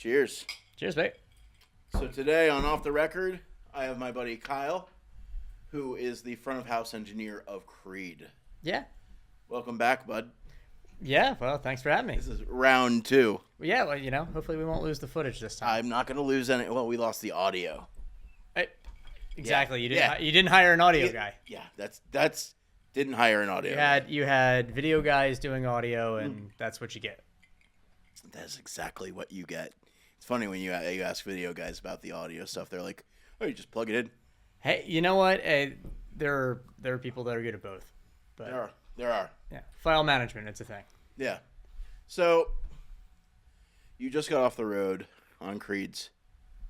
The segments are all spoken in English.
Cheers. Cheers, mate. So today on Off the Record, I have my buddy Kyle, who is the front of house engineer of Creed. Yeah. Welcome back, bud. Yeah, well, thanks for having me. This is round 2. Yeah, well, hopefully we won't lose the footage this time. I'm not going to lose any. Well, we lost the audio. Exactly. Yeah. You didn't hire an audio guy. Yeah, that's didn't hire an audio. You had video guys doing audio, and that's what you get. That's exactly what you get. It's funny when you ask video guys about the audio stuff. They're like, "Oh, you just plug it in." Hey, you know what? There are people that are good at both. But There are. Yeah, file management, it's a thing. Yeah. So you just got off the road on Creed's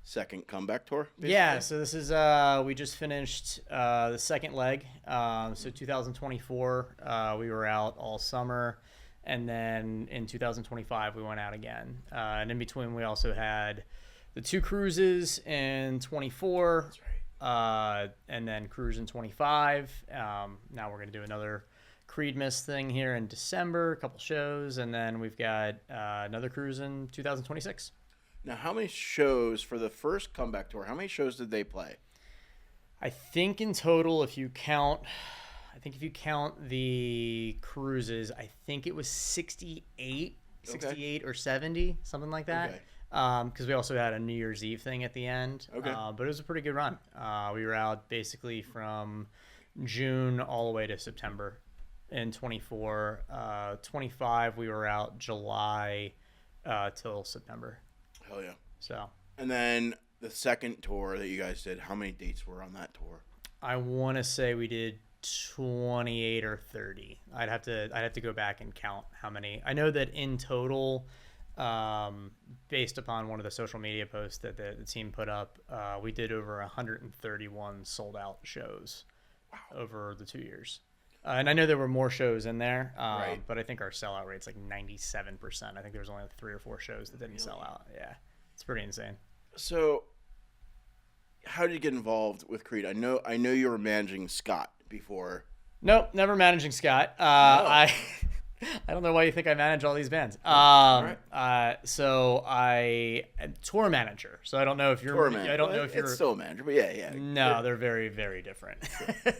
second comeback tour? Basically? Yeah, so this is we just finished the second leg. So 2024, we were out all summer, and then in 2025 we went out again. And in between we also had the 2 cruises in 24. That's right. And then cruise in 25. Now we're gonna do another Creed Miss thing here in December, a couple shows, and then we've got another cruise in 2026. Now, how many shows for the first comeback tour? How many shows did they play? I think in total, if you count the cruises, I think it was 68 or 70, something like that. Okay. Because we also had a New Year's Eve thing at the end. Okay. But it was a pretty good run. We were out basically from June all the way to September in 24. 25, we were out July till September. Hell yeah. So. And then the second tour that you guys did, how many dates were on that tour? I want to say we did 28 or 30. I'd have to go back and count how many. I know that in total, based upon one of the social media posts that the team put up, we did over 131 sold out shows over the 2 years. And I know there were more shows in there, right. But I think our sellout rate's like 97%. I think there was only like 3 or 4 shows that didn't sell out. Yeah, it's pretty insane. So, how did you get involved with Creed? I know you were managing Scott before. Nope, never managing Scott. I don't know why you think I manage all these bands. So I am tour manager. So I don't know if you're. Tour manager. I don't know if you're. It's still a manager, but yeah. No, they're very, very different.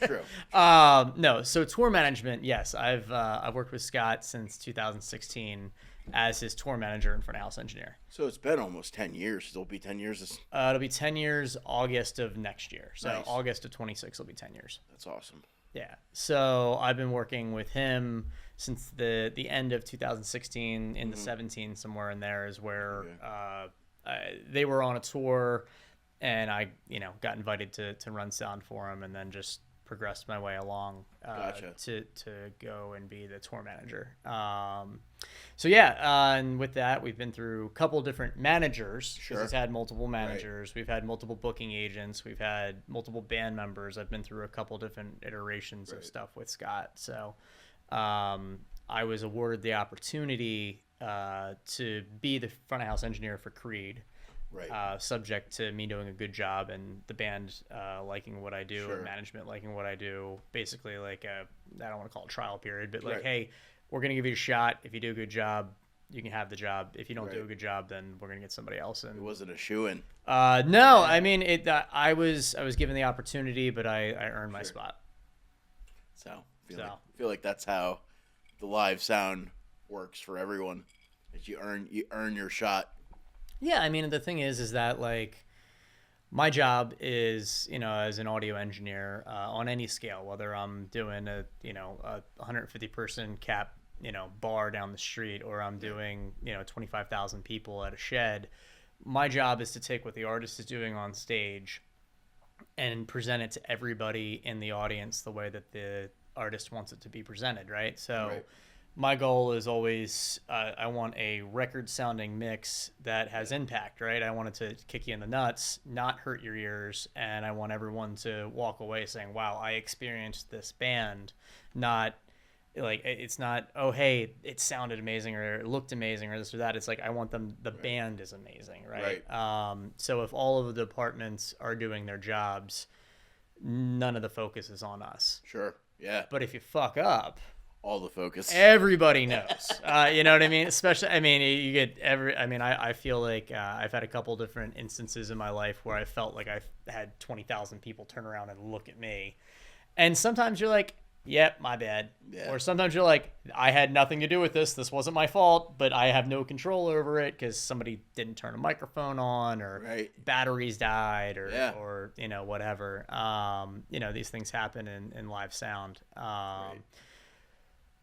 True. No, so tour management. Yes, I've worked with Scott since 2016 as his tour manager and front of house engineer. So it's been almost 10 years. It'll be 10 years. It'll be 10 years August of next year. So Nice. August of 26 will be 10 years. That's awesome. Yeah. So I've been working with him since the end of 2016 into 17, somewhere in there is where they were on a tour, and I got invited to run sound for him, and then just progressed my way along to go and be the tour manager. And with that, we've been through a couple different managers. Sure. He's had multiple managers. Right. We've had multiple booking agents. We've had multiple band members. I've been through a couple different iterations of stuff with Scott. So I was awarded the opportunity to be the front of house engineer for Creed. Right. Subject to me doing a good job and the band liking what I do, Sure. and management liking what I do. Basically, like I don't want to call it trial period, but like, Right. hey, we're gonna give you a shot. If you do a good job, you can have the job. If you don't do a Right. good job, then we're gonna get somebody else in. It wasn't a shoo-in. No, I mean it. I was given the opportunity, but I earned my spot. So I feel like that's how the live sound works for everyone. That you earn your shot. Yeah, I mean, the thing is that like my job is, as an audio engineer on any scale, whether I'm doing a 150 person cap, bar down the street, or I'm doing, 25,000 people at a shed. My job is to take what the artist is doing on stage and present it to everybody in the audience the way that the artist wants it to be presented, right? So Right. my goal is always I want a record sounding mix that has impact, right? I want it to kick you in the nuts, not hurt your ears, and I want everyone to walk away saying, wow, I experienced this band. Not like, it's not, oh, hey, it sounded amazing or it looked amazing or this or that. It's like, I want them, the band is amazing, right? So if all of the departments are doing their jobs, none of the focus is on us. Sure. Yeah. But if you fuck up, all the focus. Everybody knows. You know what I mean? Especially, I mean, you get I feel like I've had a couple different instances in my life where I felt like I've had 20,000 people turn around and look at me. And sometimes you're like, yep, my bad. Yeah. Or sometimes you're like, I had nothing to do with this. This wasn't my fault, but I have no control over it because somebody didn't turn a microphone on, or batteries died, or you know, whatever. You know, these things happen in live sound.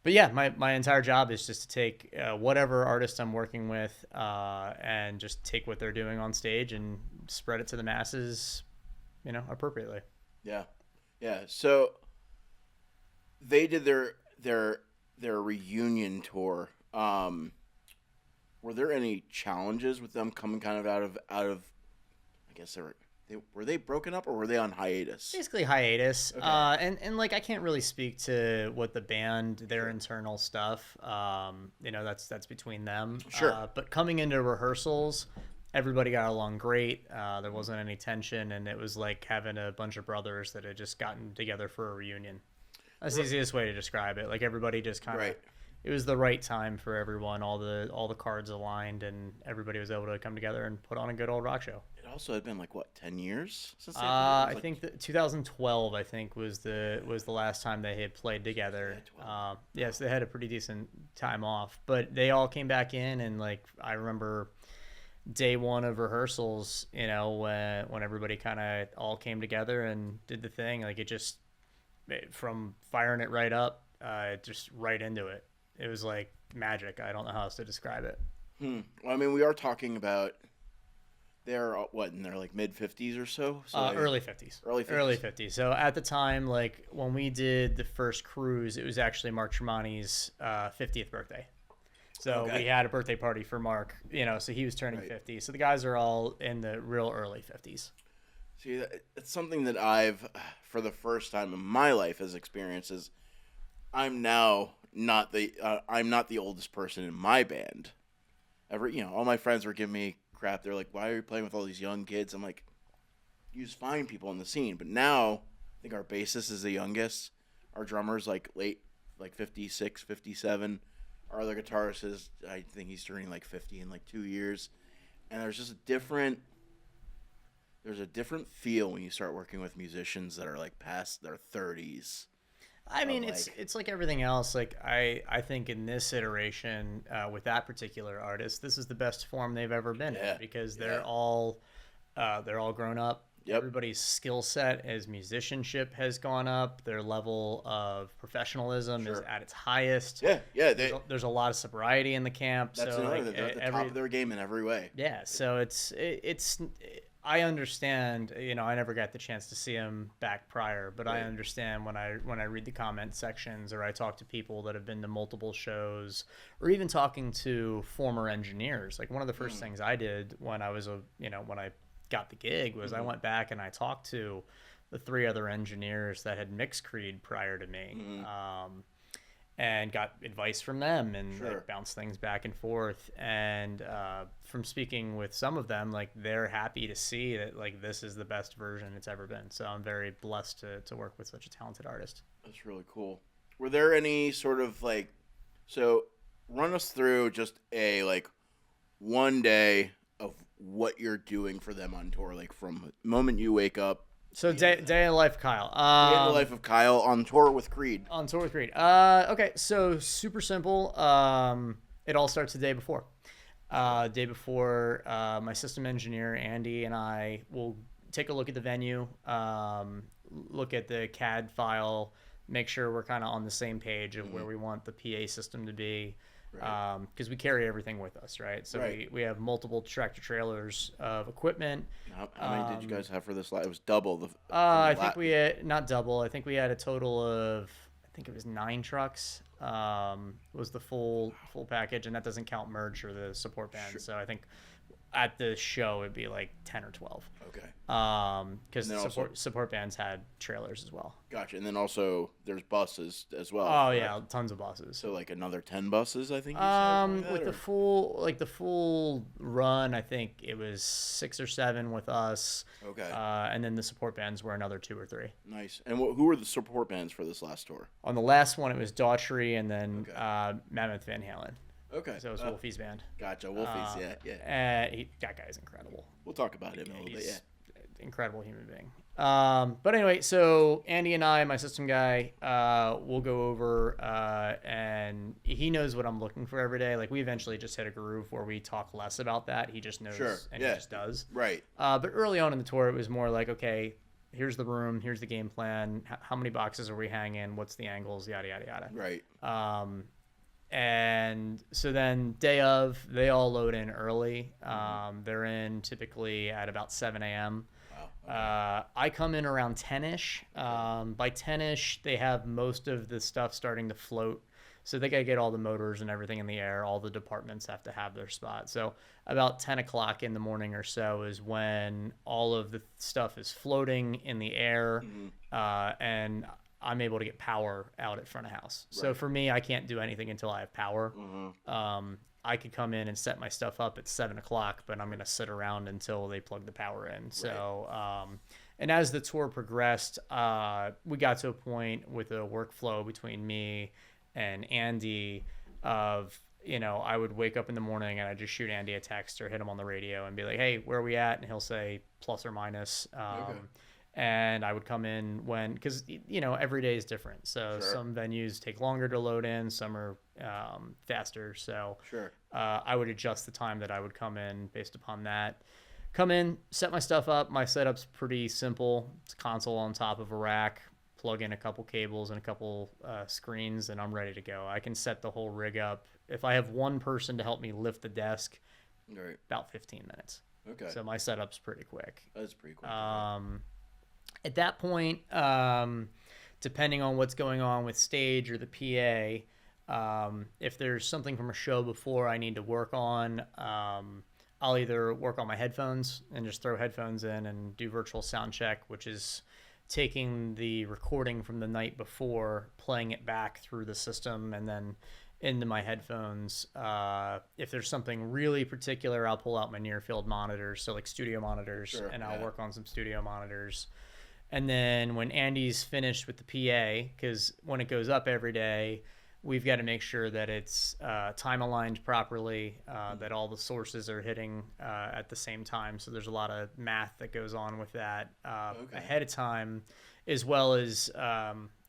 But yeah, my entire job is just to take whatever artist I'm working with and just take what they're doing on stage and spread it to the masses, you know, appropriately. Yeah. Yeah. So they did their reunion tour. Were there any challenges with them coming kind of out of I guess were they broken up, or were they on hiatus? Basically hiatus. Okay. And like I can't really speak to what the band, their internal stuff. You know, that's between them. Sure. But coming into rehearsals, everybody got along great. There wasn't any tension, and it was like having a bunch of brothers that had just gotten together for a reunion. That's the easiest way to describe it. Like everybody just kind of, it was the right time for everyone. All the cards aligned, and everybody was able to come together and put on a good old rock show. It also had been like what, 10 years since they I think 2012 I think was the last time they had played together. Yes, they had a pretty decent time off, but they all came back in, and like I remember day one of rehearsals, you know, when everybody kind of all came together and did the thing, like from firing it right up, just right into it. It was like magic. I don't know how else to describe it. Well, I mean, we are talking about they're in their like mid 50s or so. Early 50s. Early 50s. So at the time, like when we did the first cruise, it was actually Mark Tremonti's 50th birthday. So we had a birthday party for Mark, you know, so he was turning 50. So the guys are all in the real early 50s. See, it's something that I've, for the first time in my life, has experienced. Is I'm now not the oldest person in my band. All my friends were giving me crap. They're like, "Why are you playing with all these young kids?" I'm like, "You just find people in the scene." But now, I think our bassist is the youngest. Our drummer's like late, like 56, 57. Our other guitarist is, I think he's turning like 50 in like 2 years. And there's just a different feel when you start working with musicians that are like past their 30s. I mean, it's like everything else. Like I think in this iteration with that particular artist, this is the best form they've ever been in, because they're all grown up. Yep. Everybody's skill set as musicianship has gone up. Their level of professionalism is at its highest. There's a lot of sobriety in the camp. That's so they're at the top of their game in every way. Yeah, so it's. I understand. You know, I never got the chance to see him back prior, but I understand when I read the comment sections, or I talk to people that have been to multiple shows, or even talking to former engineers. Like one of the first things I did when I was when I got the gig was I went back and I talked to the 3 other engineers that had mixed Creed prior to me, and got advice from them, and like, bounced things back and forth. And from speaking with some of them, like they're happy to see that like this is the best version it's ever been. So I'm very blessed to work with such a talented artist. That's really cool. Were there any sort of like, so run us through just a like one day of what you're doing for them on tour, like from the moment you wake up. So day in the life of Kyle. Day in the life of Kyle on tour with Creed. Okay, so super simple. It all starts the day before. My system engineer Andy and I will take a look at the venue, look at the CAD file, make sure we're kind of on the same page of where we want the PA system to be. Because we carry everything with us, right? So we have multiple tractor trailers of equipment. How many did you guys have for this live? It was double. I think we had, not double. I think we had a total of, I think it was 9 trucks. Was the full package, and that doesn't count merge or the support band. So I think at the show it'd be like 10 or 12. Okay. Because And then support bands had trailers as well. Gotcha. And then also there's buses as well. Oh correct? yeah, tons of buses. So like another 10 buses, I think. You said, something like With that, the full run, I think it was 6 or 7 with us. Okay. And then the support bands were another 2 or 3. Nice. And who were the support bands for this last tour? On the last one, it was Daughtry and then Okay. Mammoth Van Halen. Okay. So it was Wolfie's band. Gotcha. Wolfie's. Yeah. That guy's incredible. We'll talk about him in a little bit. Yeah. Incredible human being. But anyway, so Andy and I, my system guy, we'll go over, and he knows what I'm looking for every day. Like we eventually just hit a groove where we talk less about that. He just knows, and he just does. Right. But early on in the tour, it was more like, okay, here's the room, here's the game plan. How many boxes are we hanging? What's the angles? Yada yada yada. Right. And so then day of, they all load in early. They're in typically at about 7 a.m. Wow. Okay. I come in around 10-ish. By 10-ish, they have most of the stuff starting to float. So they got to get all the motors and everything in the air. All the departments have to have their spot. So about 10 o'clock in the morning or so is when all of the stuff is floating in the air. And I'm able to get power out at front of house. So Right. for me, I can't do anything until I have power. Mm-hmm. I could come in and set my stuff up at 7 o'clock, but I'm going to sit around until they plug the power in. So, and as the tour progressed, we got to a point with a workflow between me and Andy of, I would wake up in the morning and I'd just shoot Andy a text or hit him on the radio and be like, hey, where are we at? And he'll say plus or minus. Okay. And I would come in because every day is different. So Sure. some venues take longer to load in, some are faster. So Sure. I would adjust the time that I would come in based upon that. Come in, set my stuff up. My setup's pretty simple. It's a console on top of a rack, plug in a couple cables and a couple screens, and I'm ready to go. I can set the whole rig up. If I have one person to help me lift the desk, Right. about 15 minutes. Okay. So my setup's pretty quick. That's pretty cool. At that point, depending on what's going on with stage or the PA, if there's something from a show before I need to work on, I'll either work on my headphones and just throw headphones in and do virtual sound check, which is taking the recording from the night before, playing it back through the system, and then into my headphones. If there's something really particular, I'll pull out my near field monitors, so like studio monitors, Sure, and I'll yeah. work on some studio monitors. And then when Andy's finished with the PA, because when it goes up every day, we've got to make sure that it's time aligned properly, that all the sources are hitting at the same time. So there's a lot of math that goes on with that ahead of time, as well as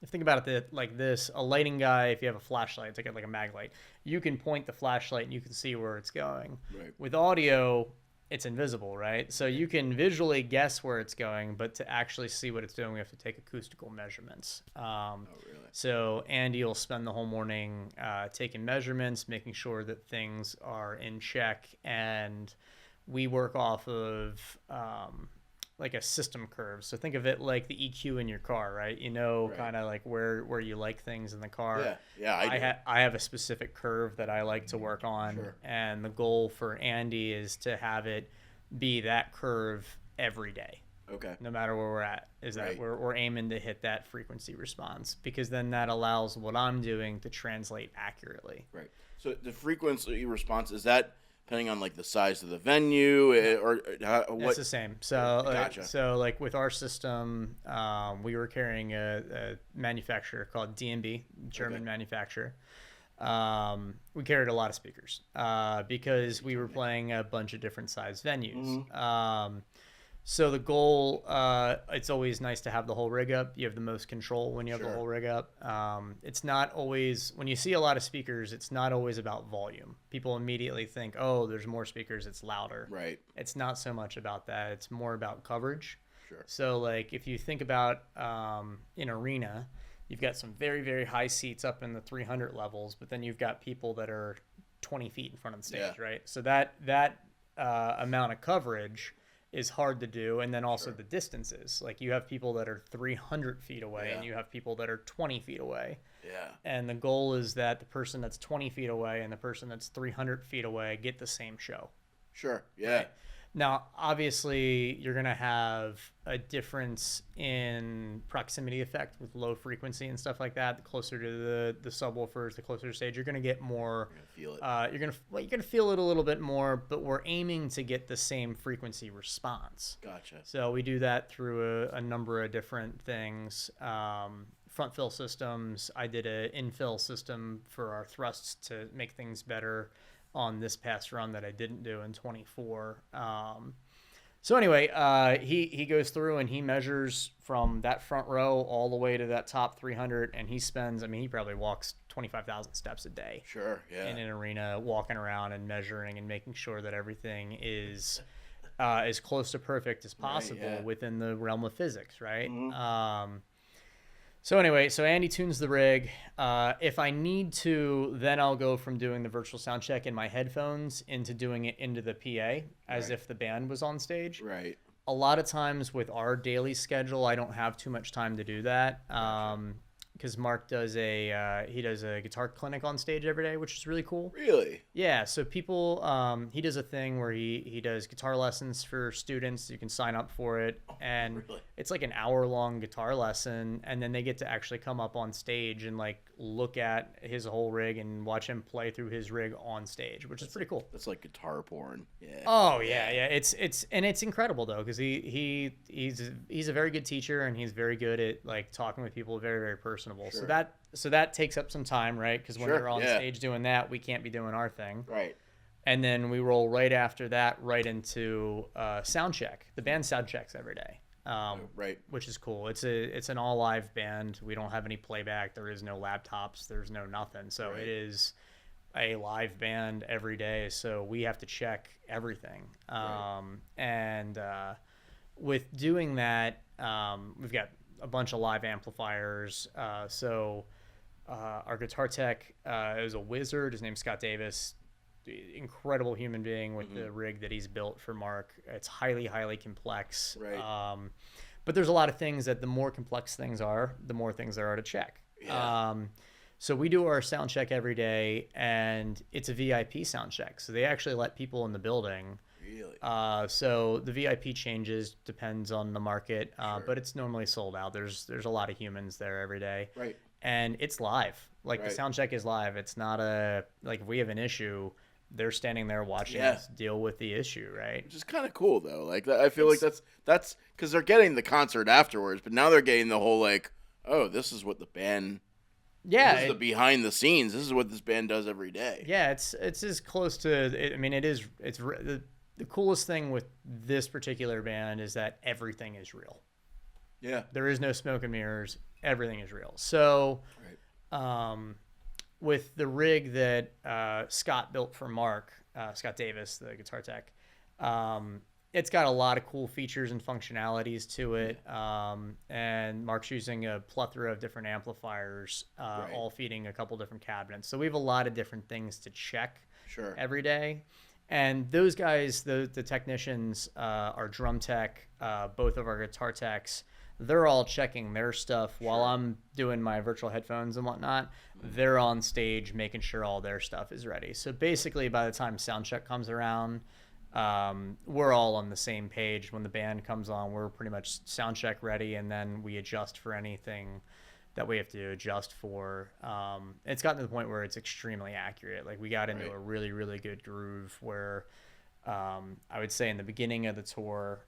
think about it like this: a lighting guy, if you have a flashlight, take it like a mag light, you can point the flashlight and you can see where it's going. Right. With audio, it's invisible, right? So you can visually guess where it's going, but to actually see what it's doing, we have to take acoustical measurements. Oh, really? So Andy will spend the whole morning taking measurements, making sure that things are in check, and we work off of like a system curve. So think of it like the EQ in your car, right? Right. Kind of like where you like things in the car. Yeah. Yeah. I have a specific curve that I like to work on, Sure. and the goal for Andy is to have it be that curve every day, Okay. no matter where we're at. Is Right. that we're aiming to hit that frequency response, because then that allows what I'm doing to translate accurately. Right. So the frequency response, is that depending on like the size of the venue or what? It's the same. So, Gotcha. so like with our system, we were carrying a manufacturer called D&B, German Okay. manufacturer. We carried a lot of speakers because we were playing a bunch of different size venues. Mm-hmm. So the goal, it's always nice to have the whole rig up. You have the most control when you have the Sure. whole rig up. It's not always, when you see a lot of speakers, it's not always about volume. People immediately think, oh, there's more speakers, it's louder. Right. It's not so much about that. It's more about coverage. Sure. So like if you think about an arena, you've got some very, very high seats up in the 300 levels, but then you've got people that are 20 feet in front of the stage, Yeah. right? So that amount of coverage is hard to do. And then also Sure. the distances. Like you have people that are 300 feet away and Yeah. you have people that are 20 feet away. Yeah. And the goal is that the person that's 20 feet away and the person that's 300 feet away get the same show. Sure. Yeah. Right? Now, obviously, you're going to have a difference in proximity effect with low frequency and stuff like that. The closer to the subwoofers, the closer to stage, you're going to get more. You're gonna feel it. You're going to feel it a little bit more, but we're aiming to get the same frequency response. Gotcha. So we do that through a number of different things. Front fill systems. I did an infill system for our thrusts to make things better on this past run that I didn't do in 24. So anyway, he goes through and he measures from that front row all the way to that top 300, and he spends, I mean, he probably walks 25,000 steps a day. Sure. Yeah. In an arena, walking around and measuring and making sure that everything is as close to perfect as possible within the realm of physics, right? Mm-hmm. So anyway, so Andy tunes the rig. If I need to, then I'll go from doing the virtual sound check in my headphones into doing it into the PA as if the band was on stage. Right. A lot of times with our daily schedule, I don't have too much time to do that. Because Mark does a guitar clinic on stage every day, which is really cool. Really? Yeah, so people, he does a thing where he does guitar lessons for students. You can sign up for it, and really? it's like an hour-long guitar lesson, and then they get to actually come up on stage and like look at his whole rig and watch him play through his rig on stage, which is pretty cool. That's like guitar porn. Yeah. Oh yeah. It's incredible though, because he's a very good teacher, and he's very good at like talking with people, very very personable. Sure. So that takes up some time, right? Because when you're on stage doing that, we can't be doing our thing. Right. And then we roll right after that right into sound check. The band sound checks every day. Right. Which is cool. It's an all live band. We don't have any playback. There is no laptops. There's no nothing. So it is a live band every day. So we have to check everything. And with doing that, we've got a bunch of live amplifiers. So our guitar tech is a wizard. His name's Scott Davis. Incredible human being with the rig that he's built for Mark. It's highly, highly complex. Right. But there's a lot of things that the more complex things are, the more things there are to check. Yeah. So we do our sound check every day, and it's a VIP sound check. So they actually let people in the building. Really? So the VIP changes, depends on the market, but it's normally sold out. There's a lot of humans there every day. Right. And it's live. Like the sound check is live. It's not like if we have an issue, they're standing there watching us deal with the issue, right? Which is kind of cool though. Like I feel like that's because they're getting the concert afterwards, but now they're getting the whole like, oh, this is what the band. Yeah, this is the behind the scenes. This is what this band does every day. Yeah, it's as close to. I mean, it's the coolest thing with this particular band is that everything is real. Yeah, there is no smoke and mirrors. Everything is real. So, with the rig that Scott built for Mark, Scott Davis, the guitar tech, it's got a lot of cool features and functionalities to it. And Mark's using a plethora of different amplifiers, all feeding a couple different cabinets. So we have a lot of different things to check every day. And those guys, the technicians, our drum tech, both of our guitar techs, they're all checking their stuff while I'm doing my virtual headphones and whatnot. They're on stage making sure all their stuff is ready. So basically, by the time sound check comes around, we're all on the same page. When the band comes on, we're pretty much sound check ready, and then we adjust for anything that we have to adjust for. It's gotten to the point where it's extremely accurate. Like we got into a really, really good groove where I would say in the beginning of the tour,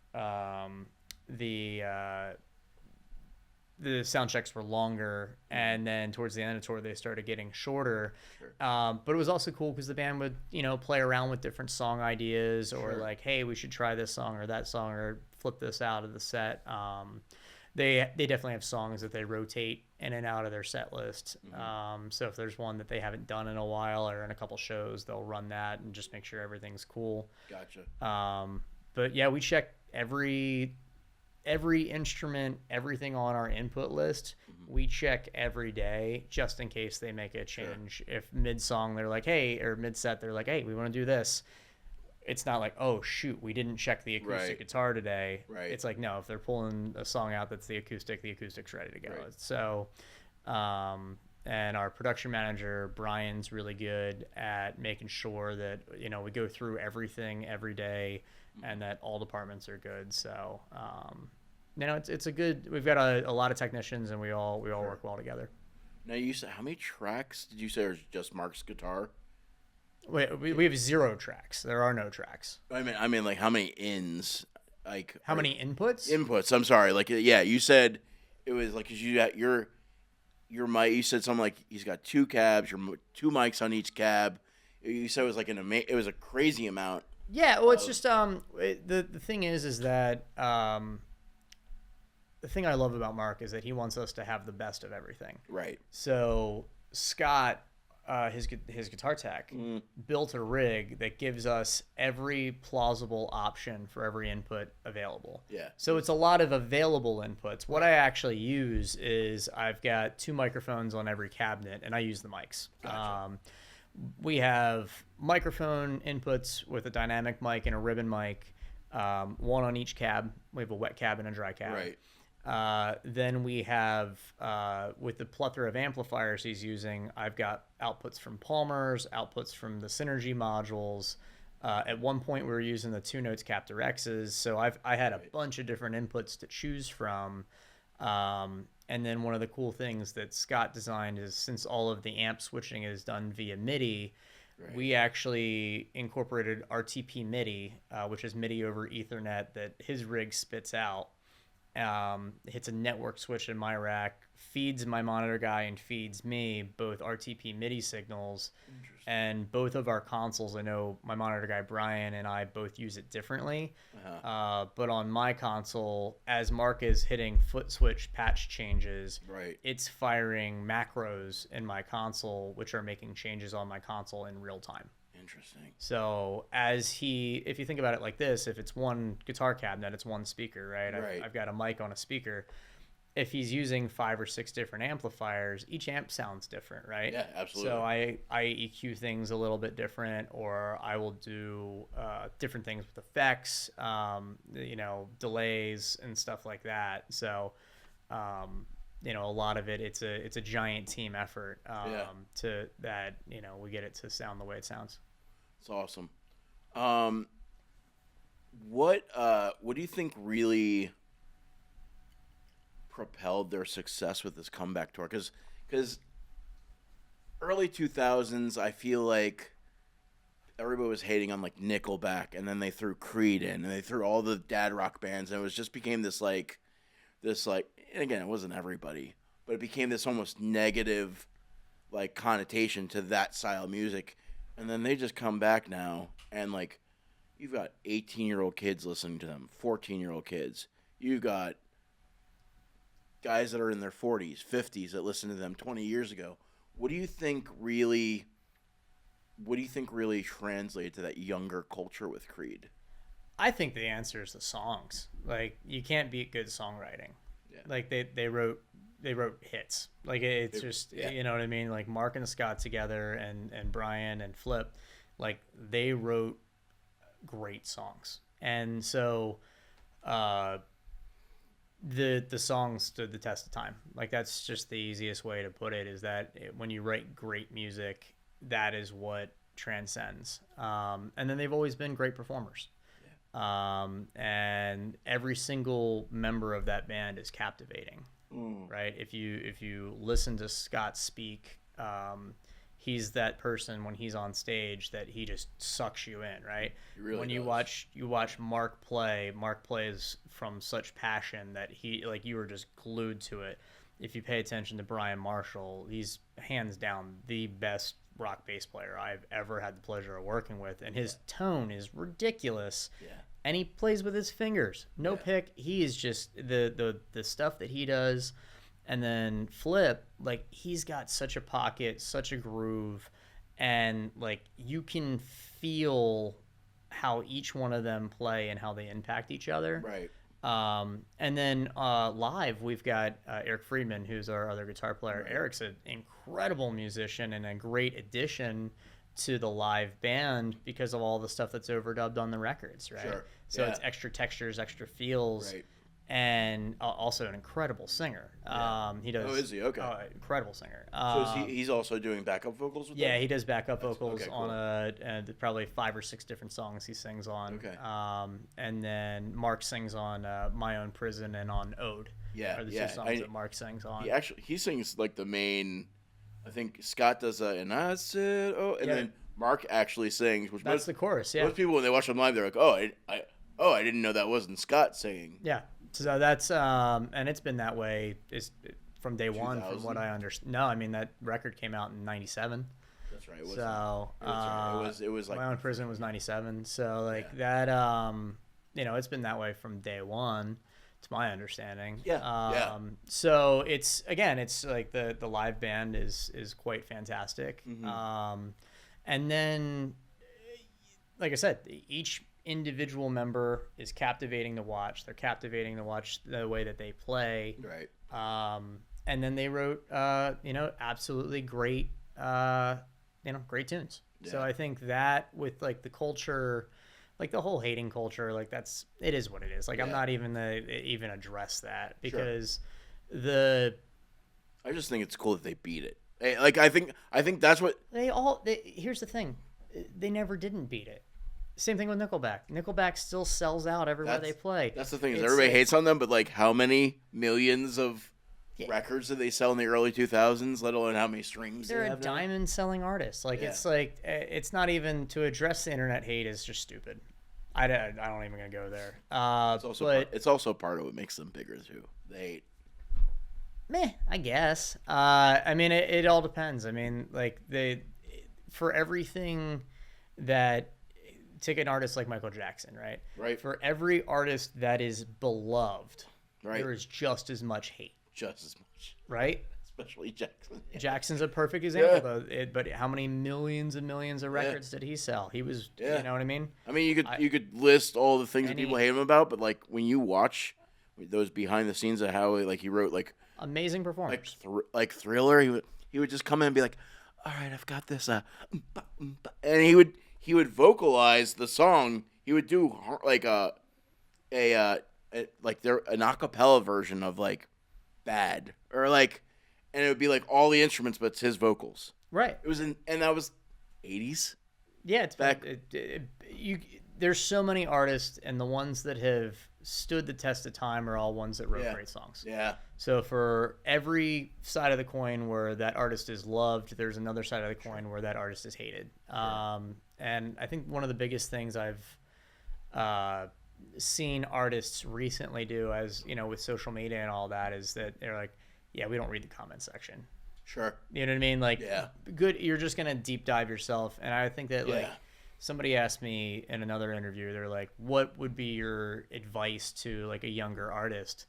the sound checks were longer, and then towards the end of the tour they started getting shorter. But it was also cool because the band would play around with different song ideas, or like, hey, we should try this song or that song, or flip this out of the set. They definitely have songs that they rotate in and out of their set list. So if there's one that they haven't done in a while or in a couple shows, they'll run that and just make sure everything's cool. Gotcha. But yeah, we check every instrument, everything on our input list. We check every day just in case they make a change. If mid-song they're like, hey, or mid-set they're like, hey, we want to do this. It's not like, oh, shoot, we didn't check the acoustic guitar today. It's like, no, if they're pulling a song out that's the acoustic's ready to go. So and our production manager Brian's really good at making sure that we go through everything every day, and that all departments are good. So it's a good. We've got a lot of technicians, and we all work well together. Now, you said, how many tracks did you say are just Mark's guitar? Wait, we have 0 tracks. There are no tracks. I mean, like, how many ins? Like, how many inputs? Inputs. I'm sorry. Like, yeah, you said it was like, 'cause you got your mic. You said something like he's got 2 cabs, 2 mics on each cab. You said it was like it was a crazy amount. Yeah, well, it's just the thing is that the thing I love about Mark is that he wants us to have the best of everything. Right. So Scott, his guitar tech, built a rig that gives us every plausible option for every input available. Yeah. So it's a lot of available inputs. What I actually use is I've got 2 microphones on every cabinet, and I use the mics. Gotcha. We have microphone inputs with a dynamic mic and a ribbon mic, 1 on each cab. We have a wet cab and a dry cab. Right. Then we have, with the plethora of amplifiers he's using, I've got outputs from Palmer's, outputs from the Synergy modules. At one point, we were using the 2 Notes Captor X's, so I had a bunch of different inputs to choose from. And then one of the cool things that Scott designed is, since all of the amp switching is done via MIDI, we actually incorporated RTP MIDI, which is MIDI over Ethernet that his rig spits out. Hits a network switch in my rack, feeds my monitor guy and feeds me both RTP MIDI signals, and both of our consoles. I know my monitor guy Brian and I both use it differently, but on my console, as Mark is hitting foot switch patch changes, it's firing macros in my console, which are making changes on my console in real time. Interesting. So if you think about it like this, if it's 1 guitar cabinet, it's 1 speaker, right? I've got a mic on a speaker. If he's using 5 or 6 different amplifiers, each amp sounds different, right? Yeah, absolutely. So I EQ things a little bit different, or I will do different things with effects, delays and stuff like that. So, a lot of it's a giant team effort to that, we get it to sound the way it sounds. It's awesome. What do you think really propelled their success with this comeback tour? Because early 2000s, I feel like everybody was hating on like Nickelback, and then they threw Creed in, and they threw all the dad rock bands, and it just became this like, and again, it wasn't everybody, but it became this almost negative like connotation to that style of music. And then they just come back now, and like, you've got 18-year-old kids listening to them, 14-year-old kids. You've got guys that are in their 40s, 50s that listened to them 20 years ago. What do you think really translated to that younger culture with Creed? I think the answer is the songs. Like, you can't beat good songwriting. Yeah. Like they wrote hits. Like it's you know what I mean? Like Mark and Scott together and Brian and Flip, like they wrote great songs. And so the songs stood the test of time. Like that's just the easiest way to put it, is that when you write great music, that is what transcends. And then they've always been great performers. And every single member of that band is captivating. Right? If you listen to Scott speak, he's that person when he's on stage that he just sucks you in, right? Really when you watch Mark plays from such passion that you were just glued to it. If you pay attention to Brian Marshall, he's hands down the best rock bass player I've ever had the pleasure of working with, and his tone is ridiculous. Yeah. And he plays with his fingers. No pick. He is just the stuff that he does. And then Flip, like, he's got such a pocket, such a groove, and like you can feel how each one of them play and how they impact each other. Right. And then live, we've got Eric Friedman, who's our other guitar player. Right. Eric's an incredible musician and a great addition to the live band because of all the stuff that's overdubbed on the records, right? Sure. So it's extra textures, extra feels. Right. and also an incredible singer. He does. Oh, is he? Okay. Incredible singer. So he's also doing backup vocals with Yeah, them? he does backup vocals okay, cool. on probably 5 or 6 different songs he sings on. Okay. And then Mark sings on My Own Prison and on Ode. Yeah, Are the yeah. two songs that Mark sings on. He sings like the main. I think Scott does and I said and then Mark actually sings, which That's the chorus. Yeah. most people when they watch them live, they're like, I didn't know that wasn't Scott singing. Yeah. So that's and it's been that way from day one, from 2000? what I understand. No, I mean that record came out in '97. That's right. So it was like My Own Prison was '97. So that it's been that way from day one. It's my understanding. Yeah. So it's like the live band is quite fantastic. Mm-hmm. And then, like I said, each individual member is captivating to watch. They're captivating to watch the way that they play. Right. And then they wrote, absolutely great, great tunes. Yeah. So I think that with like the culture, like the whole hating culture, like it is what it is. Like I'm not even even address that because I just think it's cool that they beat it. Like I think that's what here's the thing, they never didn't beat it. Same thing with Nickelback. Nickelback still sells out everywhere they play. That's the thing is everybody hates on them, but like how many millions of records did they sell in the early 2000s? Let alone how many streams they're they a have now? diamond selling artist. Like it's like it's not even to address the internet hate is just stupid. I don't even gonna go there. It's also part of what makes them bigger too. The hate. Meh, I guess. I mean, it all depends. I mean, like for everything that take an artist like Michael Jackson, right? Right. For every artist that is beloved, right, there is just as much hate. Just as much. Right. Especially Jackson. Yeah. Jackson's a perfect example, though. But how many millions and millions of records did he sell? He was, you know what I mean? I mean, you could list all the things that people hate him about, but like when you watch those behind the scenes of how he wrote like amazing performance, like Thriller, he would just come in and be like, all right, I've got this, and he would vocalize the song. He would do like an acapella version of like Bad or like. And it would be like all the instruments, but it's his vocals. Right. It was and that was 80s. Yeah, it's back. There's so many artists, and the ones that have stood the test of time are all ones that wrote great songs. Yeah. So for every side of the coin where that artist is loved, there's another side of the coin where that artist is hated. And I think one of the biggest things I've seen artists recently do, as you know, with social media and all that, is that they're like, yeah, we don't read the comment section. Sure. You know what I mean? Like, good. You're just gonna deep dive yourself, and I think that like somebody asked me in another interview, they're like, "What would be your advice to like a younger artist?"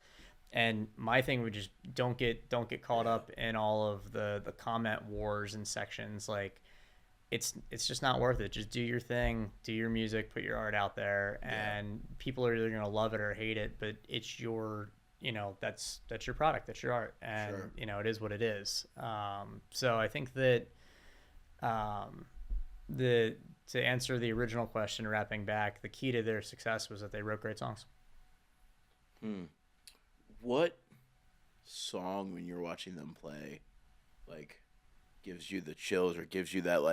And my thing would just don't get caught up in all of the comment wars and sections. Like, it's just not worth it. Just do your thing, do your music, put your art out there, and people are either gonna love it or hate it. But it's your that's your product, that's your art, and it is what it is. So I think that to answer the original question, wrapping back, the key to their success was that they wrote great songs. What song, when you're watching them play, like gives you the chills or gives you that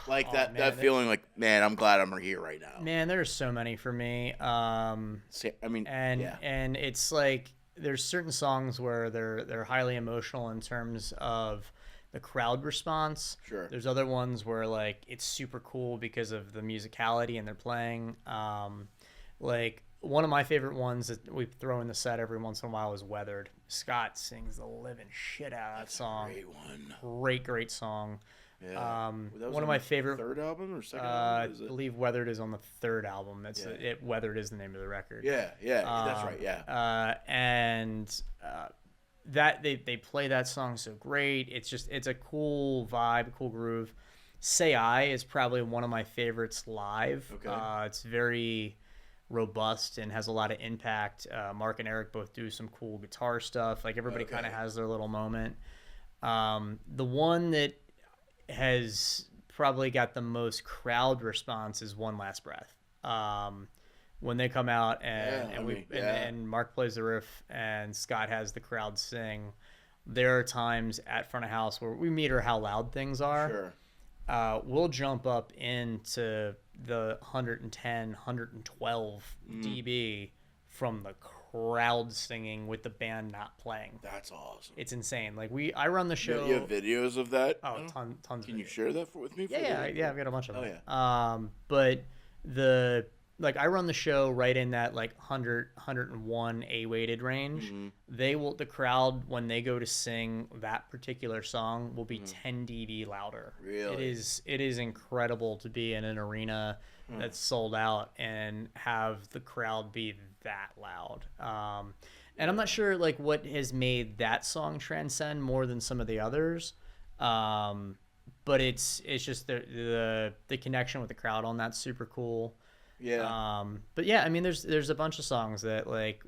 that feeling like, man, I'm glad I'm here right now? Man, there's so many for me. And it's like there's certain songs where they're highly emotional in terms of the crowd response. Sure. There's other ones where like it's super cool because of the musicality and they're playing. Like one of my favorite ones that we throw in the set every once in a while is "Weathered." Scott sings the living shit out of that song. Great one. Great song. Yeah. One of my favorite third album or second album? I believe "Weathered" is on the third album. "Weathered" is the name of the record. Yeah, that's right. Yeah. That they play that song so great. It's a cool vibe, cool groove. "Say I" is probably one of my favorites live. Okay. It's very robust and has a lot of impact. Mark and Eric both do some cool guitar stuff. Like everybody kind of has their little moment. The one that has probably got the most crowd response is "One Last Breath." when they come out Yeah, and Mark plays the riff and Scott has the crowd sing. There are times at front of house where we meter how loud things are. Sure. We'll jump up into the 110, 112 dB from the crowd singing with the band not playing. That's awesome. It's insane. Like I run the show. You have videos of that? Oh, tons. Can you share that with me? Yeah, I've got a bunch of them. Oh yeah. But I run the show right in that like 101 A weighted range. The crowd when they go to sing that particular song will be 10 dB louder. Really? It is incredible to be in an arena that's sold out and have the crowd be that loud. And I'm not sure like what has made that song transcend more than some of the others. But it's just the connection with the crowd on that's super cool. Yeah. But yeah, I mean, there's a bunch of songs that like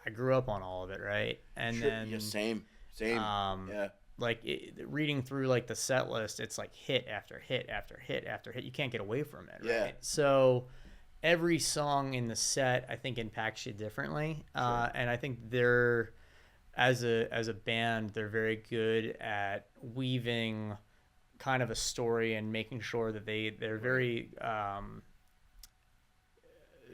I grew up on all of it, right? And then yeah, same. Yeah. Like reading through like the set list, it's like hit after hit after hit after hit. You can't get away from it, right? Yeah. So every song in the set, I think, impacts you differently. And I think they're as a band, they're very good at weaving kind of a story and making sure that they're very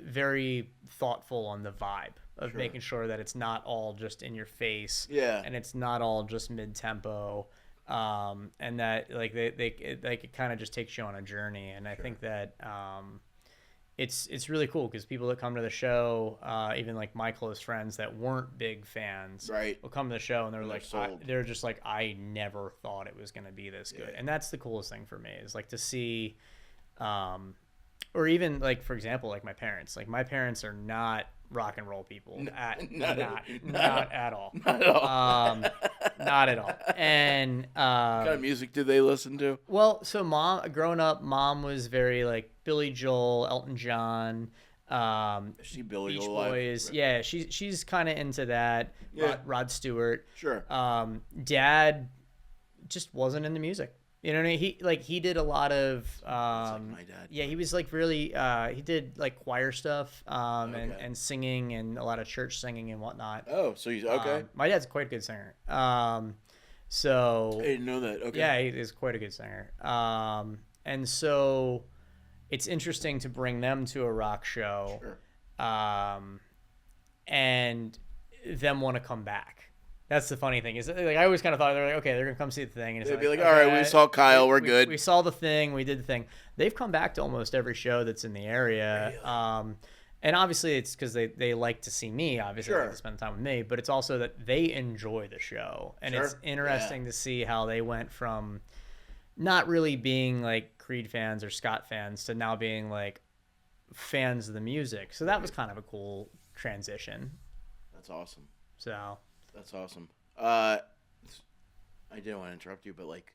very thoughtful on the vibe of making sure that it's not all just in your face, and it's not all just mid-tempo, and that like it kind of just takes you on a journey. And I think that it's really cool because people that come to the show, even like my close friends that weren't big fans, will come to the show and they're just like, I never thought it was going to be this good. And that's the coolest thing for me is like to see, or even like, for example, like my parents are not rock and roll people. Not at all. Not at all. Not at all. And what kind of music do they listen to? Well, so growing up, mom was very like Billy Joel, Elton John, She Billy Beach Joel Boys. Yeah, she's kind of into that. Yeah. Rod Stewart. Sure. Dad just wasn't into music. You know what I mean? He did a lot of like my dad. Yeah, he was like really he did like choir stuff and singing and a lot of church singing and whatnot. Oh, so he's okay. My dad's quite a good singer. So I didn't know that. Okay. Yeah, he is quite a good singer. And so it's interesting to bring them to a rock show. Sure. And them want to come back. That's the funny thing is like I always kind of thought they're like, okay, they're gonna come see the thing, and it's They'd be like, okay, all right, we saw Kyle, we're good. We saw the thing, we did the thing. They've come back to almost every show that's in the area, Really? and obviously it's because they like to see me. Obviously, they Sure. like to spend time with me, but it's also that they enjoy the show, and Sure. it's interesting to see how they went from not really being like Creed fans or Scott fans to now being like fans of the music. So that was kind of a cool transition. That's awesome. So That's awesome. I didn't want to interrupt you, but like,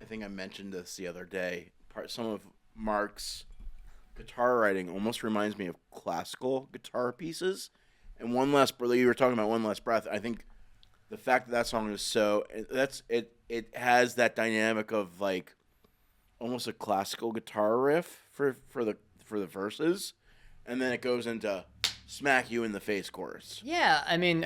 I think I mentioned this the other day. Some of Mark's guitar writing almost reminds me of classical guitar pieces. And One Last Breath, you were talking about One Last Breath. I think the fact that song is it has that dynamic of like almost a classical guitar riff for the verses, and then it goes into smack you in the face chorus. yeah, I mean,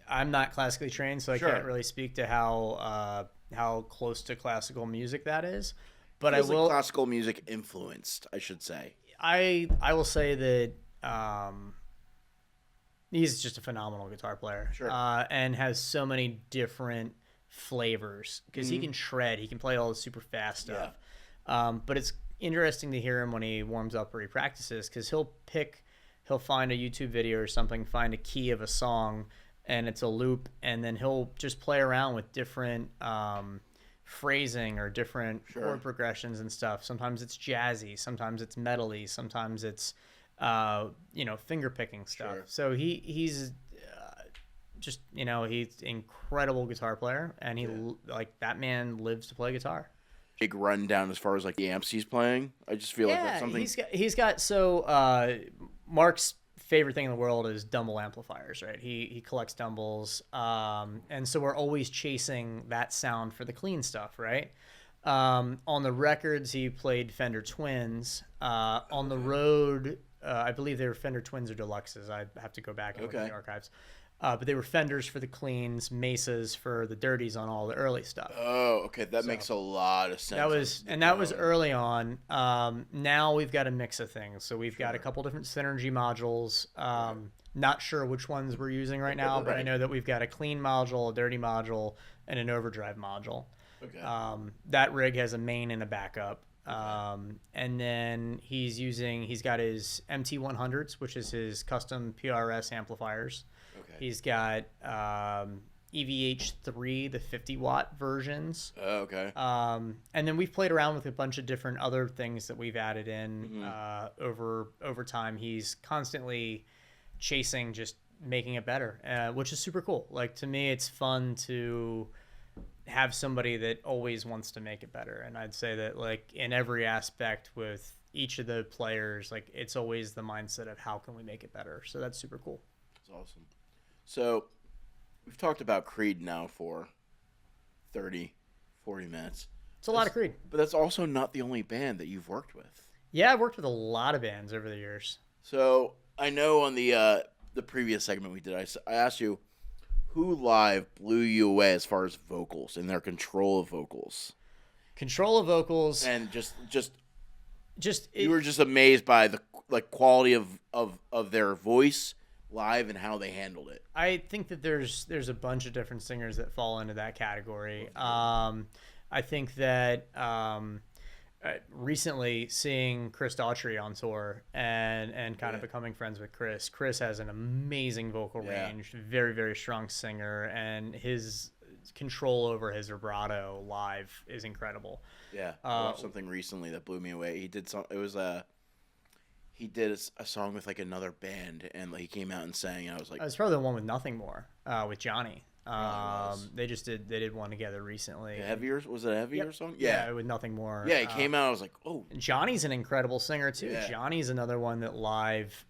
I'm not classically trained, so I Sure. can't really speak to how close to classical music that is. But Feels I will like classical music influenced, I should say. I will say that he's just a phenomenal guitar player. Sure. And has so many different flavors because he can shred. He can play all the super fast stuff. But it's interesting to hear him when he warms up or he practices because he'll find a YouTube video or something, find a key of a song, and it's a loop, and then he'll just play around with different phrasing or different chord progressions and stuff. Sometimes it's jazzy, sometimes it's metal-y, sometimes it's finger picking stuff. Sure. So he's just he's an incredible guitar player, and that man lives to play guitar. Big rundown as far as like the amps he's playing. I just feel like that's something. He's got so Mark's favorite thing in the world is Dumble amplifiers, right? He collects Dumbles, and so we're always chasing that sound for the clean stuff, right? On the records, he played Fender Twins. On the road, I believe they were Fender Twins or Deluxes. I have to go back and look at Okay. the archives. But they were Fenders for the cleans, Mesas for the dirties on all the early stuff. Oh, okay. That makes a lot of sense. That was early on. Now we've got a mix of things. So we've got a couple different Synergy modules. Not sure which ones we're using right now, but I know that we've got a clean module, a dirty module, and an overdrive module. Okay. That rig has a main and a backup. And then he's got his MT100s, which is his custom PRS amplifiers. Okay. He's got EVH3, the 50-watt versions. Oh, okay. And then we've played around with a bunch of different other things that we've added in over time. He's constantly chasing, just making it better, which is super cool. Like, to me, it's fun to have somebody that always wants to make it better. And I'd say that, like, in every aspect with each of the players, like, it's always the mindset of how can we make it better. So that's super cool. That's awesome. So we've talked about Creed now for 30, 40 minutes. It's a lot of Creed. But that's also not the only band that you've worked with. Yeah, I've worked with a lot of bands over the years. So I know on the previous segment we did, I asked you who live blew you away as far as vocals and their control of vocals. Control of vocals. And you were just amazed by the quality of their voice live and how they handled it. I think that there's a bunch of different singers that fall into that category. I think that recently seeing Chris Daughtry on tour and kind of becoming friends with Chris. Chris has an amazing vocal range, very, very strong singer, and his control over his vibrato live is incredible. Yeah, I watched something recently that blew me away. He did a song with like another band, and he came out and sang, and I was like, it was probably the one with Nothing More with Johnny. was. They did one together recently. Was it a heavier song? Yeah, with Nothing More. Yeah, he came out. I was like, oh. Johnny's an incredible singer too. Yeah. Johnny's another one that live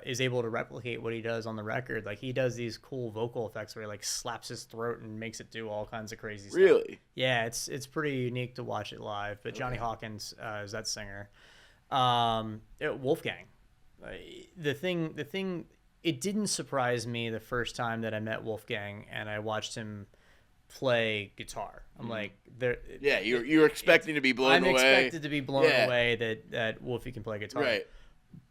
is able to replicate what he does on the record. Like, he does these cool vocal effects where he like slaps his throat and makes it do all kinds of crazy stuff. Really? Yeah, it's pretty unique to watch it live. But Johnny Hawkins is that singer. Wolfgang. The thing. It didn't surprise me the first time that I met Wolfgang and I watched him play guitar. I'm like, yeah, you're expecting to be blown away. I'm expected to be blown away that Wolfie can play guitar. Right.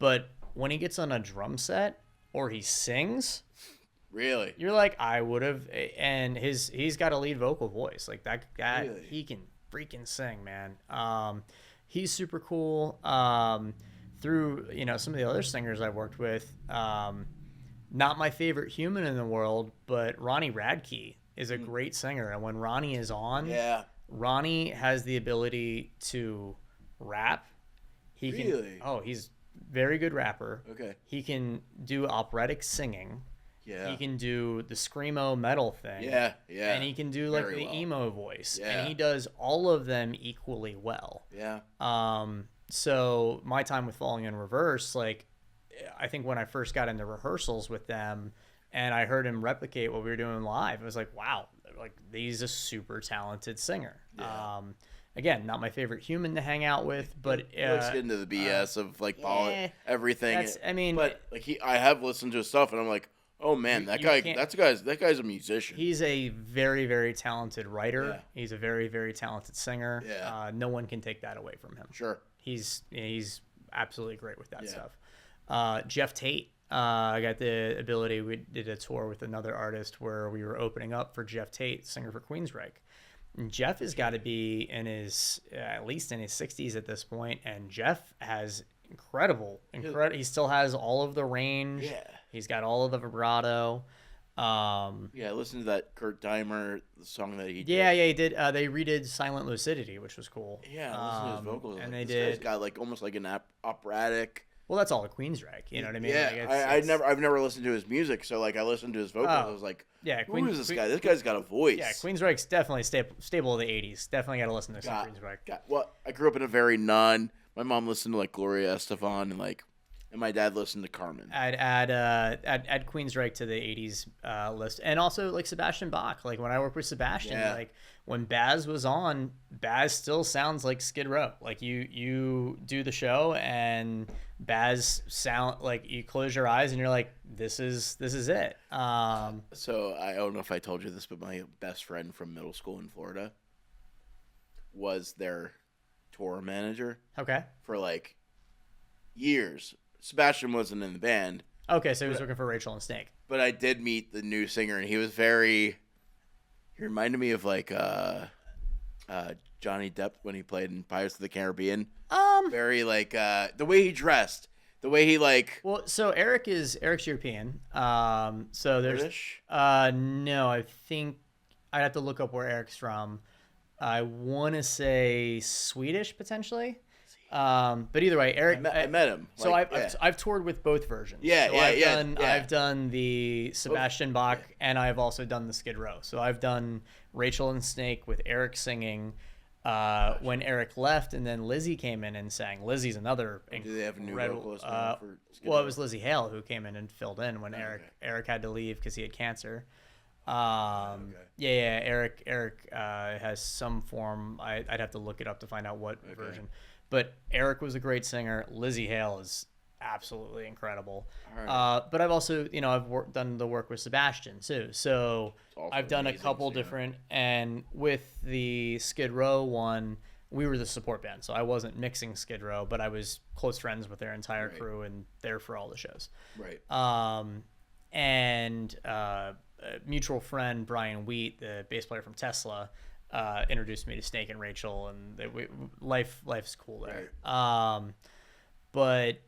But when he gets on a drum set or he sings, really, you're like, I would have. And he's got a lead vocal voice like that guy. Really? He can freaking sing, man. He's super cool. Through some of the other singers I've worked with. Not my favorite human in the world, but Ronnie Radke is a great singer. And when Ronnie is on, Ronnie has the ability to rap. Really? He's very good rapper. Okay. He can do operatic singing. Yeah. He can do the screamo metal thing. Yeah. And he can do like Very the well. emo voice. Yeah. And he does all of them equally well. Yeah. So my time with Falling in Reverse, like, I think when I first got into rehearsals with them and I heard him replicate what we were doing live, I was like, wow, like, he's a super talented singer. Yeah. Again, not my favorite human to hang out with, but Let's get into the BS of like everything. But like I have listened to his stuff and I'm like, oh man, that guy's a musician. He's a very, very talented writer. Yeah. He's a very, very talented singer. Yeah. No one can take that away from him. Sure. He's absolutely great with that stuff. Jeff Tate, I got the ability. We did a tour with another artist where we were opening up for Jeff Tate, singer for Queensryche. And Jeff has got to be at least in his 60s at this point, and Jeff has incredible. He still has all of the range. Yeah. He's got all of the vibrato. I listened to that Kurt Deimer song that he did. Yeah, he did. They redid Silent Lucidity, which was cool. Yeah, I listened to his vocals. And like, this guy's got like almost like an operatic. Well, that's all the Queensryche. You know what I mean? Yeah, like I've never listened to his music, so like I listened to his vocals. I was like, who is this guy? This guy's got a voice. Yeah, Queensryche's definitely stable of the '80s. Definitely got to listen to some Queensryche. Well, I grew up in a very nun. My mom listened to like Gloria Estefan And my dad listened to Carmen. Add Queensryche to the '80s list, and also like Sebastian Bach. Like when I work with Sebastian, like when Baz was on, Baz still sounds like Skid Row. Like you do the show and Baz sound like you close your eyes and you're like, this is it. So I don't know if I told you this, but my best friend from middle school in Florida was their tour manager. Okay. For like years. Sebastian wasn't in the band. Okay, so he was looking for Rachel and Snake. But I did meet the new singer, and he was very... He reminded me of, like, Johnny Depp when he played in Pirates of the Caribbean. Very, like, the way he dressed. The way he, like... Well, so Eric's European. So there's... British? No, I think... I'd have to look up where Eric's from. I want to say Swedish, potentially. But either way, Eric. I met him. So I've toured with both versions. I've done the Sebastian Bach, and I've also done the Skid Row. So I've done Rachel and Snake with Eric singing. When Eric left, and then Lizzie came in and sang. Lizzie's another. Do they have a new vocalist for Skid Well, Row? it was Lizzie Hale who came in and filled in when Eric had to leave because he had cancer. Eric has some form. I'd have to look it up to find out what version. But Eric was a great singer. Lizzie Hale is absolutely incredible. Right. But I've also, I've done the work with Sebastian too. So I've done a couple different, and with the Skid Row one, we were the support band. So I wasn't mixing Skid Row, but I was close friends with their entire crew and there for all the shows. Right. And a mutual friend, Brian Wheat, the bass player from Tesla, introduced me to Snake and Rachel, and life's cool there. Right. But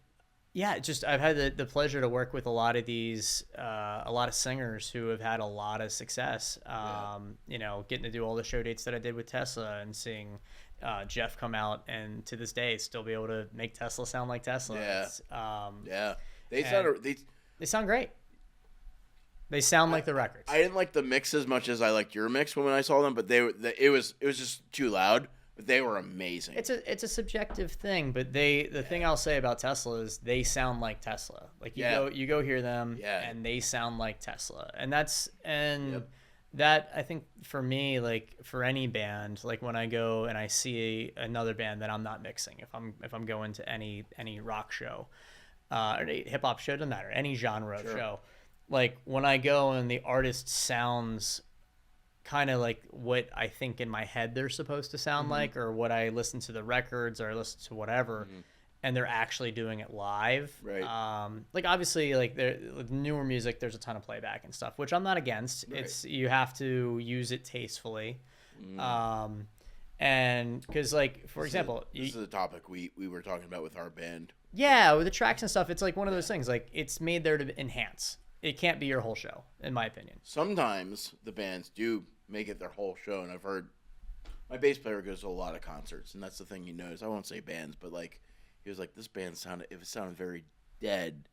yeah, just I've had the pleasure to work with a lot of these, a lot of singers who have had a lot of success. Getting to do all the show dates that I did with Tesla and seeing Jeff come out and to this day still be able to make Tesla sound like Tesla. Yeah. They sound great. They sound like the records. I didn't like the mix as much as I liked your mix when I saw them, but it was just too loud. But they were amazing. It's a subjective thing, but the thing I'll say about Tesla is they sound like Tesla. Like you go hear them, and they sound like Tesla, and that I think for me, like for any band, like when I go and I see another band that I'm not mixing, if I'm going to any rock show, or hip hop show, doesn't matter, any genre show. Like when I go and the artist sounds kind of like what I think in my head they're supposed to sound like, or what I listen to the records or I listen to whatever, and they're actually doing it live. Right. Like obviously, like with newer music, there's a ton of playback and stuff, which I'm not against. Right. It's you have to use it tastefully. And because like for example, this is a topic we were talking about with our band. Yeah, with the tracks and stuff, it's like one of those things. Like it's made there to enhance. It can't be your whole show, in my opinion. Sometimes the bands do make it their whole show, and I've heard my bass player goes to a lot of concerts, and that's the thing he knows. I won't say bands, but like he was like, this band sounded very dead,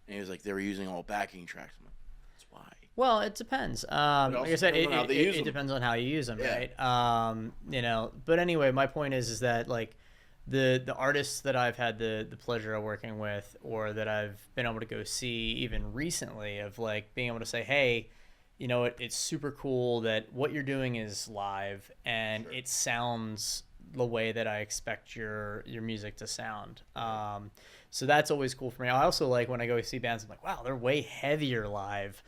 and he was like, they were using all backing tracks. I'm like, that's why. Well, it depends. Like I said, it depends on how you use them, right? But anyway, my point is that like the artists that I've had the pleasure of working with, or that I've been able to go see even recently, of like being able to say, hey, it's super cool that what you're doing is live and it sounds the way that I expect your music to sound. So that's always cool for me. I also like when I go see bands, I'm like, wow, they're way heavier live.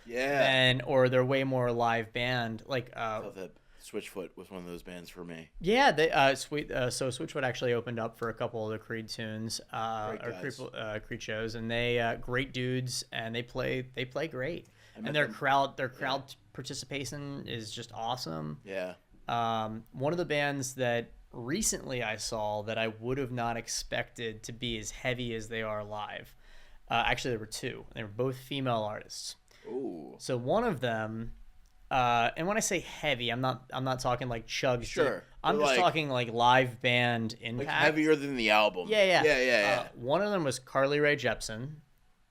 Or they're way more live band. Like Switchfoot was one of those bands for me. Yeah, they so Switchfoot actually opened up for a couple of the Creed tunes, Creed shows, and they great dudes, and they play great, and their crowd participation is just awesome. Yeah. One of the bands that recently I saw that I would have not expected to be as heavy as they are live. Actually, there were two. They were both female artists. Ooh. So one of them. And when I say heavy, I'm not talking like chugs. Sure. I'm just talking like live band impact. Like heavier than the album. Yeah. One of them was Carly Rae Jepsen.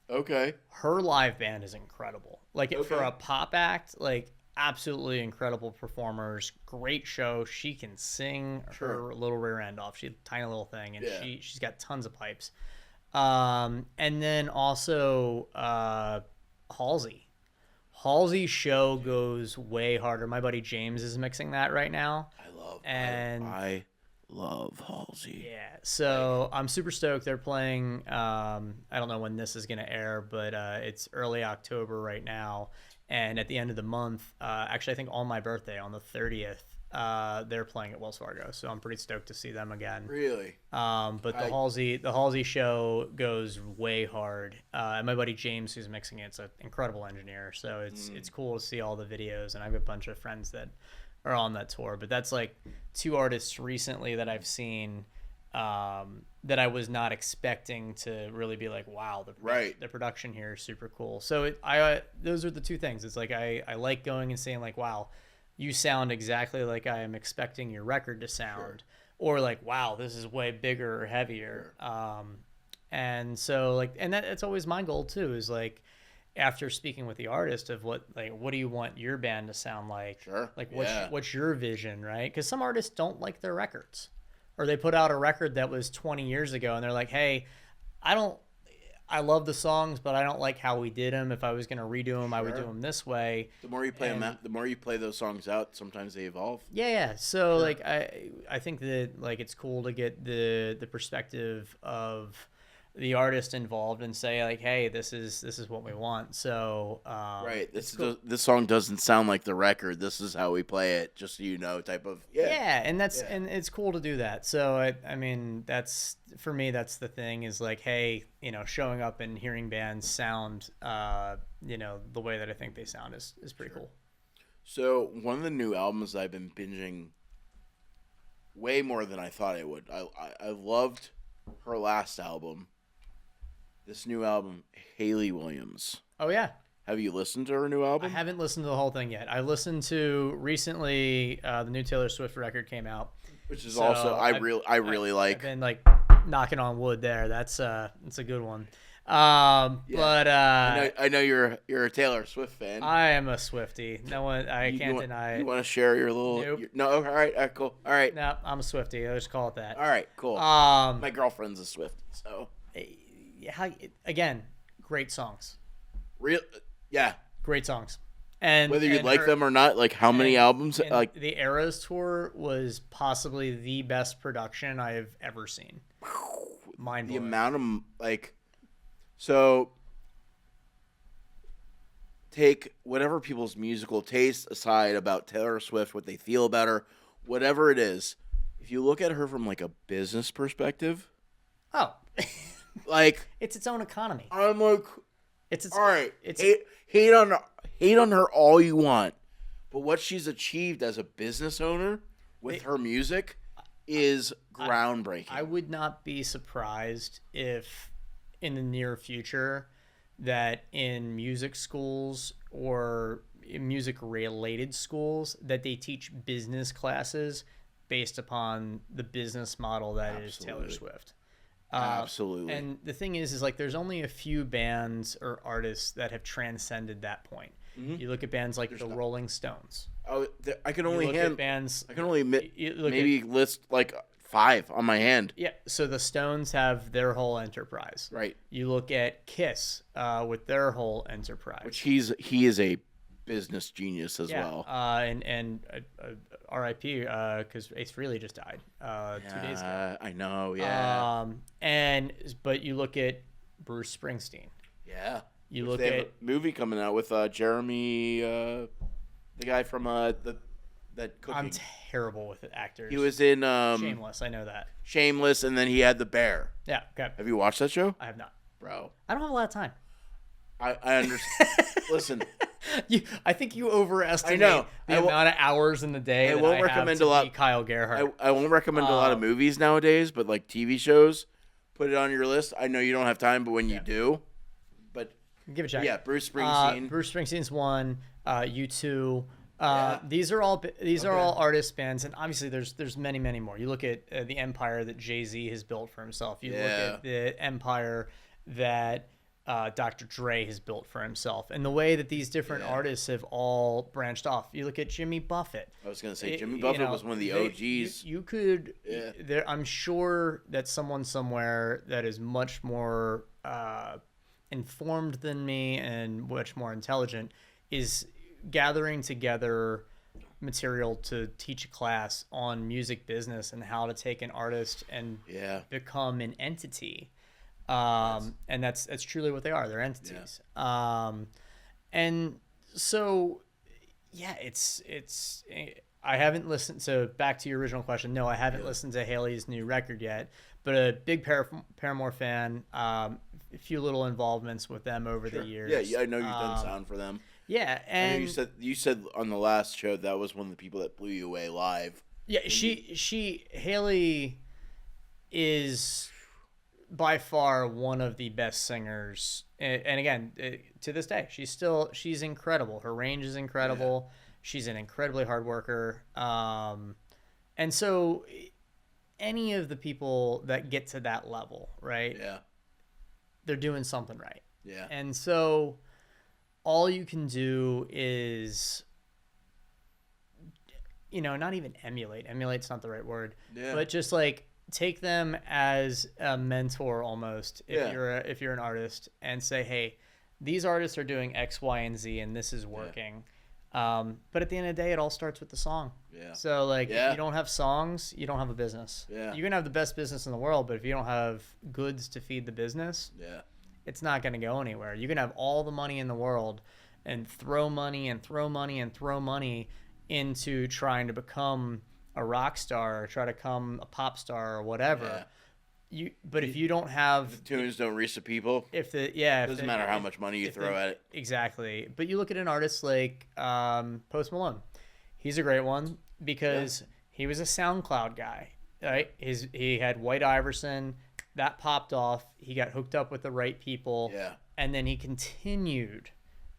Okay. Her live band is incredible. Like for a pop act, like absolutely incredible performers. Great show. She can sing her little rear end off. She's a tiny little thing, and she's got tons of pipes. And then also Halsey. Halsey's show goes way harder. My buddy James is mixing that right now. I love Halsey. Yeah, so I'm super stoked. They're playing. I don't know when this is gonna air, but it's early October right now. And at the end of the month, actually, I think on my birthday, on the 30th, they're playing at Wells Fargo. So I'm pretty stoked to see them again. Really? But the Halsey show goes way hard. And my buddy James, who's mixing it, is an incredible engineer. So it's cool to see all the videos. And I have a bunch of friends that are on that tour. But that's like two artists recently that I've seen that I was not expecting to really be like, wow, the production here is super cool. So those are the two things. It's like I like going and saying like, wow, you sound exactly like I am expecting your record to sound, or like, wow, this is way bigger or heavier. And so like, and that's always my goal too, is like, after speaking with the artist of what do you want your band to sound like? Sure. Like what's your vision, right? Because some artists don't like their records, or they put out a record that was 20 years ago and they're like, hey, I love the songs, but I don't like how we did them. If I was going to redo them, I would do them this way. The more you play them out, the more you play those songs out, sometimes they evolve. Yeah. So like I think that like it's cool to get the perspective of the artist involved and say like, hey, this is what we want. So this song doesn't sound like the record. This is how we play it, just so you know, type of and it's cool to do that. So I mean, that's for me, that's the thing, is like, hey, showing up and hearing bands sound the way that I think they sound is pretty cool. So one of the new albums I've been binging way more than I thought I would. I loved her last album. This new album, Hayley Williams. Oh, yeah. Have you listened to her new album? I haven't listened to the whole thing yet. I listened to recently the new Taylor Swift record came out. Which is also, I really like. I've been like knocking on wood there. It's a good one. But I know you're a Taylor Swift fan. I am a Swiftie. No one, I can't deny it. You want to share your little? Nope. No, all right, cool. All right. No, I'm a Swiftie. Let's call it that. All right, cool. My girlfriend's a Swiftie, so. Again, great songs. Yeah. Great songs. And whether you like them or not, like how many albums? Like the Eras tour was possibly the best production I have ever seen. Mind blowing. The amount of so take whatever people's musical taste aside about Taylor Swift, what they feel about her, whatever it is. If you look at her from like a business perspective, like it's its own economy. I'm like, all right. Hate on her all you want, but what she's achieved as a business owner with her music is groundbreaking. I would not be surprised if in the near future that in music schools or music related schools that they teach business classes based upon the business model that is Taylor Swift. Absolutely. And the thing is like there's only a few bands or artists that have transcended that point. Mm-hmm. You look at bands like the Rolling Stones. Oh, I can only maybe list like 5 on my hand. Yeah, so the Stones have their whole enterprise. Right. You look at Kiss with their whole enterprise. Which he is a business genius as well. And R.I.P. Because Ace Frehley just died 2 days ago. I know. Yeah. But you look at Bruce Springsteen. Yeah. You look they have at a movie coming out with Jeremy, the guy from that cooking. I'm terrible with actors. He was in Shameless. I know that. Shameless, and then he had The Bear. Yeah. Okay. Have you watched that show? I have not, bro. I don't have a lot of time. I understand. Listen. I think you overestimate the amount of hours in the day. I won't recommend a lot. Kyle Gerhart. I won't recommend a lot of movies nowadays, but like TV shows, put it on your list. I know you don't have time, but when you do, but give it a check. Yeah, Bruce Springsteen. Bruce Springsteen's one. U2. These are all artist bands, and obviously there's many more. You look at the empire that Jay-Z has built for himself. You look at the empire that Dr. Dre has built for himself, and the way that these different artists have all branched off. You look at Jimmy Buffett. I was gonna say Jimmy Buffett was one of the OGs. You could. There, I'm sure that someone somewhere that is much more informed than me and much more intelligent is gathering together material to teach a class on music business and how to take an artist and become an entity. And that's truly what they are. They're entities. And so, it's I haven't listened. So back to your original question. No, I haven't listened to Haley's new record yet, but a big Paramore fan. A few little involvements with them over the years. Yeah, I know you've done sound for them. Yeah, and you said on the last show that was one of the people that blew you away live. Yeah, Haley is by far one of the best singers, and again, to this day, she's incredible. Her range is incredible. She's an incredibly hard worker, and so any of the people that get to that level, right? Yeah, they're doing something right. Yeah, and so all you can do is, not even emulate. Emulate's not the right word, but just like take them as a mentor almost. If you're an artist, and say, hey, these artists are doing X, Y, and Z, and this is working. But at the end of the day, it all starts with the song. Yeah. So if you don't have songs, you don't have a business. Yeah. You can have the best business in the world, but if you don't have goods to feed the business, it's not going to go anywhere. You can have all the money in the world and throw money and throw money and throw money into trying to become a rock star or try to become a pop star or whatever. If you don't have the tunes don't reach the people, it doesn't matter how much money you throw at it. Exactly. But you look at an artist like Post Malone. He's a great one because he was a SoundCloud guy, right? He had White Iverson. That popped off. He got hooked up with the right people. Yeah. And then he continued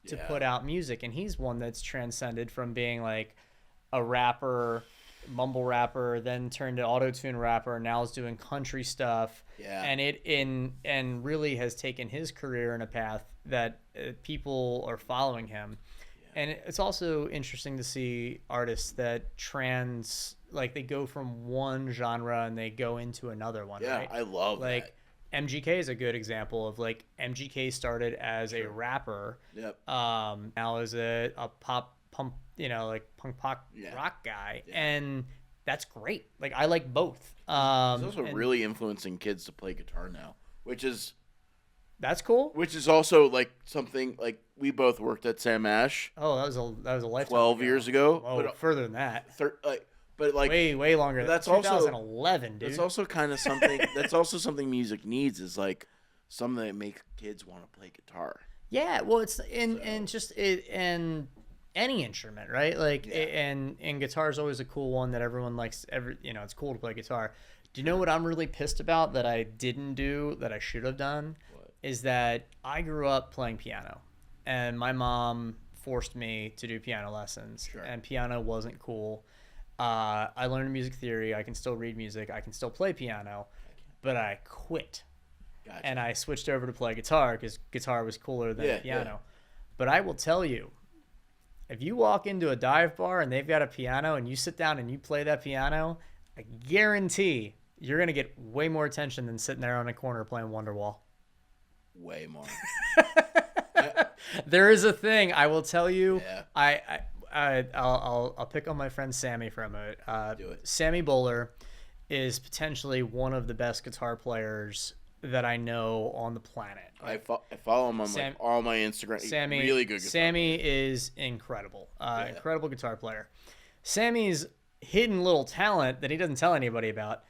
to put out music. And he's one that's transcended from being like a rapper, mumble rapper, then turned to auto-tune rapper, and now is doing country stuff. Yeah. And really has taken his career in a path that people are following him. Yeah. And it's also interesting to see artists that they go from one genre and they go into another one. Yeah, right? I love that. MGK is a good example of MGK started as a rapper. Yep. Now is a pop punk pop rock guy, and that's great. I like both. He's also really influencing kids to play guitar now, that's cool. Which is also something we both worked at Sam Ash. Oh, that was a lifetime 12 years ago. Oh, but further than that. Way longer. That's 2011, dude. That's also kind of something. That's also something music needs is something that make kids want to play guitar. Yeah, well, it's and any instrument, right? And guitar is always a cool one that everyone likes. It's cool to play guitar. Do you know what I'm really pissed about that I didn't do that I should have done? What? Is that I grew up playing piano, and my mom forced me to do piano lessons, and piano wasn't cool. I learned music theory. I can still read music. I can still play piano, but I quit. Gotcha. And I switched over to play guitar because guitar was cooler than piano. Yeah. But I will tell you, if you walk into a dive bar and they've got a piano and you sit down and you play that piano, I guarantee you're going to get way more attention than sitting there on a corner playing Wonderwall. Way more. There is a thing, I will tell you. Yeah. I'll pick on my friend Sammy for a moment. Do it. Sammy Bowler is potentially one of the best guitar players that I know on the planet. I follow him on all my Instagram. Sammy, really good guitar Sammy player. is incredible. Incredible guitar player. Sammy's hidden little talent that he doesn't tell anybody about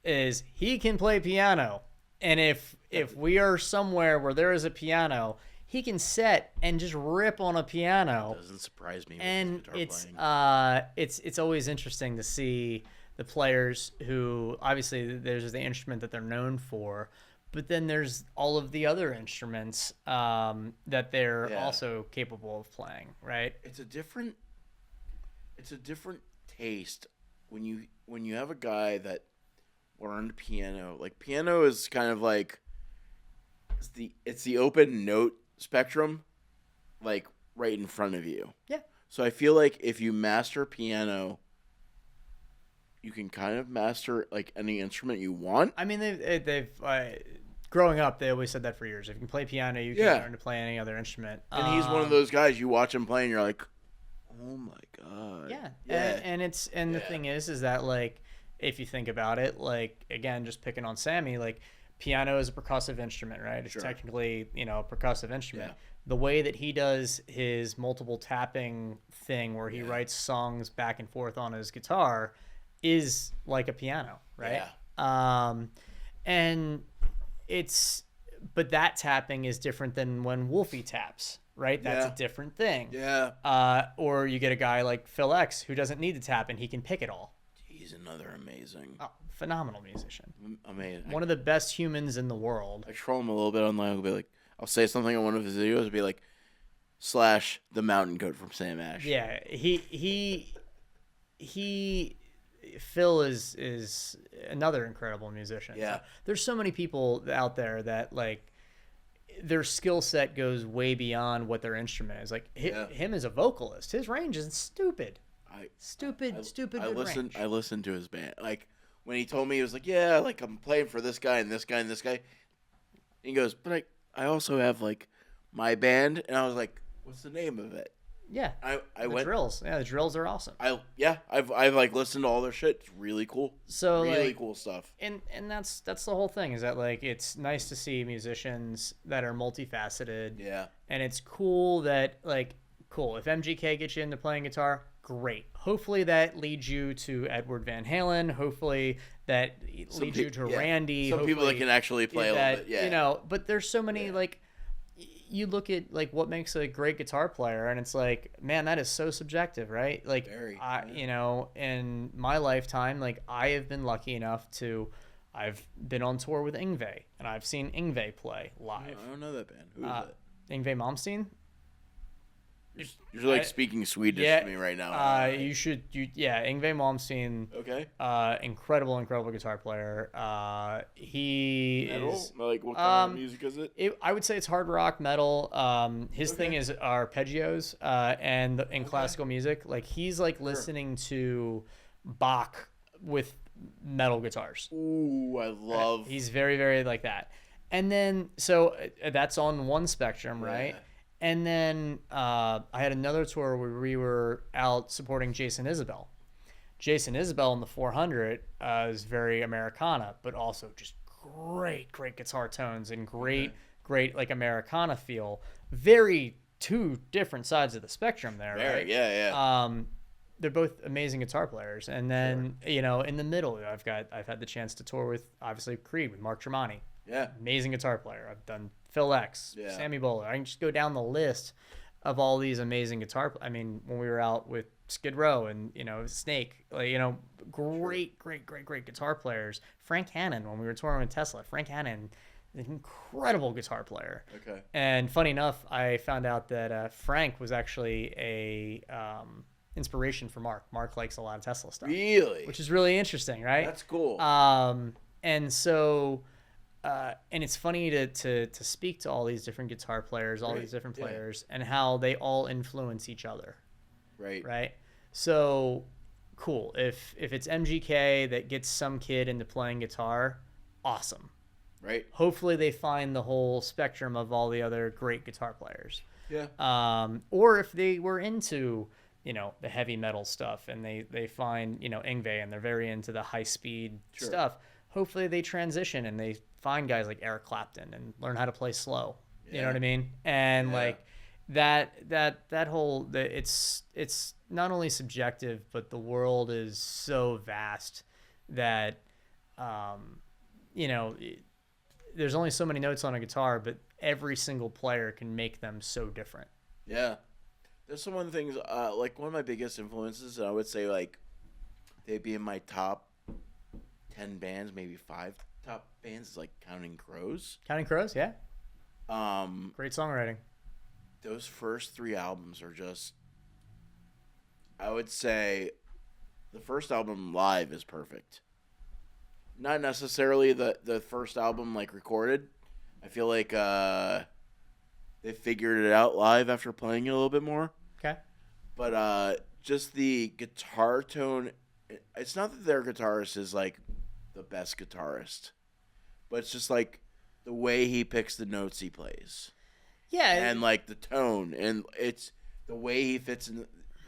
is he can play piano. And if we are somewhere where there is a piano, he can sit and just rip on a piano. It doesn't surprise me. And it's always interesting to see the players who obviously there's the instrument that they're known for, but then there's all of the other instruments that they're also capable of playing. Right? It's a different taste when you have a guy that learned piano. Piano is kind of it's the open note spectrum, like right in front of you. Yeah. So I feel like if you master piano, you can kind of master like any instrument you want. I mean, they've growing up, they always said that for years. If you can play piano, you can learn to play any other instrument. And he's one of those guys, you watch him play and you're like, oh my God. Yeah. And the thing is that, like, if you think about it, like, again, just picking on Sammy, like, piano is a percussive instrument, right? It's technically, a percussive instrument. Yeah. The way that he does his multiple tapping thing where he writes songs back and forth on his guitar is like a piano, right? Yeah. And but that tapping is different than when Wolfie taps, right? That's a different thing. Yeah. Or you get a guy like Phil X who doesn't need to tap and he can pick it all. He's another amazing. Phenomenal musician. Amazing. One of the best humans in the world. I troll him a little bit online. I'll be like, I'll say something on one of his videos. It'll be like, / the mountain goat from Sam Ash. Yeah, Phil is another incredible musician. Yeah. So there's so many people out there that, like, their skill set goes way beyond what their instrument is. Like him as a vocalist, his range is stupid. Stupid good range. I listened to his band. Like when he told me, he was like, "Yeah, like I'm playing for this guy and this guy and this guy." He goes, "But I also have like my band," and I was like, "What's the name of it?" Yeah, I went drills. Yeah, the drills are awesome. I've like listened to all their shit. It's really cool. So really cool stuff. And that's the whole thing, is that, like, it's nice to see musicians that are multifaceted. Yeah. And it's cool that, like, if MGK gets you into playing guitar, great. Hopefully that leads you to Edward Van Halen. Hopefully that leads you to Randy. Some people that can actually play a little bit. Yeah. But there's so many like. You look at, like, what makes a great guitar player, and it's like, man, that is so subjective, right? Like, in my lifetime, like, I have been lucky enough I've been on tour with Yngwie, and I've seen Yngwie play live. I don't know that band. Who is that? Yngwie Malmsteen. You're like speaking Swedish to me right now. You should. Yngwie Malmsteen. Okay. Incredible guitar player. He metal? is. Like what kind of music is it? I would say it's hard rock metal. His thing is arpeggios. And in classical music, like, he's like listening to Bach with metal guitars. Ooh, I love. He's very, very like that. And then that's on one spectrum, right? And then I had another tour where we were out supporting Jason Isbell. Jason Isbell in the 400 is very Americana, but also just great guitar tones and great like Americana feel. Very two different sides of the spectrum there, right? Yeah. They're both amazing guitar players. And then, in the middle, I've had the chance to tour with, obviously, Creed with Mark Tremonti. Yeah. Amazing guitar player. I've done Phil X, Sammy Bowler. I can just go down the list of all these amazing I mean, when we were out with Skid Row and, Snake, like, great guitar players. Frank Hannon, when we were touring with Tesla, Frank Hannon, an incredible guitar player. Okay. And funny enough, I found out that Frank was actually a inspiration for Mark. Mark likes a lot of Tesla stuff. Really? Which is really interesting, right? That's cool. And so... and it's funny to speak to all these different guitar players, all these different players, and how they all influence each other. Right. So cool. If it's MGK that gets some kid into playing guitar, awesome. Right. Hopefully they find the whole spectrum of all the other great guitar players. Yeah. Or if they were into, the heavy metal stuff, and they find, Yngwie, and they're very into the high speed stuff. Hopefully they transition and they find guys like Eric Clapton and learn how to play slow. You know what I mean? And like that whole, it's not only subjective, but the world is so vast that, there's only so many notes on a guitar, but every single player can make them so different. Yeah. There's some one things, like one of my biggest influences, I would say, like, they'd be in my top 10 bands, maybe 5 top bands, is like Counting Crows. Counting Crows, yeah. Great songwriting. Those first 3 albums are just, I would say, the first album live is perfect. Not necessarily the first album like recorded, I feel like they figured it out live after playing it a little bit more. Okay. But just the guitar tone, it's not that their guitarist is like the best guitarist, but it's just like the way he picks the notes he plays. Yeah. And like the tone, and it's the way he fits in.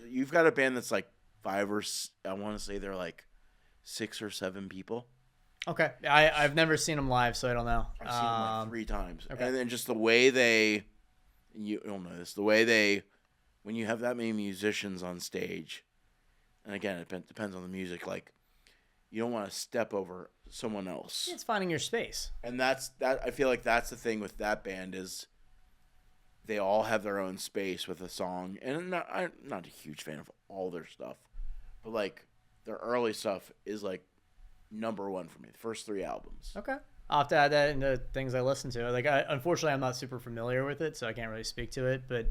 You've got a band that's like I want to say they're like 6 or 7 people. Okay. I've never seen them live, so I don't know. I've seen them like 3 times. Okay. And then just the way you don't know this, the way when you have that many musicians on stage, and again, it depends on the music, like, you don't want to step over someone else. It's finding your space. And I feel like that's the thing with that band is they all have their own space with a song. And I'm not a huge fan of all their stuff, but like their early stuff is like number 1 for me. The first 3 albums. Okay. I'll have to add that into things I listen to. Like, unfortunately, I'm not super familiar with it, so I can't really speak to it. But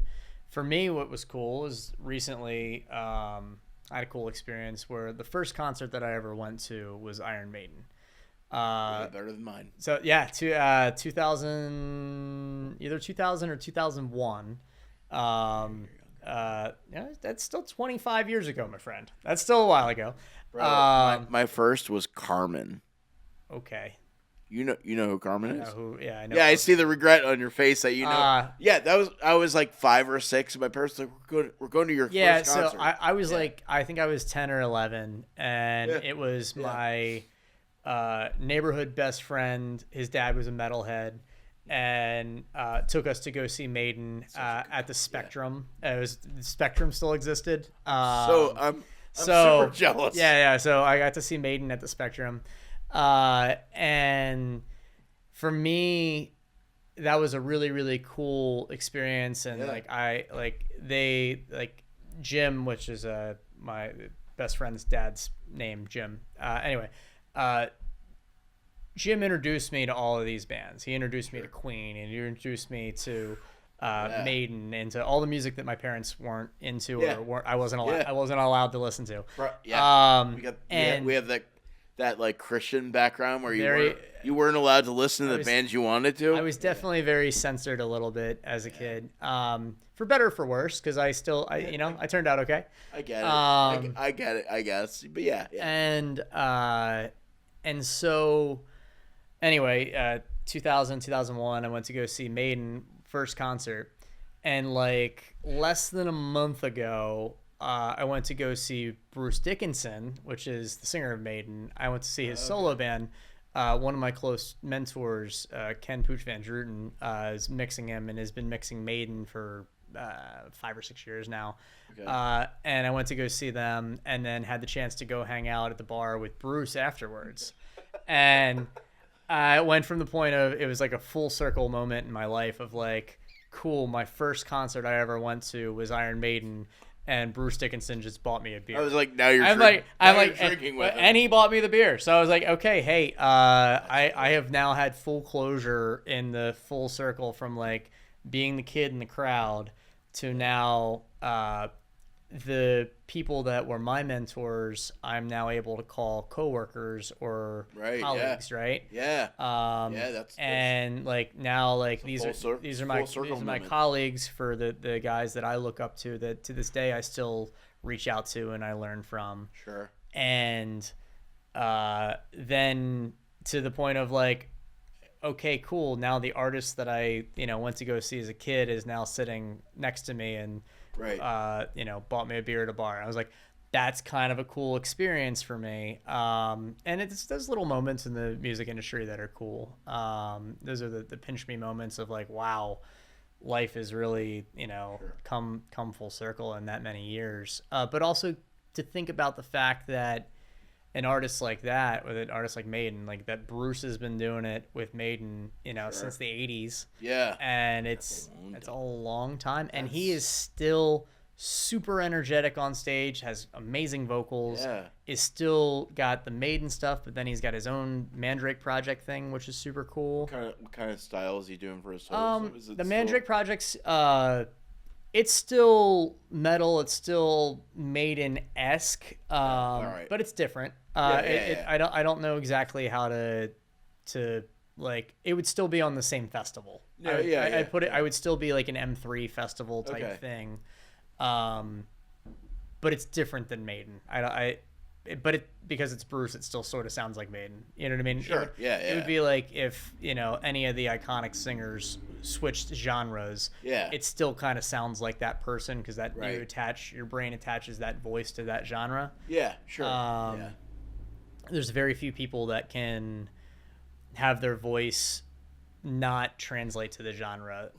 for me, what was cool is recently I had a cool experience where the first concert that I ever went to was Iron Maiden. Way better than mine. So yeah, 2000, either 2000 or 2001. Yeah, that's still 25 years ago, my friend. That's still a while ago. Bro, my first was Carmen. Okay. You know who Carmen is? I know. Yeah, I see the regret on your face that you know. I was like 5 or 6. And my parents were like, we're going to your first concert. So I was like, I think I was 10 or 11, and it was my neighborhood best friend. His dad was a metalhead, and took us to go see Maiden at the Spectrum. The Spectrum still existed. I'm super jealous. Yeah. So I got to see Maiden at the Spectrum. And for me, that was a really, really cool experience. And Jim, which is my best friend's dad's name, Jim. Jim introduced me to all of these bands. He introduced me to Queen, and he introduced me to Maiden, and to all the music that my parents weren't into or I wasn't allowed to listen to. We have that like Christian background where you weren't allowed to listen to the bands you wanted to. I was definitely very censored a little bit as a kid, for better or for worse, because I turned out okay. I get it. I get it, I guess. But yeah. And so anyway, 2001, I went to go see Maiden first concert, and like less than a month ago, I went to go see Bruce Dickinson, which is the singer of Maiden. I went to see his solo band. One of my close mentors, Ken Pooch Van Druten, is mixing him and has been mixing Maiden for 5 or 6 years now. Okay. And I went to go see them, and then had the chance to go hang out at the bar with Bruce afterwards. And I went from the point of, it was like a full circle moment in my life of like, cool, my first concert I ever went to was Iron Maiden, and Bruce Dickinson just bought me a beer. I was like, now you're drinking with him. And he bought me the beer. So I was like, okay, hey, I have now had full closure in the full circle from like being the kid in the crowd to now the people that were my mentors, I'm now able to call coworkers or colleagues, right? Yeah. That's like now, like these are my colleagues for the guys that I look up to, that to this day I still reach out to and I learn from. Sure. And then to the point of like, okay, cool. Now the artist that I went to go see as a kid is now sitting next to me and bought me a beer at a bar. I was like, that's kind of a cool experience for me. And it's those little moments in the music industry that are cool. Those are the pinch me moments of like, wow, life is really, come full circle in that many years. But also to think about the fact that an artist like that, with an artist like Maiden, like that Bruce has been doing it with Maiden, since the 80s. Yeah. And it's a long time. And he is still super energetic on stage, has amazing vocals, is still got the Maiden stuff, but then he's got his own Mandrake Project thing, which is super cool. What kind of style is he doing for his solo? The Mandrake Project's it's still metal, it's still Maiden-esque, but it's different. I don't know exactly how to like it would still be on the same festival. Yeah, I put it. I would still be like an M3 festival type thing, but it's different than Maiden. Because it's Bruce, it still sort of sounds like Maiden. You know what I mean? Sure. It would be like if any of the iconic singers switched genres. Yeah. It still kind of sounds like that person because Right. your brain attaches that voice to that genre. Yeah, sure. Yeah. There's very few people that can have their voice not translate to the genre.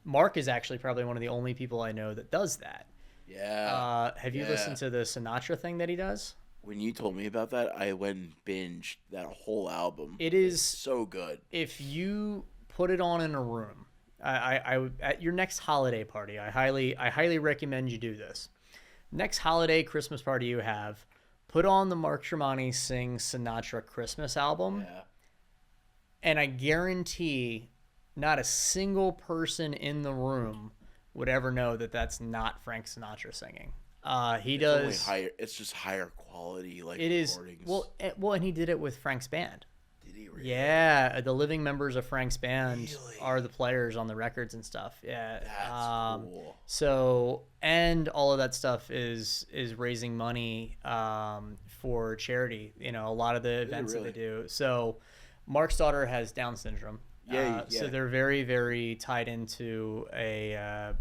Mark is actually probably one of the only people I know that does that. Yeah. Have you listened to the Sinatra thing that he does? When you told me about that, I went and binged that whole album. It is so good. If you put it on in a room, I at your next holiday party, I highly recommend you do this. Next holiday Christmas party you have, put on the Mark Tremonti Sing Sinatra Christmas album. Yeah. And I guarantee not a single person in the room would ever know that that's not Frank Sinatra singing. He does. It's just higher quality, like it is. recordings. Well, and he did it with Frank's band. Did he really? Yeah, the living members of Frank's band Really? are the players on the records and stuff. Yeah, That's cool. So, and all of that stuff is raising money for charity. A lot of the events that they do. So, Mark's daughter has Down syndrome. Yeah. So they're very, very tied into a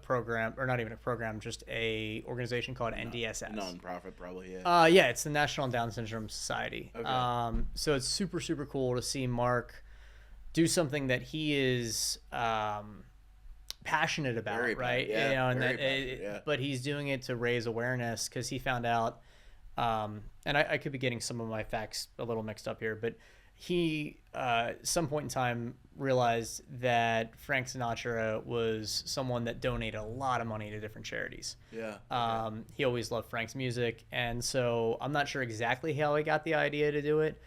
program, or not even a program, just a organization called NDSS. Non-profit, probably. Yeah. Yeah, it's the National Down Syndrome Society. Okay. So it's super, super cool to see Mark do something that he is passionate about, Very right? But he's doing it to raise awareness because he found out, and I could be getting some of my facts a little mixed up here, but he some point in time realized that Frank Sinatra was someone that donated a lot of money to different charities. Yeah. He always loved Frank's music, and so I'm not sure exactly how he got the idea to do it,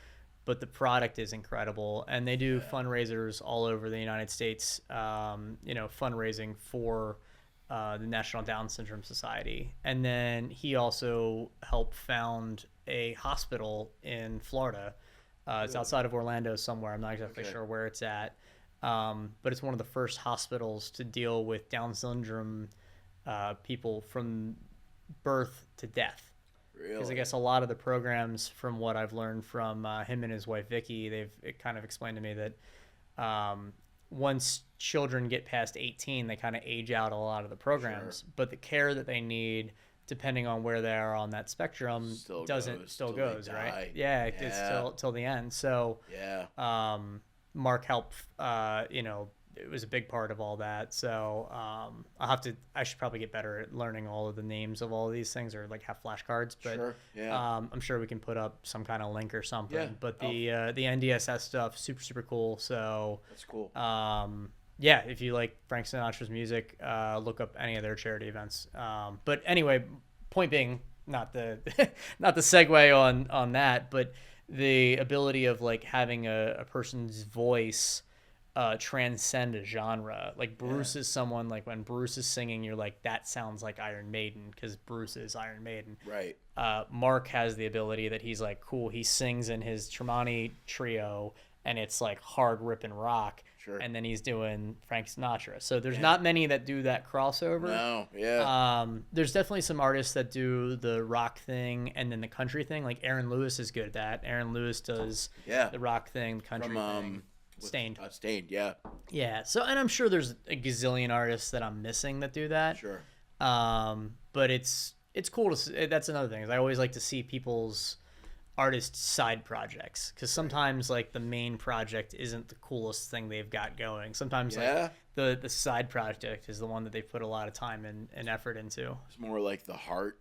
but the product is incredible, and they do fundraisers all over the United States, fundraising for the National Down Syndrome Society. And then he also helped found a hospital in Florida. It's outside of Orlando somewhere. I'm not exactly sure where it's at. But it's one of the first hospitals to deal with Down syndrome people from birth to death. Really? Because I guess a lot of the programs, from what I've learned from him and his wife Vicky, it kind of explained to me that once children get past 18, they kind of age out a lot of the programs. Sure. But the care that they need, depending on where they are on that spectrum, still goes, right? Yeah, it's till the end. So Mark helped, it was a big part of all that. So I should probably get better at learning all of the names of all of these things, or like have flashcards. But sure. I'm sure we can put up some kind of link or something. Yeah. But the NDSS stuff, super, super cool. So that's cool. If you like Frank Sinatra's music, look up any of their charity events. But anyway, point being, not the not the segue on that, but the ability of like having a person's voice transcend a genre. Like Bruce is someone, like when Bruce is singing, you're like, that sounds like Iron Maiden because Bruce is Iron Maiden. Right. Mark has the ability that he's like, cool, he sings in his Tremonti trio and it's like hard ripping rock. Sure. And then he's doing Frank Sinatra. So there's not many that do that crossover. No, yeah. There's definitely some artists that do the rock thing and then the country thing. Like Aaron Lewis is good at that. Aaron Lewis does the rock thing, the country thing. Stained. Stained, yeah. Yeah. So, and I'm sure there's a gazillion artists that I'm missing that do that. Sure. But it's cool to see. That's another thing. Is I always like to see people's artist side projects, because sometimes like the main project isn't the coolest thing they've got going. Sometimes like the side project is the one that they put a lot of time and effort into. It's more like the heart.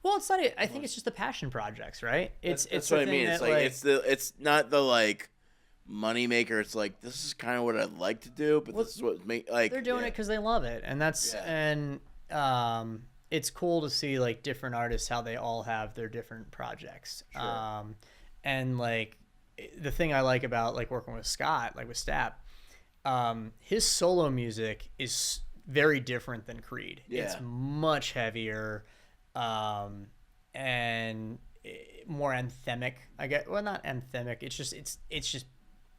Well, it's not. I think it's just the passion projects, right? It's what I mean. It's like it's not the like money maker. It's like, this is kind of what I'd like to do, but this is what they're doing it because they love it, and that's and it's cool to see like different artists, how they all have their different projects. Sure. And like the thing I like about like working with Scott, like with Stapp, his solo music is very different than Creed. It's much heavier, and more anthemic. I get, well, not anthemic. It's just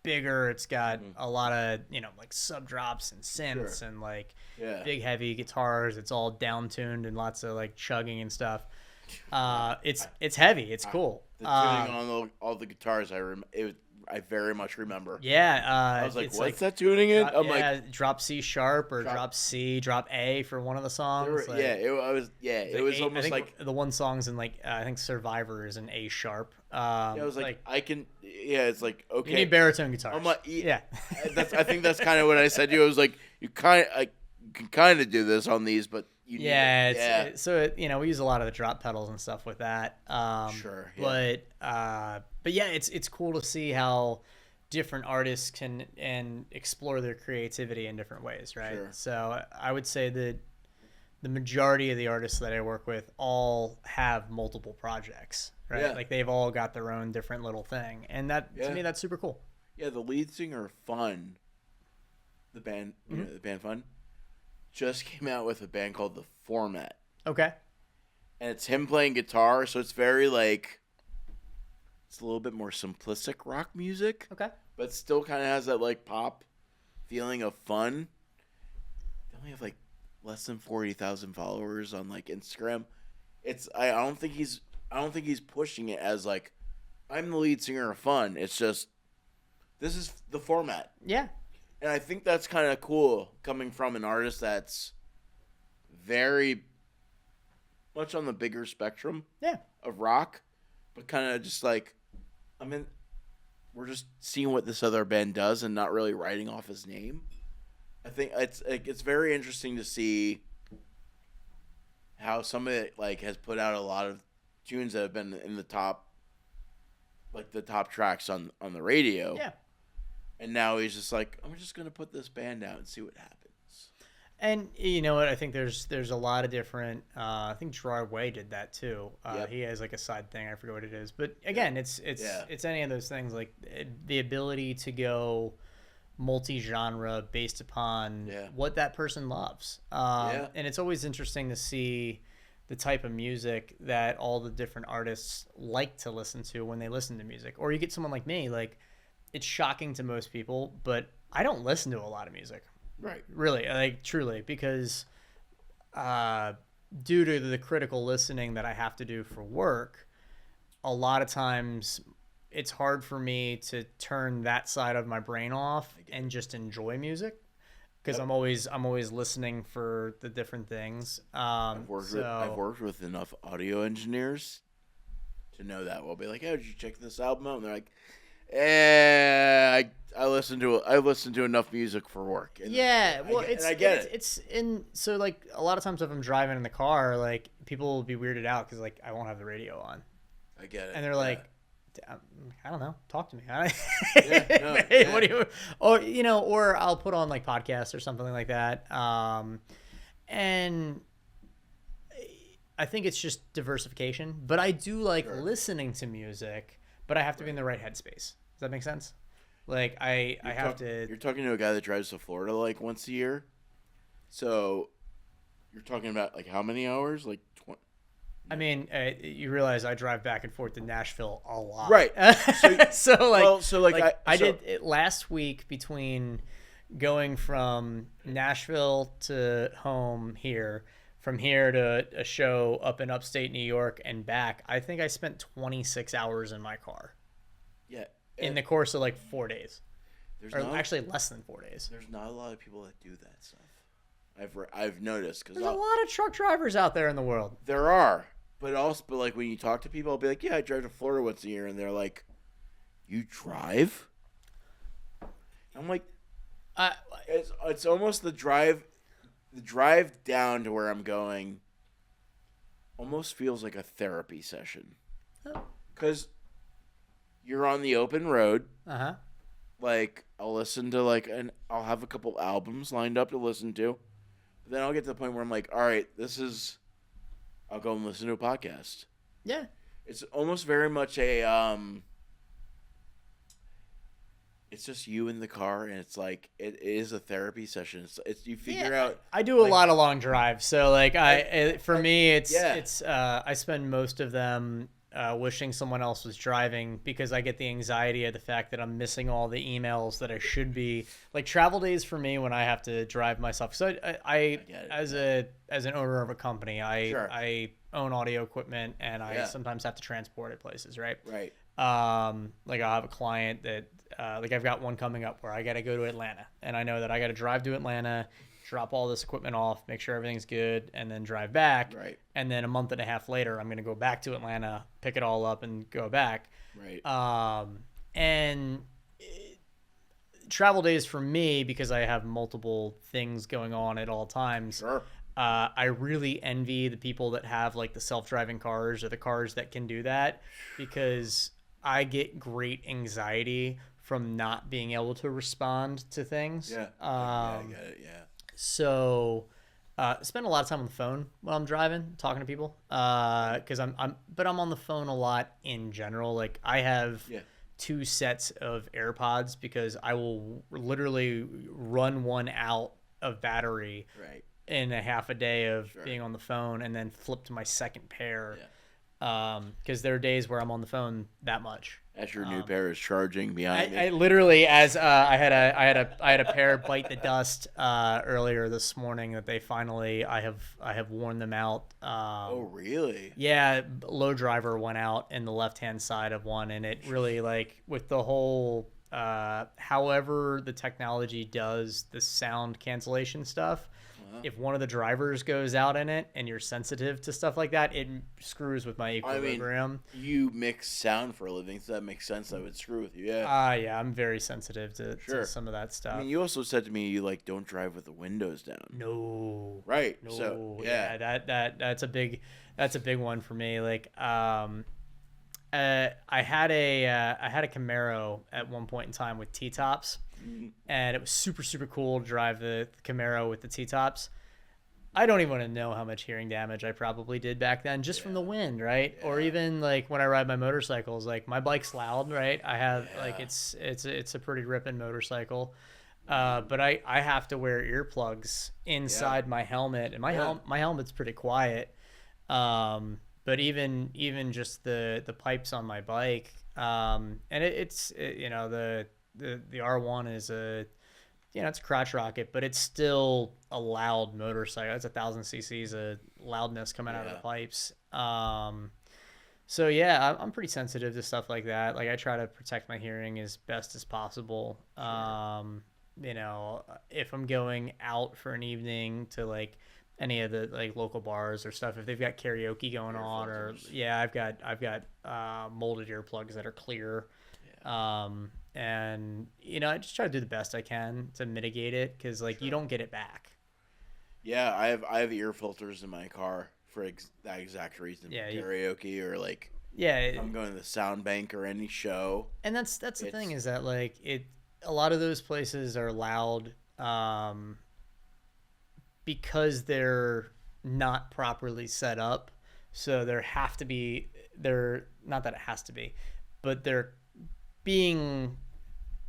bigger. It's got a lot of, like sub drops and synths Sure. and like Yeah. big heavy guitars. It's all down tuned and lots of like chugging and stuff. It's heavy. It's cool. The tuning on all the guitars, I very much remember. Yeah. I was like, it's what's that tuning in? I'm like, drop C sharp or drop C, drop A for one of the songs. Like, it was almost like the one song's in like I think Survivor is in A sharp. I was like, it's like, okay. You need baritone guitars. I'm like, yeah. I think that's kind of what I said to you. I was like, you can kind of do this on these, but you need so we use a lot of the drop pedals and stuff with that. Sure. Yeah. But yeah, it's cool to see how different artists can and explore their creativity in different ways, right? Sure. So I would say that the majority of the artists that I work with all have multiple projects, right? Yeah. Like they've all got their own different little thing, and that to me that's super cool. Yeah, the lead singer Fun, the band, the band Fun, just came out with a band called The Format. Okay. And it's him playing guitar, so it's very like, it's a little bit more simplistic rock music. Okay. But still kind of has that like pop feeling of fun. They only have like less than 40,000 followers on like Instagram. I don't think he's pushing it as like, I'm the lead singer of Fun. It's just, this is The Format. Yeah. And I think that's kind of cool coming from an artist that's very much on the bigger spectrum of rock, but kind of just like, we're just seeing what this other band does and not really writing off his name. I think it's very interesting to see how somebody like has put out a lot of tunes that have been in the top tracks on the radio. Yeah. And now he's just like, I'm just going to put this band out and see what happens. And you know what? I think there's a lot of different. I think Gerard Way did that too. He has like a side thing. I forget what it is. But again, it's any of those things like the ability to go multi-genre based upon what that person loves. And it's always interesting to see the type of music that all the different artists like to listen to when they listen to music. Or you get someone like me, like it's shocking to most people, but I don't listen to a lot of music. Right. Really, like truly, because due to the critical listening that I have to do for work, a lot of times it's hard for me to turn that side of my brain off and just enjoy music because I'm always listening for the different things. I've worked with enough audio engineers to know that. We'll be like, "Oh, did you check this album out?" And they're like, I listen to enough music for work. And I get it. It's in so like a lot of times if I'm driving in the car, like people will be weirded out because like I won't have the radio on. I get it. And they're like, I don't know, talk to me. Hey, what do you? Or I'll put on like podcasts or something like that. And I think it's just diversification. But I do like listening to music, but I have to be in the right headspace. Does that make sense? Like I have to. You're talking to a guy that drives to Florida like once a year, so you're talking about like how many hours? Like 20. I mean, you realize I drive back and forth to Nashville a lot, right? I did it last week between going from Nashville to home here, from here to a show up in upstate New York and back. I think I spent 26 hours in my car. Yeah. In the course of like 4 days, actually less than 4 days. There's not a lot of people that do that stuff. I've noticed because there's a lot of truck drivers out there in the world. There are, but like when you talk to people, I'll be like, "Yeah, I drive to Florida once a year," and they're like, "You drive?" I'm like, it's almost the drive down to where I'm going. Almost feels like a therapy session, because you're on the open road. Like I'll listen to I'll have a couple albums lined up to listen to. But then I'll get to the point where I'm like, all right, I'll go and listen to a podcast. Yeah. It's almost very much it's just you in the car, and it's like it is a therapy session. It's you figure out. I do a lot of long drives, so like I spend most of them wishing someone else was driving because I get the anxiety of the fact that I'm missing all the emails that I should be. Like travel days for me when I have to drive myself. So I as an owner of a company, I own audio equipment and I sometimes have to transport it places, right? Right. Like I'll have a client that like I've got one coming up where I got to go to Atlanta and I know that I got to drive to Atlanta, drop all this equipment off, make sure everything's good, and then drive back. Right. And then a month and a half later, I'm going to go back to Atlanta, pick it all up, and go back. Right. Travel days for me, because I have multiple things going on at all times. Sure. I really envy the people that have like the self-driving cars or the cars that can do that, because I get great anxiety from not being able to respond to things. Yeah. I get it. Yeah. So, spend a lot of time on the phone when I'm driving, talking to people. Because I'm on the phone a lot in general. Like I have 2 sets of AirPods because I will literally run one out of battery in a half a day of being on the phone, and then flip to my second pair. Because there are days where I'm on the phone that much. As your new pair is charging behind me. I literally, as I had a pair bite the dust earlier this morning that they finally I have worn them out. Oh really? Yeah, low driver went out in the left hand side of one, and it really, like, with the whole however the technology does the sound cancellation stuff. If one of the drivers goes out in it and you're sensitive to stuff like that, it screws with my equilibrium. I mean, you mix sound for a living, so that makes sense. That would screw with you. Yeah, I'm very sensitive to some of that stuff. I mean, you also said to me you like don't drive with the windows down. No. Right. No. So yeah, that's a big one for me. Like I had a Camaro at one point in time with T-tops. And it was super, super cool to drive the Camaro with the T-tops. I don't even want to know how much hearing damage I probably did back then just from the wind, right? Or even like when I ride my motorcycles, like my bike's loud, right? I have like it's a pretty ripping motorcycle. But I have to wear earplugs inside my helmet, and my helmet's pretty quiet. But even just the pipes on my bike, and it's the R1 is it's a crotch rocket, but it's still a loud motorcycle. It's 1,000 cc's of loudness coming out of the pipes. So yeah, I'm pretty sensitive to stuff like that. Like I try to protect my hearing as best as possible. If I'm going out for an evening to like any of the like local bars or stuff, if they've got karaoke going on, or I've got molded earplugs that are clear. And I just try to do the best I can to mitigate it, because like you don't get it back. Yeah, I have ear filters in my car for that exact reason. Karaoke or like I'm going to the sound bank or any show. And that's the thing, is that like a lot of those places are loud because they're not properly set up. So they're not that it has to be, but they're being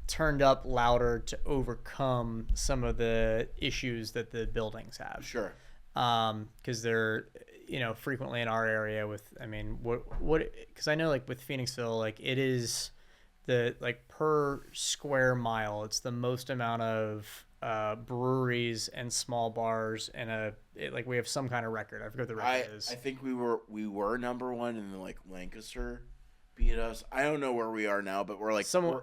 turned up louder to overcome some of the issues that the buildings have. Sure. Because they're, frequently in our area with, because I know like with Phoenixville, like it is the, like per square mile, it's the most amount of breweries and small bars, and like we have some kind of record. I forget what the record is. I think we were number one, and then like Lancaster beat us. I don't know where we are now, but we're like we're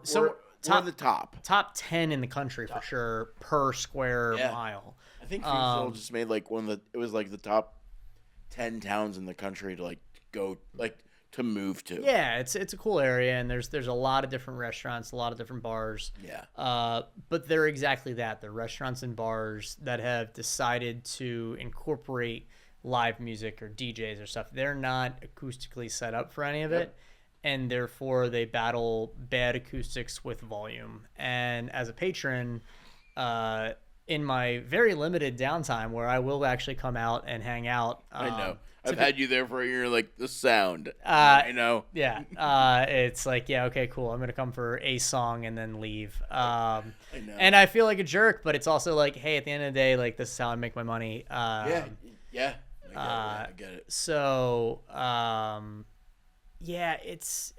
the top 10 in the country for sure per square mile. I think Phoenixville just made like it was like the top 10 towns in the country to like go like to move to. Yeah, it's a cool area, and there's a lot of different restaurants, a lot of different bars. Yeah. But they're exactly that. They're restaurants and bars that have decided to incorporate live music or DJs or stuff. They're not acoustically set up for any of it. And therefore they battle bad acoustics with volume. And as a patron, in my very limited downtime where I will actually come out and hang out. I know. I've had you there for a year, like the sound. I know. Yeah. It's like, yeah, okay, cool. I'm going to come for a song and then leave. I know. And I feel like a jerk, but it's also like, hey, at the end of the day, like this is how I make my money. Yeah. I get it. So, Yeah, it's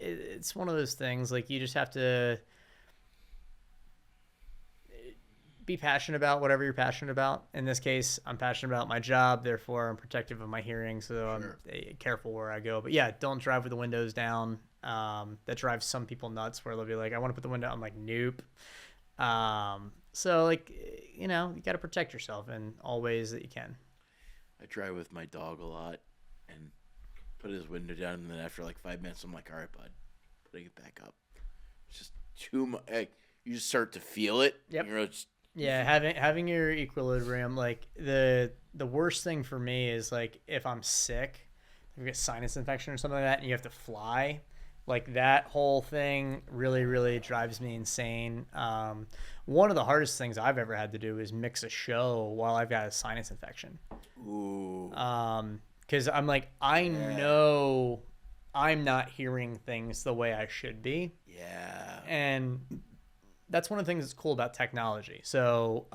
one of those things. Like you just have to be passionate about whatever you're passionate about. In this case, I'm passionate about my job, therefore I'm protective of my hearing, so I'm careful where I go. But yeah, don't drive with the windows down. That drives some people nuts, where they'll be like, "I want to put the window." I'm like, "Nope." So like, you know, you got to protect yourself in all ways that you can. I drive with my dog a lot and put his window down, and then after like 5 minutes, I'm like, "All right, bud, putting it back up." It's just too much. Like, you just start to feel it. Yep. You know, just Yeah, having your equilibrium, like the worst thing for me is like if I'm sick, if you get sinus infection or something like that, and you have to fly, like that whole thing really drives me insane. One of the hardest things I've ever had to do is mix a show while I've got a sinus infection. ooh. Because I'm like, I know I'm not hearing things the way I should be, Yeah. and that's one of the things that's cool about technology. So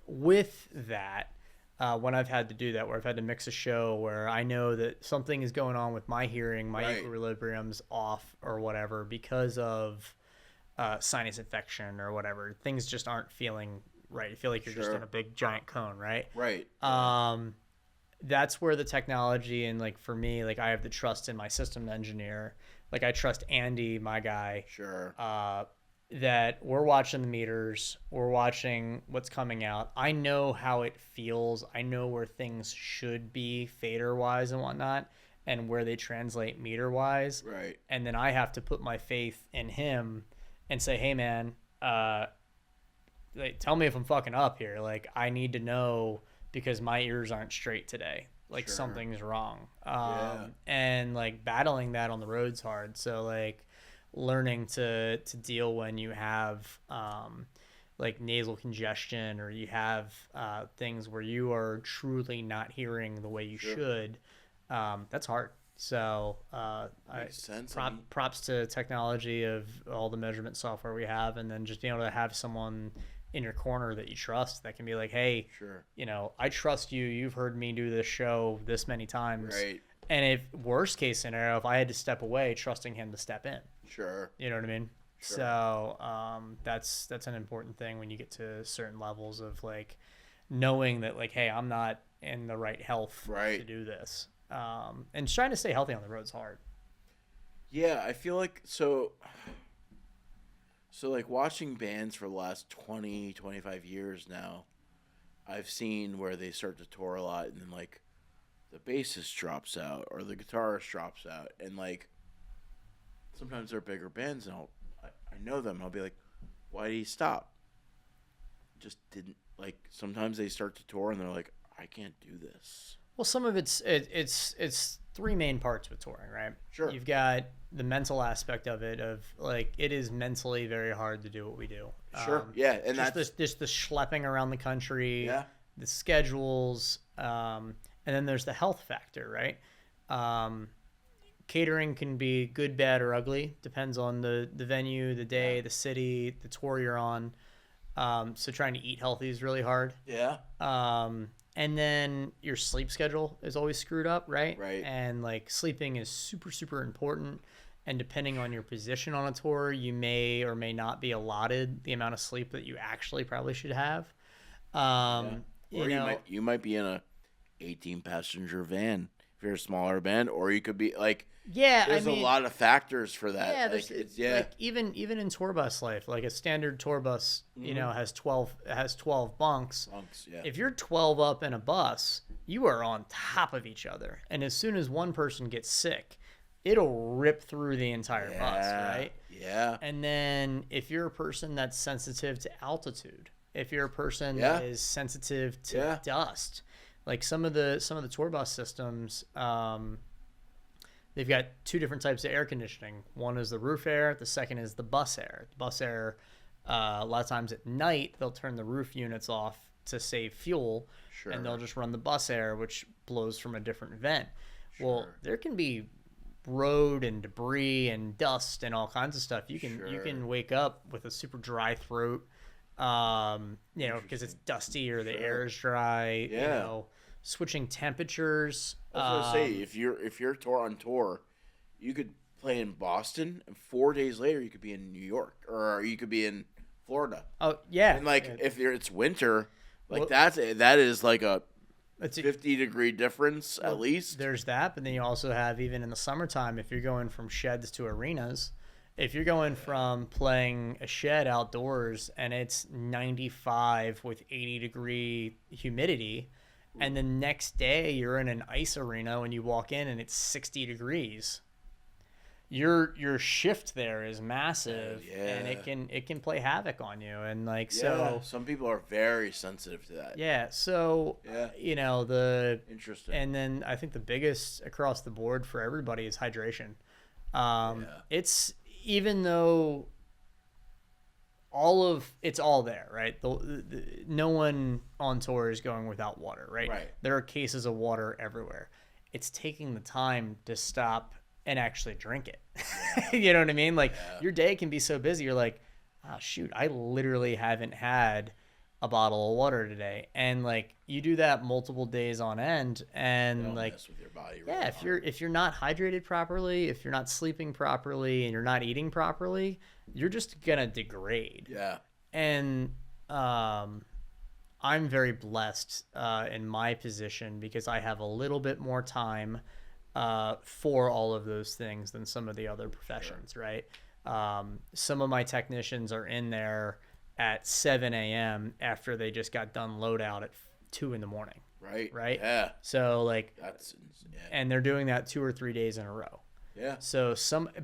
with that, when I've had to do that, where I've had to mix a show where I know that something is going on with my hearing, my equilibrium's off or whatever because of sinus infection or whatever, things just aren't feeling right. You feel like you're just in a big giant cone, right? Right. That's where the technology, and like for me, like I have the trust in my system engineer. Like I trust Andy, my guy. Sure. That we're watching the meters, we're watching what's coming out. I know how it feels. I know where things should be fader wise and whatnot, and where they translate meter wise. Right. And then I have to put my faith in him and say, hey man, like, tell me if I'm fucking up here. Like I need to know because my ears aren't straight today. Like something's wrong. And like battling that on the road's hard. So like learning to deal when you have like nasal congestion, or you have things where you are truly not hearing the way you should, that's hard. So props to technology of all the measurement software we have, and then just being able to have someone in your corner that you trust that can be like, hey, you know, I trust you. You've heard me do this show this many times. Right. And if worst case scenario, if I had to step away, trusting him to step in. Sure. You know what I mean? Sure. So that's an important thing when you get to certain levels of like knowing that like, hey, I'm not in the right health to do this. And trying to stay healthy on the road is hard. Yeah, I feel like so like watching bands for the last 20, 25 years now, I've seen where they start to tour a lot and then like the bassist drops out or the guitarist drops out, and like sometimes they're bigger bands and I know them. I'll be like, why did he stop? Just didn't like. Sometimes they start to tour and they're like, I can't do this. Well, some of it's three main parts with touring, right? Sure. You've got the mental aspect of it, of like it is mentally very hard to do what we do. Sure. Yeah, and that's just the schlepping around the country. Yeah. The schedules, and then there's the health factor, right? Catering can be good, bad, or ugly. Depends on the venue, the day, the city, the tour you're on. So trying to eat healthy is really hard. Yeah. And then your sleep schedule is always screwed up, right? Right. And like sleeping is super important. And depending on your position on a tour, you may or may not be allotted the amount of sleep that you actually probably should have. Or you might be in a 18-passenger van if you're a smaller band, or you could be like, there's a lot of factors for that. Yeah, like even in tour bus life, like a standard tour bus, you know, has 12 bunks. If you're 12 up in a bus, you are on top of each other, and as soon as one person gets sick, it'll rip through the entire bus, right? Yeah. And then if you're a person that's sensitive to altitude, if you're a person that is sensitive to dust, like some of the tour bus systems, they've got two different types of air conditioning. One is the roof air. The second is the bus air. The bus air, a lot of times at night, they'll turn the roof units off to save fuel, and they'll just run the bus air, which blows from a different vent. Well, there can be road and debris and dust and all kinds of stuff. You can wake up with a super dry throat, you know, because it's dusty or the air is dry. You know, switching temperatures. I was gonna say, if you're on tour you could play in Boston, and 4 days later you could be in New York, or you could be in Florida. Oh yeah. And like Yeah. if it's winter, like Well, that is like a it's 50-degree difference at least. There's that, but then you also have, even in the summertime, if you're going from sheds to arenas, if you're going from playing a shed outdoors and it's 95 with 80-degree humidity, and the next day you're in an ice arena when you walk in and it's 60 degrees, your shift there is massive, and it can play havoc on you. And like, so some people are very sensitive to that. yeah, so you know, Interesting. and then I think the biggest across the board for everybody is hydration. It's, even though it's all there, right? No one on tour is going without water, right? Right. There are cases of water everywhere. It's taking the time to stop and actually drink it. You know what I mean? Like, your day can be so busy, you're like, oh shoot, I literally haven't had a bottle of water today. And like, you do that multiple days on end, and like, mess with your body if you're not hydrated properly, if you're not sleeping properly, and you're not eating properly, you're just gonna degrade. Yeah. And I'm very blessed in my position, because I have a little bit more time for all of those things than some of the other professions, right? Some of my technicians are in there at 7 a.m. after they just got done loadout at 2 a.m. Right? Yeah. So like, That's and they're doing that 2 or 3 days in a row. Yeah. So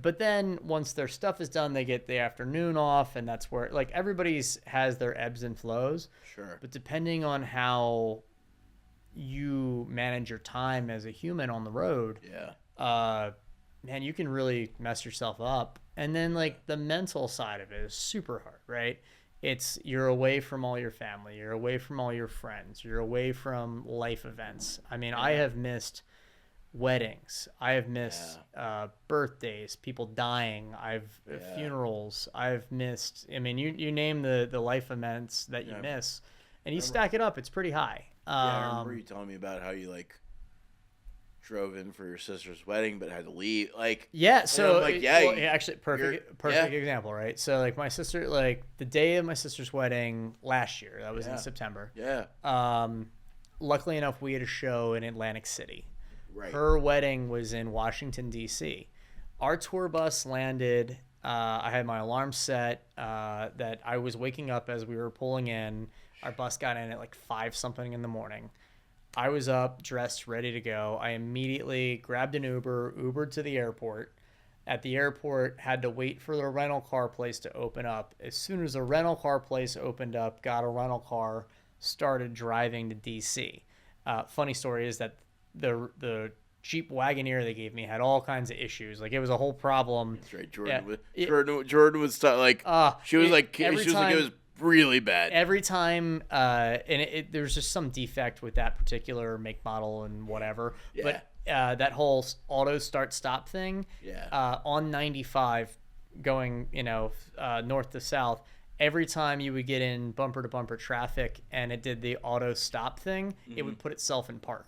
but then once their stuff is done, they get the afternoon off, and that's where, like, everybody's has their ebbs and flows. Sure. But depending on how you manage your time as a human on the road, man, you can really mess yourself up. And then like, the mental side of it is super hard, right? You're away from all your family, you're away from all your friends, you're away from life events. I mean, I have missed weddings, I have missed birthdays, people dying, funerals, I've missed, I mean, you name the life events that you miss, and you stack it up, it's pretty high. I remember you telling me about how you like drove in for your sister's wedding but had to leave. Like, so like, actually, perfect example, right? So like, my sister, like the day of my sister's wedding last year, that was in September. Luckily enough, we had a show in Atlantic City. Right. Her wedding was in Washington, D.C. Our tour bus landed. I had my alarm set that I was waking up as we were pulling in. Our bus got in at like 5 something in the morning. I was up, dressed, ready to go. I immediately grabbed an Ubered to the airport. At the airport, had to wait for the rental car place to open up. As soon as the rental car place opened up, got a rental car, started driving to D.C. Funny story is that the Jeep Wagoneer they gave me had all kinds of issues. Like, it was a whole problem. That's right. Jordan was like, she was like, it was really bad. Every time, and there's just some defect with that particular make, model, and whatever. Yeah. But that whole auto start stop thing, on 95 going, north to south, every time you would get in bumper to bumper traffic and it did the auto stop thing, it would put itself in park.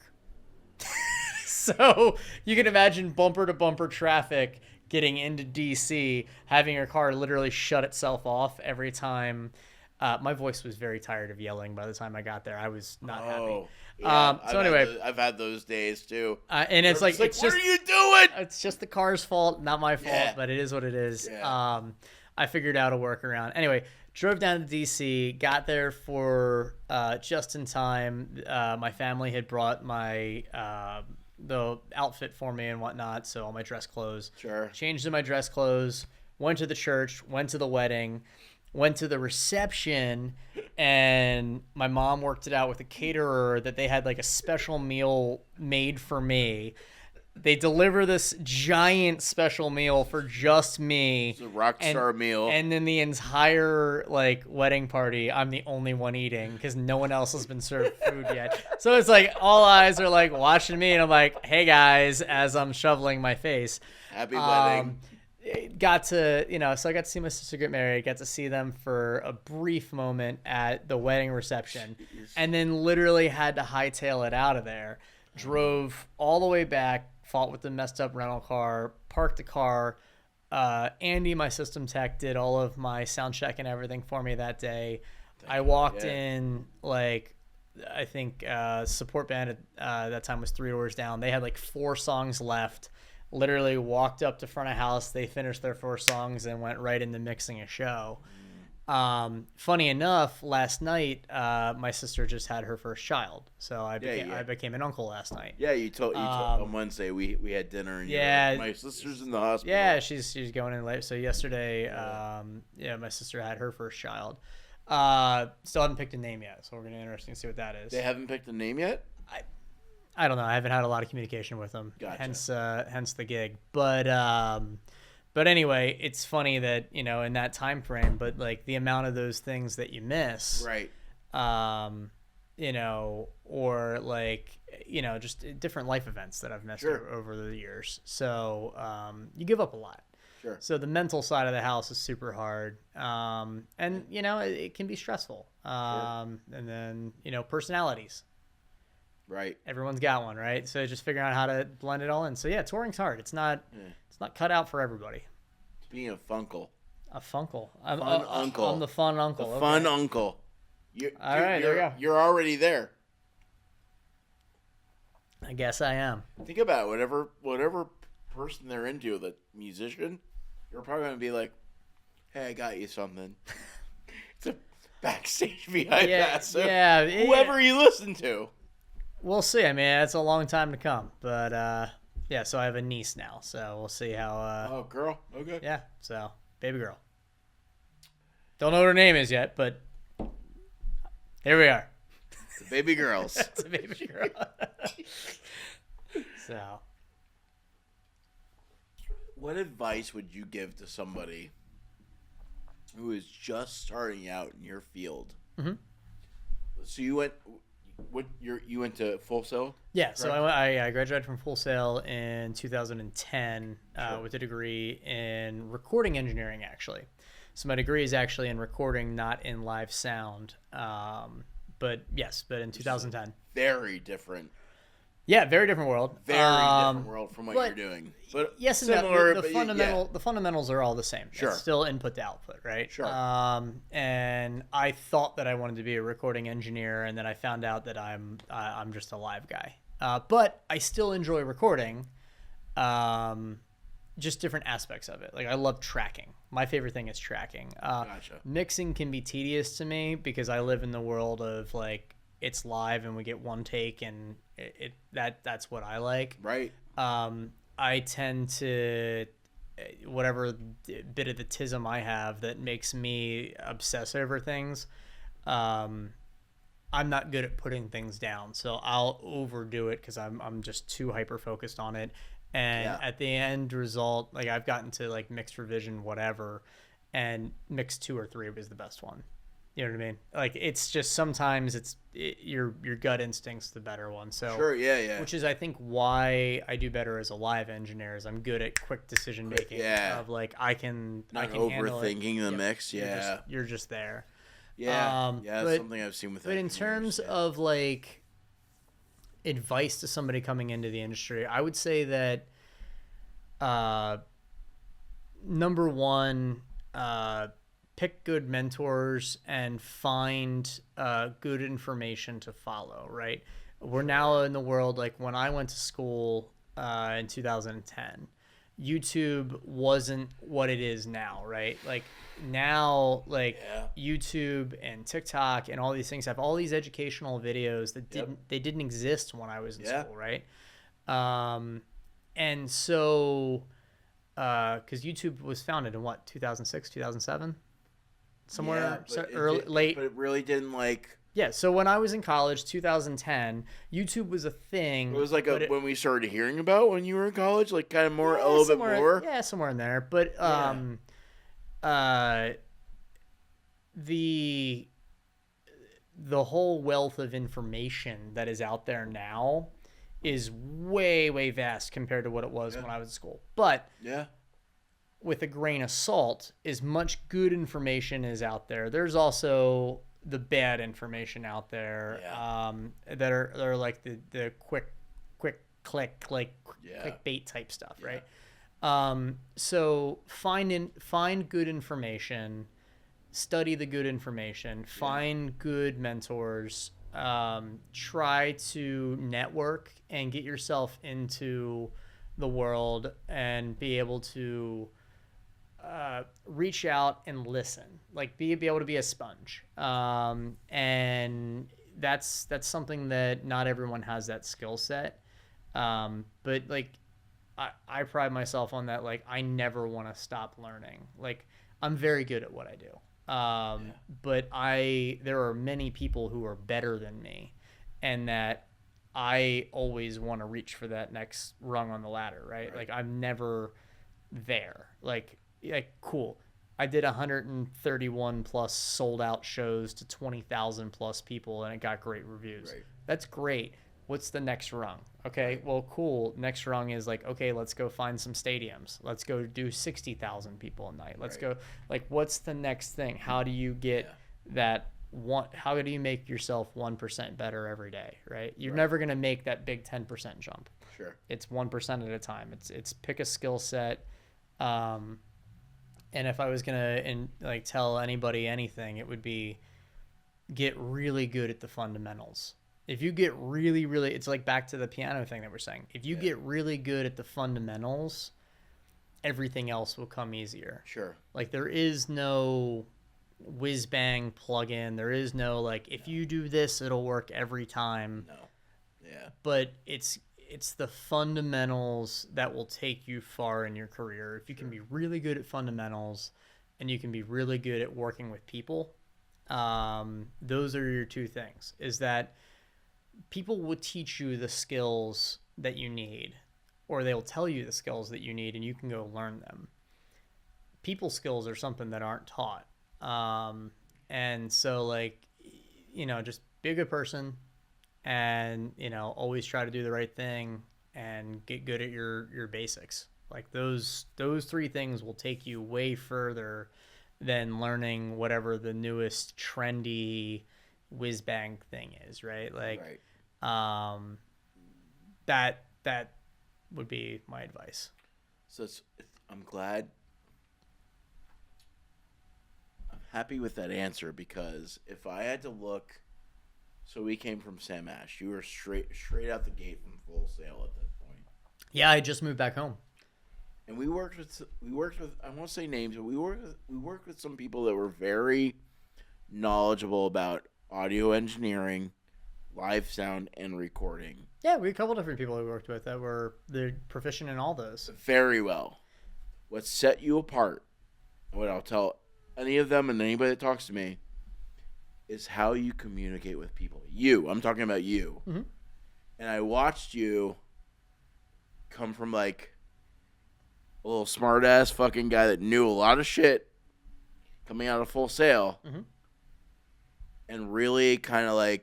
So you can imagine bumper to bumper traffic getting into DC, having your car literally shut itself off every time. My voice was very tired of yelling by the time I got there. I was not happy. Yeah, anyway, I've had those days too. And it's like, what are you doing? It's just the car's fault, not my fault, but it is what it is. Yeah. I figured out a workaround. Anyway, drove down to DC, got there for just in time. My family had brought my the outfit for me and whatnot, so all my dress clothes. Sure. Changed in my dress clothes, went to the church, went to the wedding, went to the reception, and my mom worked it out with a caterer that they had like a special meal made for me. They deliver this giant special meal for just me. It's a rock star meal. And then the entire like wedding party, I'm the only one eating because no one else has been served food yet. So it's like all eyes are like watching me, and I'm like, "Hey guys," as I'm shoveling my face. Happy wedding. Got to, so I got to see my sister get married. Got to see them for a brief moment at the wedding reception, and then literally had to hightail it out of there. Drove all the way back, fought with the messed up rental car, parked the car. Andy, my system tech, did all of my sound check and everything for me that day. I walked in like, I think support band at that time was 3 Doors Down. They had like 4 songs left. Literally walked up to front of house. They finished their 4 songs and went right into mixing a show. Funny enough, last night my sister just had her first child, so I became an uncle last night. Yeah, you told on Wednesday we had dinner. And yeah, my sister's in the hospital. Yeah, she's going in late. So yesterday, my sister had her first child. Still haven't picked a name yet, so we're gonna be interesting to see what that is. They haven't picked a name yet? I don't know. I haven't had a lot of communication with them. Gotcha. Hence the gig. But anyway, it's funny that, in that time frame, but like the amount of those things that you miss, right? Or like, just different life events that I've missed over the years. So you give up a lot. Sure. So the mental side of the house is super hard, and it can be stressful. And then personalities. Right. Everyone's got one, right? So just figuring out how to blend it all in. So yeah, touring's hard. It's not cut out for everybody. It's being a funkle. A funkle. Uncle. I'm the fun uncle. The fun uncle. All right, there we go. You're already there. I guess I am. Think about it. Whatever person they're into, the musician, you're probably going to be like, hey, I got you something. It's a backstage behind that. So whoever you listen to. We'll see. I mean, it's a long time to come. But, so I have a niece now. So we'll see how... oh, girl? Okay. Yeah, so baby girl. Don't know what her name is yet, but here we are. The baby girls. It's a baby girl. So... What advice would you give to somebody who is just starting out in your field? Mm-hmm. So you went to Full Sail? Yeah, correct? so I graduated from Full Sail in 2010 with a degree in recording engineering, actually. So my degree is actually in recording, not in live sound. But in 2010. Very different. Yeah, very different world. Very different world from what you're doing. But yes, similar, and the fundamentals are all the same. Sure. It's still input to output, right? Sure. And I thought that I wanted to be a recording engineer, and then I found out that I'm just a live guy. But I still enjoy recording, just different aspects of it. Like I love tracking. My favorite thing is tracking. Gotcha. Mixing can be tedious to me because I live in the world of like it's live and we get one take and that's what I like. Right. I tend to whatever bit of the tism I have that makes me obsess over things. I'm not good at putting things down, so I'll overdo it because I'm just too hyper focused on it. And at the end result, like I've gotten to like mixed revision, whatever, and mix 2 or 3 was the best one. You know what I mean? Like it's just sometimes your gut instinct's the better one. So sure, yeah. Which is I think why I do better as a live engineer is I'm good at quick decision making. Yeah. Of like I can overthinking the mix. Yeah. You're just there. Yeah. That's something I've seen with. But in terms of like advice to somebody coming into the industry, I would say that number one, pick good mentors and find good information to follow, right? We're now in the world, like when I went to school in 2010, YouTube wasn't what it is now, right? Like now, YouTube and TikTok and all these things have all these educational videos that didn't exist when I was in school, right? And so, because YouTube was founded in what, 2006, 2007? Somewhere late. But it really didn't like... Yeah, so when I was in college, 2010, YouTube was a thing. It was like when we started hearing about when you were in college, like kind of more, a little bit more. Yeah, somewhere in there. But the whole wealth of information that is out there now is way, way vast compared to what it was when I was in school. But with a grain of salt, as much good information is out there, there's also the bad information out there that are like the quick click, like clickbait type stuff, right? So find good information, study the good information, find good mentors, try to network and get yourself into the world and be able to reach out and listen, like be able to be a sponge. And that's something that not everyone has that skill set. But like, I pride myself on that. Like, I never want to stop learning. Like, I'm very good at what I do. But there are many people who are better than me, and that I always want to reach for that next rung on the ladder, right? Like, I'm never there. Like cool. I did 131 plus sold out shows to 20,000 plus people, and it got great reviews. Right. That's great. What's the next rung? Okay, well, cool. Next rung is like, okay, let's go find some stadiums. Let's go do 60,000 people a night. Let's go. Like, what's the next thing? How do you get that one? How do you make yourself 1% better every day? Right? You're never gonna make that big 10% jump. Sure. It's 1% at a time. It's pick a skill set. And if I was gonna tell anybody anything, it would be get really good at the fundamentals. If you get really, really, it's like back to the piano thing that we're saying. If you get really good at the fundamentals, everything else will come easier. Sure. Like, there is no whiz bang plugin. There is no if you do this, it'll work every time. No. Yeah. But it's the fundamentals that will take you far in your career. If you can be really good at fundamentals and you can be really good at working with people, those are your two things. Is that people will teach you the skills that you need, or they'll tell you the skills that you need, and you can go learn them. People skills are something that aren't taught. And so just be a good person, and always try to do the right thing and get good at your basics. Like, those three things will take you way further than learning whatever the newest trendy whiz bang thing is, right? That would be my advice. So I'm happy with that answer, because if I had to look, so we came from Sam Ash. You were straight out the gate from Full Sail at that point. Yeah, I just moved back home. And we worked with I won't say names, but we worked with some people that were very knowledgeable about audio engineering, live sound, and recording. Yeah, we had a couple different people we worked with that were they're proficient in all those. Very well. What set you apart, what I'll tell any of them and anybody that talks to me, is how you communicate with people. I'm talking about you. Mm-hmm. And I watched you come from a little smart ass fucking guy that knew a lot of shit coming out of Full Sail, mm-hmm. and really kind of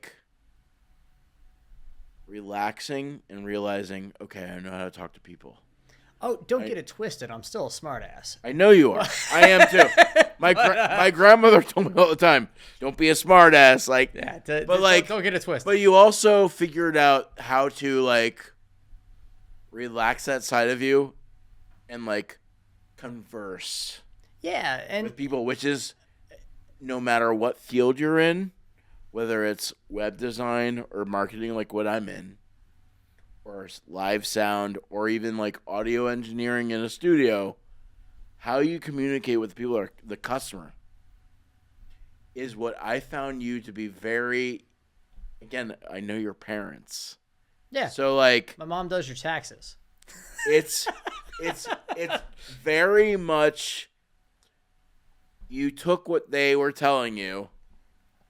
relaxing and realizing, okay, I know how to talk to people. Oh, don't get it twisted. I'm still a smart ass. I know you are. I am too. My grandmother told me all the time, don't be a smart ass. Don't get it twisted. But you also figured out how to relax that side of you and converse. Yeah, and with people, which is no matter what field you're in, whether it's web design or marketing like what I'm in, or live sound, or even audio engineering in a studio, how you communicate with people or the customer is what I found you to be very, again, I know your parents. Yeah. So my mom does your taxes. It's very much, you took what they were telling you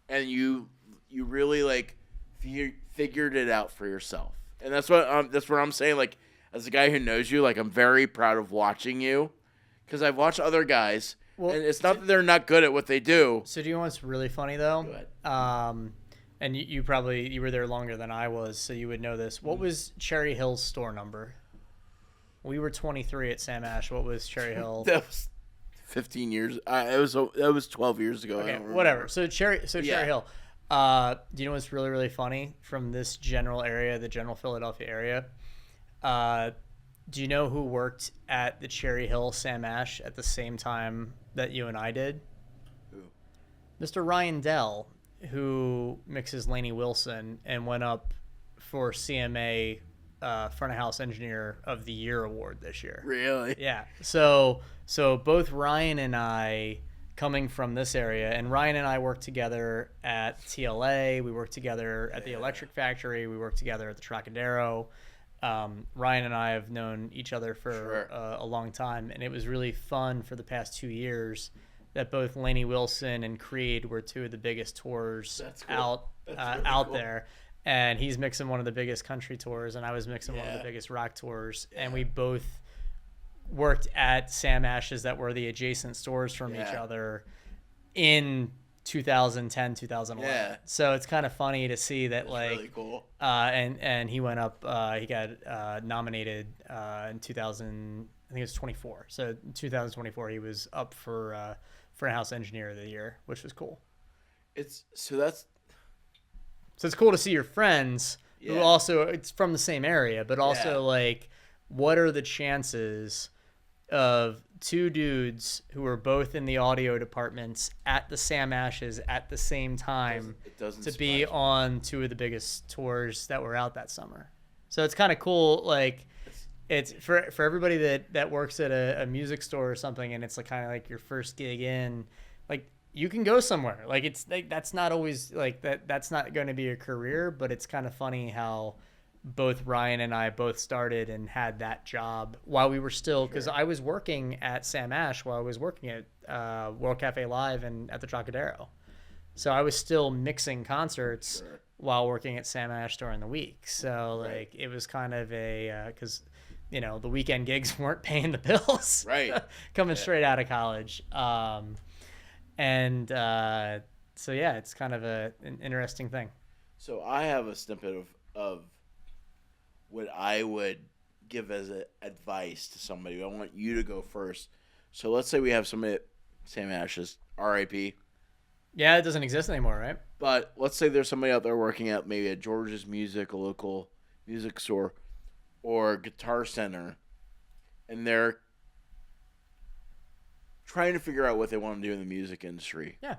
and you really figured it out for yourself. And that's what I'm saying. As a guy who knows you, I'm very proud of watching you, because I've watched other guys, and it's not that they're not good at what they do. So do you know what's really funny though? Go ahead. And you were there longer than I was, so you would know this. What was Cherry Hill's store number? We were 23 at Sam Ash. What was Cherry Hill? That was 15 years. That was 12 years ago. Okay, whatever. So Cherry Hill. Do you know what's really, really funny from this general area, the general Philadelphia area? Do you know who worked at the Cherry Hill Sam Ash at the same time that you and I did? Who? Mr. Ryan Dell, who mixes Lainey Wilson and went up for CMA Front of House Engineer of the Year award this year. Really? Yeah. So both Ryan and I, coming from this area, and Ryan and I worked together at TLA. We worked together at the Electric Factory. We worked together at the Trocadero. Ryan and I have known each other for a long time, and it was really fun for the past 2 years that both Lainey Wilson and Creed were two of the biggest tours out there. And he's mixing one of the biggest country tours, and I was mixing one of the biggest rock tours. Yeah. And we both worked at Sam Ash's that were the adjacent stores from each other in 2010, 2011. Yeah. So it's kind of funny to see that. That's like really cool. And he went up. He got nominated in 2000. I think it was 24. So in 2024, he was up for Front House Engineer of the Year, which was cool. So it's cool to see your friends who also, it's from the same area, but also like, what are the chances of two dudes who are both in the audio departments at the Sam Ash's at the same time to be on two of the biggest tours that were out that summer? So it's kind of cool. Like, it's for everybody that works at a music store or something, and it's like kind of like your first gig in, like, you can go somewhere. Like, it's like, that's not always like that's not going to be a career, but it's kind of funny how both Ryan and I both started and had that job while we were still, because I was working at Sam Ash while I was working at World Cafe Live and at the Trocadero. So I was still mixing concerts while working at Sam Ash during the week. So like it was kind of a, because the weekend gigs weren't paying the bills coming straight out of college. So yeah, it's kind of an interesting thing. So I have a snippet of what I would give as advice to somebody. I want you to go first. So let's say we have somebody at Sam Ash's, R.I.P. Yeah, it doesn't exist anymore, right? But let's say there's somebody out there working at maybe at George's Music, a local music store, or Guitar Center, and they're trying to figure out what they want to do in the music industry. Yeah.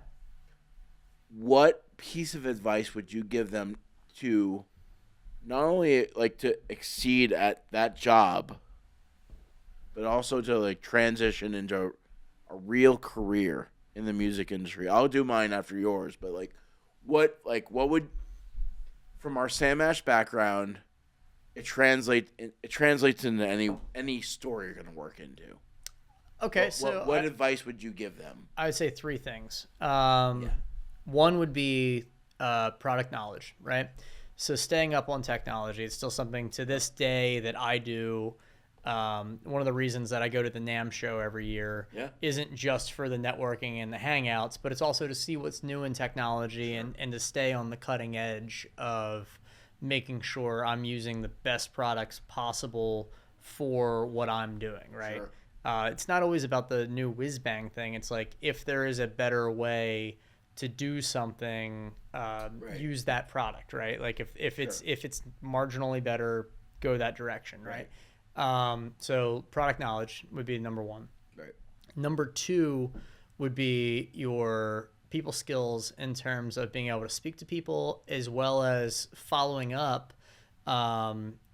What piece of advice would you give them to not only like to exceed at that job, but also to like transition into a real career in the music industry? I'll do mine after yours, but what would, from our Sam Ash background, it translates into any store you're going to work into? Okay, what advice would you give them? I would say three things. One would be product knowledge, right? So staying up on technology, it's still something to this day that I do. One of the reasons that I go to the NAMM show every year isn't just for the networking and the hangouts, but it's also to see what's new in technology and to stay on the cutting edge of making sure I'm using the best products possible for what I'm doing, right? Sure. It's not always about the new whiz-bang thing. It's like, if there is a better way to do something, use that product, right? Like if it's marginally better, go that direction, right? So product knowledge would be number one. Right. Number two would be your people skills in terms of being able to speak to people, as well as following up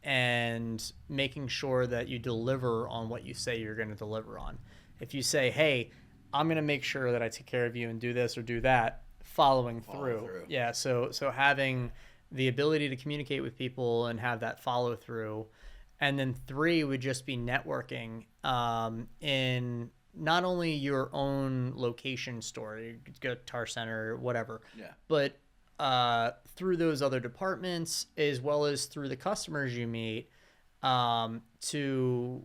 and making sure that you deliver on what you say you're going to deliver on. If you say, hey, I'm going to make sure that I take care of you and do this or do that, following through. Yeah, so having the ability to communicate with people and have that follow through. And then three would just be networking in not only your own location store, Guitar Center, whatever, but through those other departments, as well as through the customers you meet, to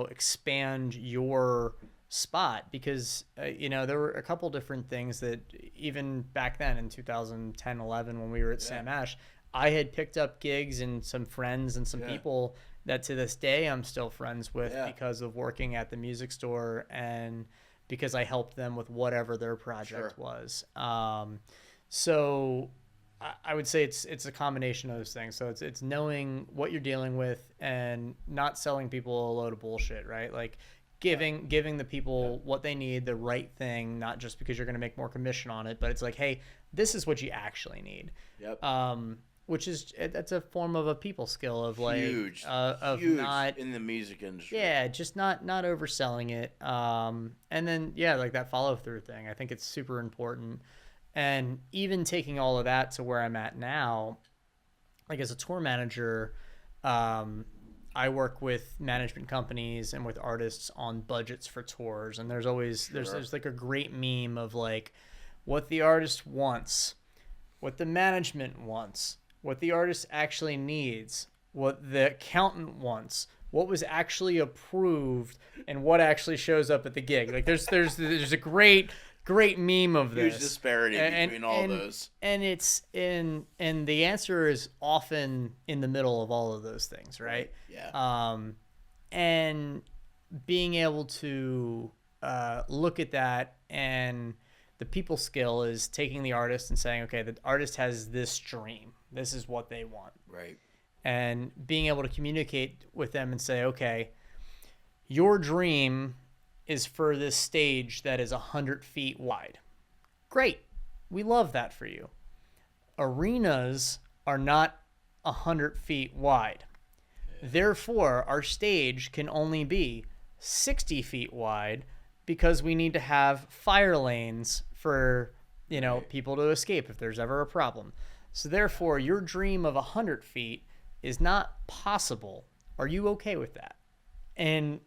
expand your spot. Because there were a couple different things that even back then in 2010, 11, when we were at Sam Ash, I had picked up gigs and some friends and some people that to this day I'm still friends with because of working at the music store and because I helped them with whatever their project was. So I would say it's a combination of those things. So it's knowing what you're dealing with and not selling people a load of bullshit, right? Like giving the people what they need, the right thing, not just because you're going to make more commission on it, but it's like, hey, this is what you actually need. Yep. Which is that's a form of a people skill of like Huge, of huge not in the music industry. yeah, just not overselling it. And then yeah, like that follow through thing. I think it's super important. And even taking all of that to where I'm at now, like as a tour manager, I work with management companies and with artists on budgets for tours. And there's always there's like a great meme of like what the artist wants, what the management wants, what the artist actually needs, what the accountant wants, what was actually approved, and what actually shows up at the gig. Like there's a great meme of this. Huge disparity between all those. And the answer is often in the middle of all of those things, right? Yeah. And being able to look at that, and the people skill is taking the artist and saying, okay, the artist has this dream. This is what they want. Right. And being able to communicate with them and say, okay, your dream is for this stage that is 100 feet wide. Great. We love that for you. Arenas are not 100 feet wide. Yeah. Therefore, our stage can only be 60 feet wide because we need to have fire lanes for, people to escape if there's ever a problem. So therefore, your dream of 100 feet is not possible. Are you okay with that? And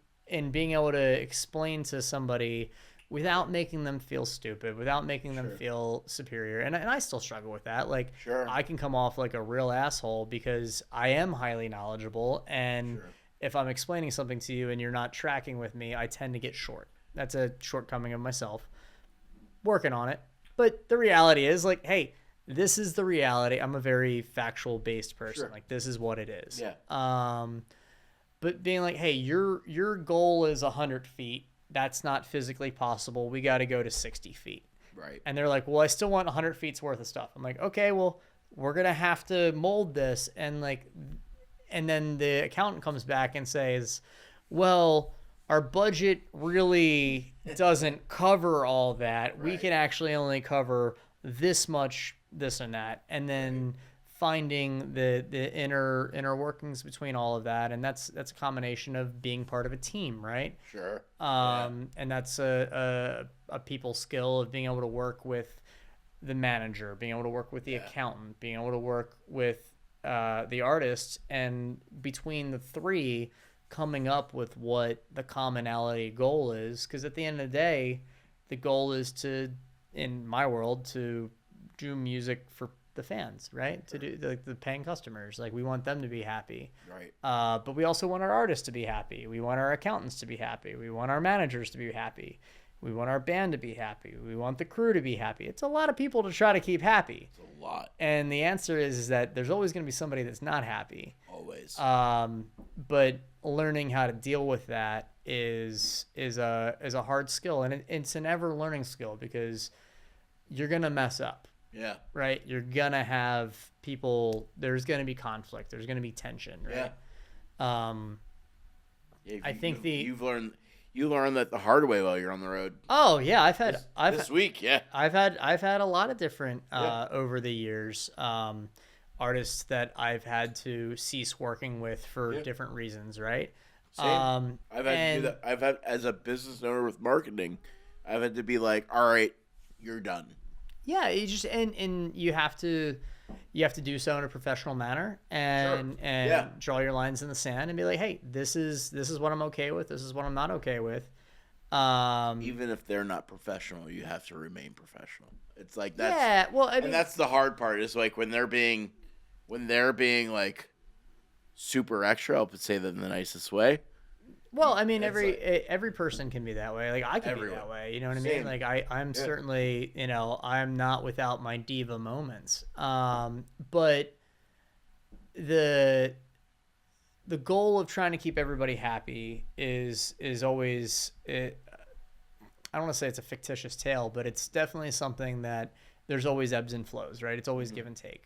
being able to explain to somebody without making them feel stupid, without making them feel superior. And I still struggle with that. Like, I can come off like a real asshole because I am highly knowledgeable. And if I'm explaining something to you and you're not tracking with me, I tend to get short. That's a shortcoming of myself. Working on it. But the reality is, like, hey, this is the reality. I'm a very factual based person. Like, this is what it is. Yeah. But being like, hey, your goal is 100 feet. That's not physically possible. We got to go to 60 feet. Right. And they're like, well, I still want 100 feet's worth of stuff. I'm like, okay, well, we're going to have to mold this. And then the accountant comes back and says, well, our budget really doesn't cover all that. Right. We can actually only cover this much, this and that. And then finding the inner workings between all of that, and that's a combination of being part of a team, right? Sure. And that's a people skill of being able to work with the manager, being able to work with the accountant, being able to work with the artist, and between the three, coming up with what the commonality goal is. Because at the end of the day, the goal is to, in my world, to do music for the fans, right? To do the paying customers. Like, we want them to be happy. Right. But we also want our artists to be happy. We want our accountants to be happy. We want our managers to be happy. We want our band to be happy. We want the crew to be happy. It's a lot of people to try to keep happy. It's a lot. And the answer is that there's always going to be somebody that's not happy. Always. But learning how to deal with that is a hard skill, and it's an ever learning skill, because you're going to mess up. Yeah. Right? You're going to have people, there's going to be conflict. There's going to be tension, right? Yeah. I think you learn that the hard way while you're on the road. Oh, yeah, this week, yeah. I've had a lot of different over the years artists that I've had to cease working with for different reasons, right? Same. I've had to do that. I've had, as a business owner with marketing, I've had to be like, all right, you're done. Yeah, you just and you have to do so in a professional manner, and draw your lines in the sand and be like, hey, this is what I'm okay with. This is what I'm not okay with. Even if they're not professional, you have to remain professional. It's like that's and that's the hard part, is like when they're being like super extra. I'll say that in the nicest way. Well, I mean, every person can be that way. Like, I can be that way. You know what I mean? Like, I'm certainly, I'm not without my diva moments. But the goal of trying to keep everybody happy is always, I don't want to say it's a fictitious tale, but it's definitely something that there's always ebbs and flows, right? It's always give and take.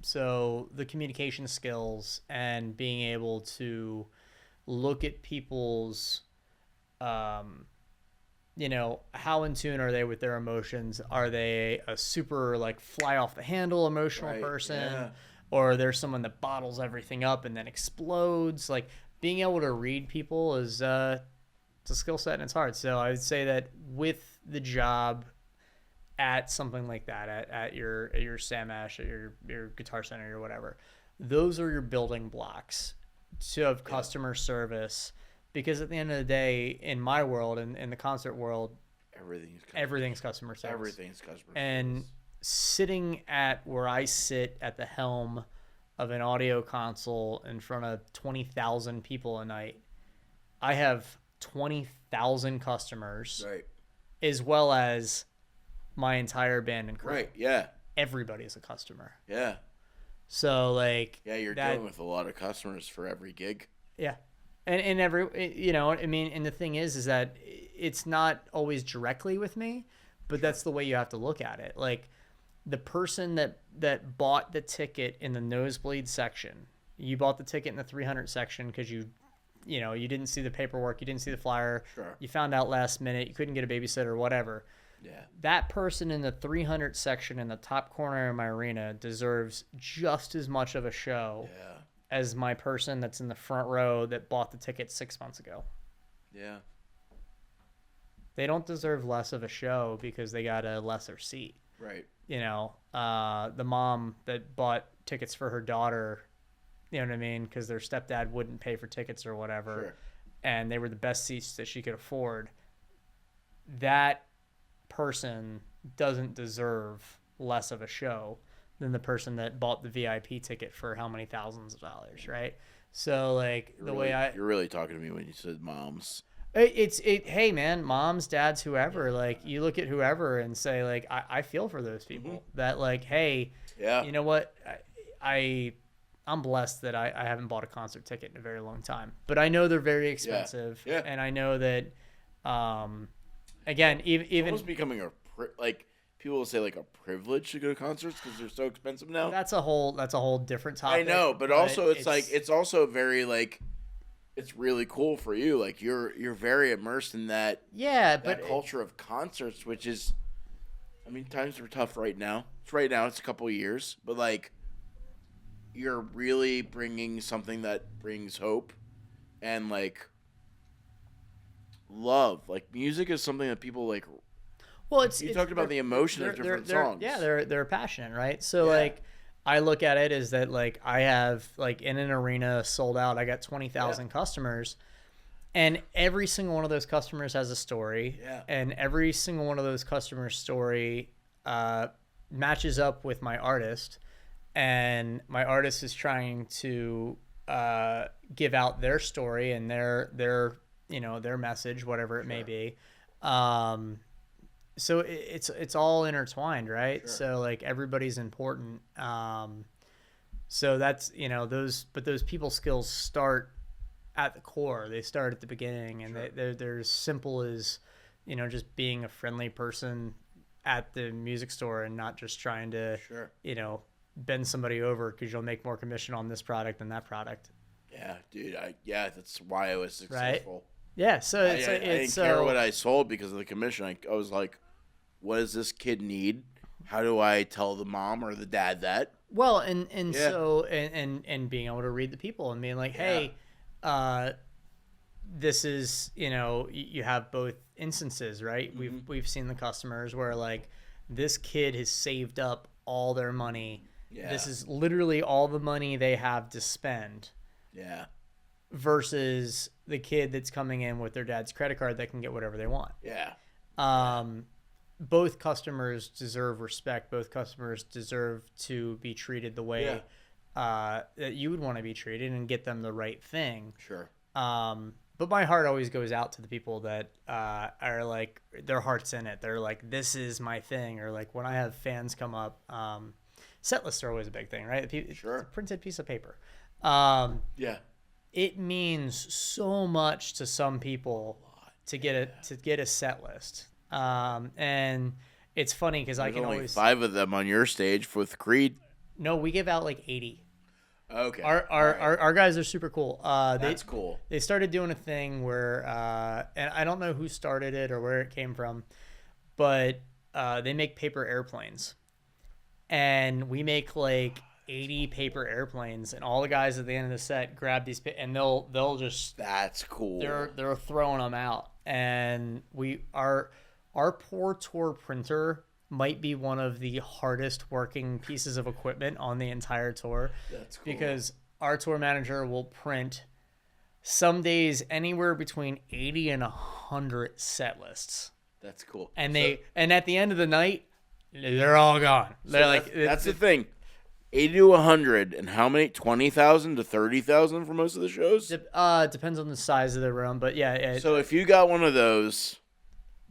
So the communication skills and being able to look at people's, you know, how in tune are they with their emotions? Are they a super like fly off the handle emotional person? Or there's someone that bottles everything up and then explodes? Like being able to read people is, it's a skill set and it's hard. So I would say that with the job at something like that, at your Sam Ash, at your Guitar Center or whatever, those are your building blocks to have customer service. Because at the end of the day, in my world, in the concert world, everything's customer service. Everything's customer service. And sitting at where I sit at the helm of an audio console in front of 20,000 people a night, I have 20,000 customers, right, as well as my entire band and crew. Right, yeah. Everybody's a customer. Yeah. So, like... Yeah, you're dealing with a lot of customers for every gig. Yeah. And every... You know, I mean, and the thing is that it's not always directly with me, but that's the way you have to look at it. Like, the person that bought the ticket in the nosebleed section, you bought the ticket in the 300 section because you didn't see the paperwork, you didn't see the flyer, you found out last minute, you couldn't get a babysitter, whatever. Yeah. That person in the 300 section in the top corner of my arena deserves just as much of a show as my person that's in the front row that bought the ticket 6 months ago. Yeah. They don't deserve less of a show because they got a lesser seat. Right. You know, the mom that bought tickets for her daughter, you know what I mean? Because their stepdad wouldn't pay for tickets or whatever. And they were the best seats that she could afford. That person doesn't deserve less of a show than the person that bought the VIP ticket for how many thousands of dollars, right? So, like, you're really talking to me when you said moms. Hey man, moms, dads, whoever, like, you look at whoever and say, like, I feel for those people that, like, hey, you know what, I'm blessed that I haven't bought a concert ticket in a very long time, but I know they're very expensive, and I know that again, even it's becoming people will say like a privilege to go to concerts because they're so expensive now. That's a whole different topic. I know, but also it's also very like, it's really cool for you. Like you're very immersed in that. Yeah, that culture of concerts, which is, I mean, times are tough right now. It's a couple of years, but like, you're really bringing something that brings hope, and like love. Like music is something that people like. Well, you talked about the emotion of different songs. Yeah, they're passionate, right? So like, I look at it as that, like, I have, like, in an arena sold out, I got 20,000 customers, and every single one of those customers has a story, and every single one of those customers' story matches up with my artist, and my artist is trying to give out their story and their message, whatever it may be. So it's all intertwined, right? So like, everybody's important. So that's, those people skills start at the core. They start at the beginning, and they're as simple as, just being a friendly person at the music store and not just trying to, bend somebody over because you'll make more commission on this product than that product. Yeah, dude. That's why I was successful. Right? Yeah, so I didn't care what I sold because of the commission. I was like, what does this kid need? How do I tell the mom or the dad that? Well, so being able to read the people and being like, hey, this is, you have both instances, right? We've seen the customers where, like, this kid has saved up all their money. Yeah. This is literally all the money they have to spend. Yeah. Versus the kid that's coming in with their dad's credit card that can get whatever they want. Yeah. Both customers deserve respect. Both customers deserve to be treated the way that you would want to be treated and get them the right thing. Sure. But my heart always goes out to the people that are like, their heart's in it. They're like, this is my thing. Or like, when I have fans come up, set lists are always a big thing, right? It's a printed piece of paper. It means so much to some people to get a set list. And it's funny because I There's can only always 5 of them on your stage with Creed. no, we give out like 80. Okay. Our guys are super cool. That's cool. They started doing a thing where, and I don't know who started it or where it came from, but they make paper airplanes, and we make like 80 paper airplanes, and all the guys at the end of the set grab these and they'll just That's cool. they're throwing them out, and our poor tour printer might be one of the hardest working pieces of equipment on the entire tour. That's cool. Because our tour manager will print some days anywhere between 80 and 100 set lists. That's cool. And and at the end of the night, they're all gone. They're that's the thing. 80 to 100, and how many? 20,000 to 30,000 for most of the shows? Depends on the size of the room, but yeah. So if you got one of those...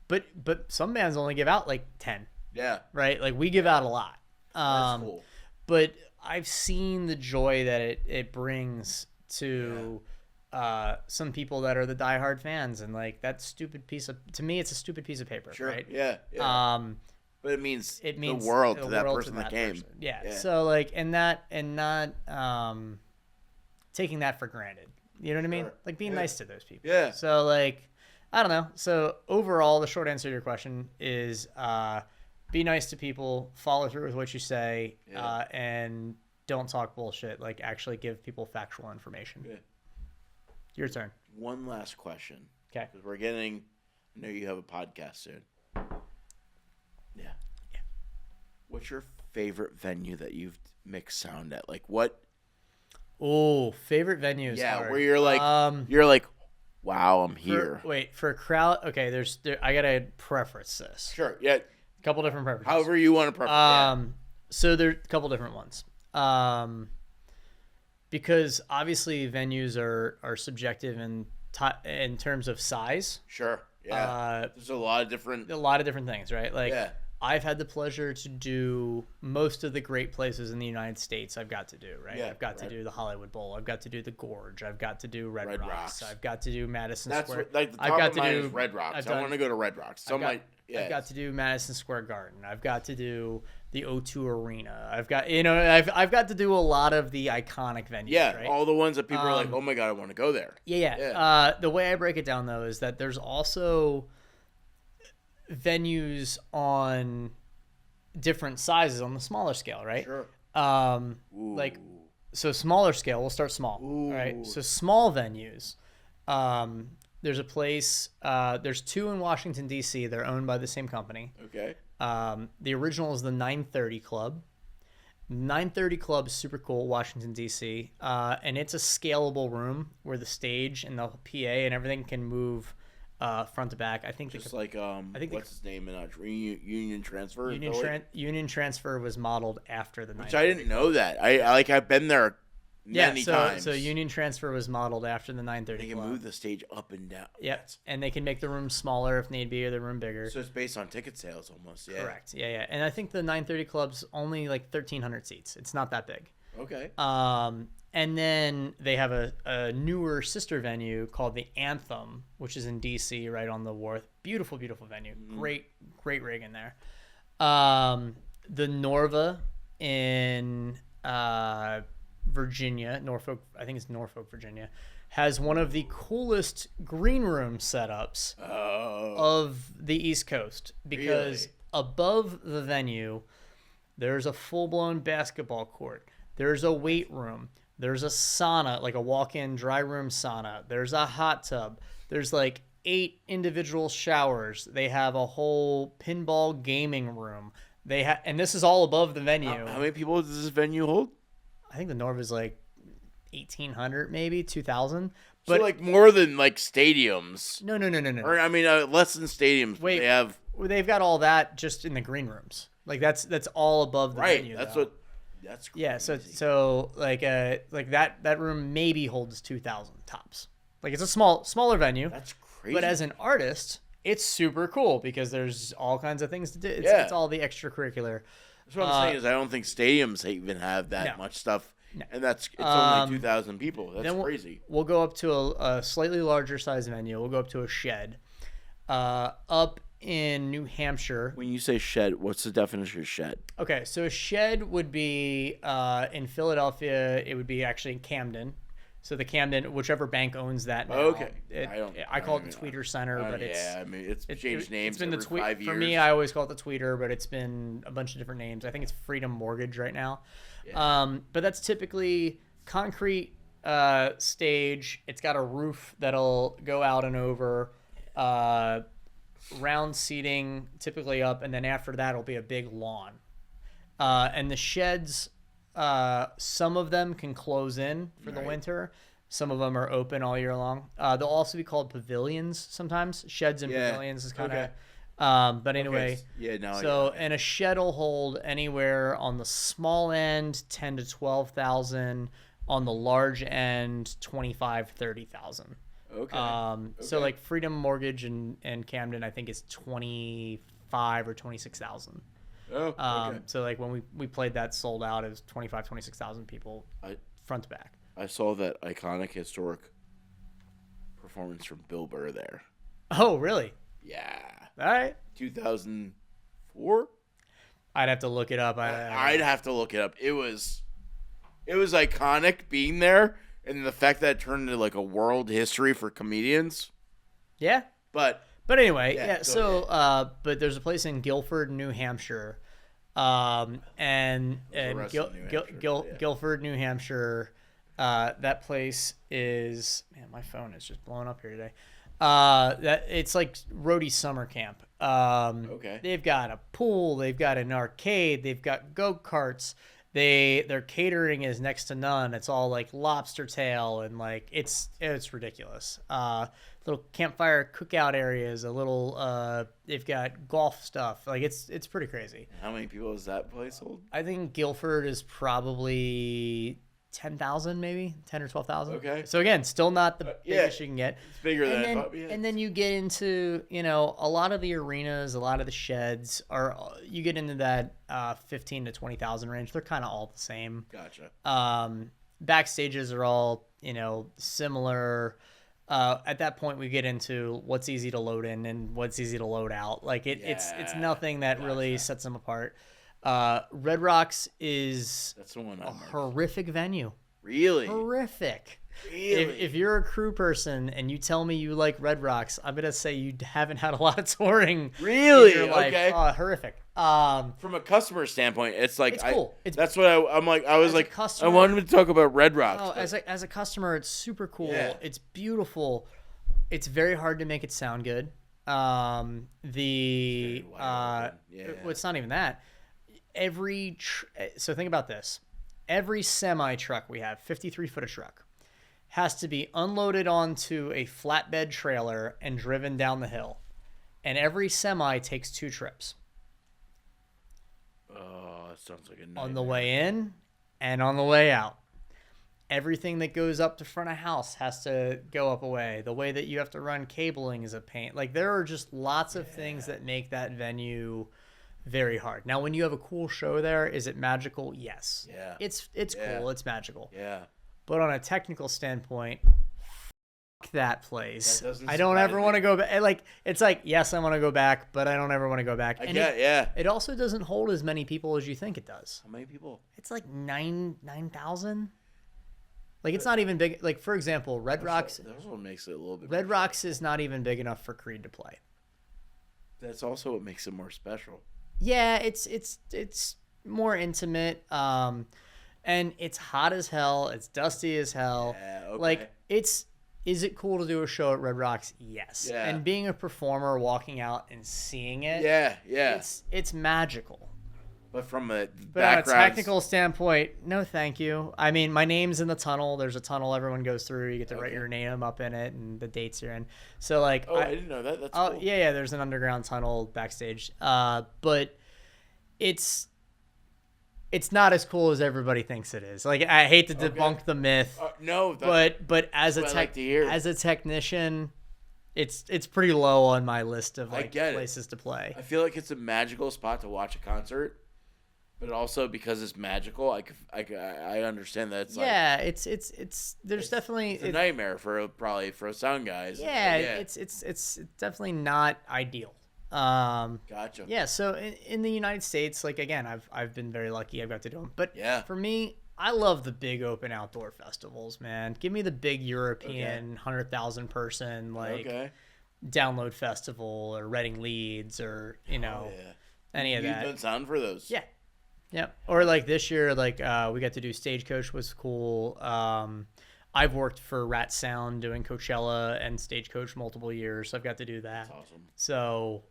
But some bands only give out like 10. Yeah. Right? Like we give out a lot. That's cool. But I've seen the joy that it brings to some people that are the diehard fans, and like that stupid piece of, to me, it's a stupid piece of paper. Sure. Right? Yeah. But it means the world to that person that came. Yeah. So like, and not taking that for granted. You know what I mean? Like being nice to those people. Yeah. So like, I don't know. So overall, the short answer to your question is be nice to people, follow through with what you say, and don't talk bullshit. Like actually give people factual information. Yeah. Your turn. One last question. Okay. Because we're getting, I know you have a podcast soon. Yeah. What's your favorite venue that you've mixed sound at? Like what? Oh, favorite venues. Yeah, hard. where you're like, wow, I'm here. For a crowd. Okay, I gotta preference this. Sure. Yeah. A couple different preferences. However you want to preference. So there are a couple different ones. Because obviously venues are subjective in terms of size. Sure. Yeah. There's a lot of different things, right? Like I've had the pleasure to do most of the great places in the United States. I've got to do, right? Yeah, I've got to do the Hollywood Bowl. I've got to do the Gorge. I've got to do Red Rocks. I've got to do Madison Square. Like the top of mine is Red Rocks. I want to go to Red Rocks. I've got to do Madison Square Garden. I've got to do the O2 Arena. I've got to do a lot of the iconic venues. Yeah, right? all the ones that people are like, oh my god, I want to go there. Yeah. The way I break it down though is that there's also venues on different sizes on the smaller scale, right? Sure. Like, so smaller scale, we'll start small. All right. So small venues. There's a place, there's 2 in Washington, D.C. They're owned by the same company. Okay. The original is the 930 Club. 930 Club is super cool, Washington, D.C. And it's a scalable room where the stage and the PA and everything can move front to back. I think just what's his name in Union Transfer? Union Transfer was modeled after the 930 Which I didn't know that. I've been there many times. So Union Transfer was modeled after the 930 They can Club. move the stage up and down. Yep, and they can make the room smaller if need be, or the room bigger. So it's based on ticket sales almost, yeah. Correct, yeah. And I think the 930 Club's only like 1,300 seats. It's not that big. Okay. And then they have a newer sister venue called the Anthem, which is in D.C. right on the wharf. Beautiful, beautiful venue. Great rig in there. The Norva in Virginia, Norfolk, I think it's Norfolk, Virginia, has one of the coolest green room setups of the East Coast, because above the venue, there's a full-blown basketball court. There's a weight room. There's a sauna, like a walk-in dry room sauna. There's a hot tub. There's like 8 individual showers. They have a whole pinball gaming room. And this is all above the venue. How many people does this venue hold? I think the Norv is like 1,800, maybe 2,000. But so like more than like stadiums. No. Or I mean, less than stadiums. Wait, they've got all that just in the green rooms. Like that's all above the venue. That's though. That's crazy. Yeah. So like that room maybe holds 2,000 tops. Like it's a smaller venue. That's crazy. But as an artist, it's super cool because there's all kinds of things to do. It's all the extracurrilicular. That's what I'm saying is I don't think stadiums even have that much stuff. No. And it's only 2,000 people. That's crazy. We'll go up to a slightly larger size venue. We'll go up to a shed. Up in New Hampshire. When you say shed, what's the definition of shed? Okay, so a shed would be in Philadelphia. It would be actually in Camden. So the Camden, whichever bank owns that now. Okay. I call it the Tweeter Center, but I mean, it's changed names every 5 years. For me, I always call it the Tweeter, but it's been a bunch of different names. I think it's Freedom Mortgage right now. Yeah. But that's typically concrete stage. It's got a roof that'll go out and over, round seating typically up, and then after that it'll be a big lawn. And the sheds, some of them can close in for the winter. Some of them are open all year long. They'll also be called pavilions sometimes. Sheds and pavilions is kind of. But anyway, and a shed will hold anywhere on the small end 10 to 12,000, on the large end 25, 30,000. So like Freedom Mortgage and Camden, I think is 25 or 26,000. So like when we played that, sold out, it was 25, 26,000 people front to back. I saw that iconic historic performance from Bill Burr there. Oh, really? Yeah. All right. 2004? I'd have to look it up. I'd have to look it up. It was iconic being there, and the fact that it turned into like a world history for comedians. Yeah. But anyway, but there's a place in Guilford, New Hampshire, Guilford, New Hampshire. That place is, man, my phone is just blowing up here today. That it's like roadie summer camp. They've got a pool, they've got an arcade, they've got go-karts. Their catering is next to none. It's all like lobster tail and like it's ridiculous. Little campfire cookout areas, they've got golf stuff. Like it's pretty crazy. How many people does that place hold? I think Guilford is probably 10,000, maybe 10 or 12,000. Okay. So again, still not the biggest you can get. It's bigger than I thought. And then you get into, a lot of the arenas, a lot of the sheds you get into that 15 to 20,000 range. They're kind of all the same. Gotcha. Backstages are all, similar. At that point, we get into what's easy to load in and what's easy to load out. Like it's nothing that really sets them apart. Red Rocks is a horrific venue. Really? Horrific. Really? If you're a crew person and you tell me you like Red Rocks, I'm gonna say you haven't had a lot of touring. Really? In your life. Okay. Horrific. From a customer standpoint, it's like it's cool. That's what I'm like. I was like, I wanted to talk about Red Rocks. Oh, as a customer, it's super cool. Yeah. It's beautiful. It's very hard to make it sound good. Well, it's not even that. So think about this. Every semi truck we have, 53-footer truck, has to be unloaded onto a flatbed trailer and driven down the hill. And every semi takes 2 trips. Oh, that sounds like a nightmare. On the way in and on the way out. Everything that goes up to front of house has to go up a way. The way that you have to run cabling is a pain. Like there are just lots of things that make that venue very hard. Now, when you have a cool show there, is it magical? Yes. Yeah. It's cool. It's magical. Yeah. But on a technical standpoint, that place. That I don't ever want to go back. Like it's like, yes, I want to go back, but I don't ever want to go back. It also doesn't hold as many people as you think it does. How many people? It's like 9,000. Like it's not even big. Like for example, Red Rocks. That's what makes it a little bit. Red Rocks is not even big enough for Creed to play. That's also what makes it more special. Yeah, it's more intimate, and it's hot as hell. It's dusty as hell. Yeah, okay. Like is it cool to do a show at Red Rocks? Yes. Yeah. And being a performer, walking out and seeing it. Yeah. It's magical. But from a on a technical standpoint, no, thank you. I mean, my name's in the tunnel. There's a tunnel everyone goes through. You get to write your name up in it and the dates you're in. So like, I didn't know that. That's cool. Yeah. There's an underground tunnel backstage. But it's not as cool as everybody thinks it is. Like, I hate to debunk the myth. No, but as a technician, it's pretty low on my list of places to play. I feel like it's a magical spot to watch a concert. But also because it's magical, I understand that it's there's definitely a nightmare for probably for sound guys. Yeah, it's definitely not ideal. Gotcha. Yeah, so in the United States, like again, I've been very lucky. I've got to do them. But Yeah. for me, I love the big open outdoor festivals, man. Give me the big European 100,000 person like Download Festival or Reading Leeds or any of that. You've done sound for those. Yeah. Yeah. Or like this year, like we got to do Stagecoach was cool. I've worked for Rat Sound doing Coachella and Stagecoach multiple years, so I've got to do that. That's awesome. So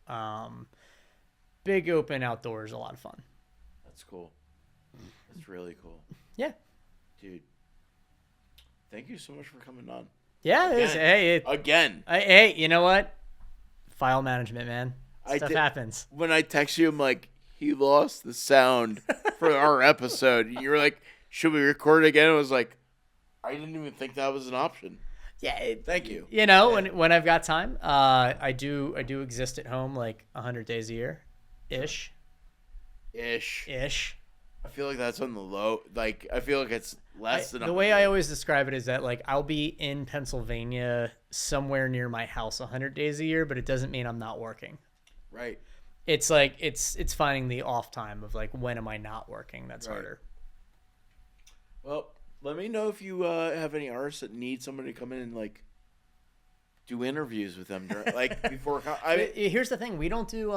big open outdoors, a lot of fun. That's cool. That's really cool. Yeah. Dude, thank you so much for coming on. Yeah, it is. Hey, again. Hey, you know what? File management, man. Stuff happens. When I text you, I'm like, he lost the sound for our episode. You were like, should we record it again? I was like, I didn't even think that was an option. Yeah. Thank you. You know, when I've got time, I do exist at home like 100 days a year, ish. I feel like that's on the low. Like, I feel like it's less than. The way I always describe it is that like I'll be in Pennsylvania somewhere near my house 100 days a year, but it doesn't mean I'm not working. Right. It's like it's finding the off time of like when am I not working? That's harder. Well, let me know if you have any artists that need somebody to come in and like do interviews with them during, like before. Here's the thing: we don't do.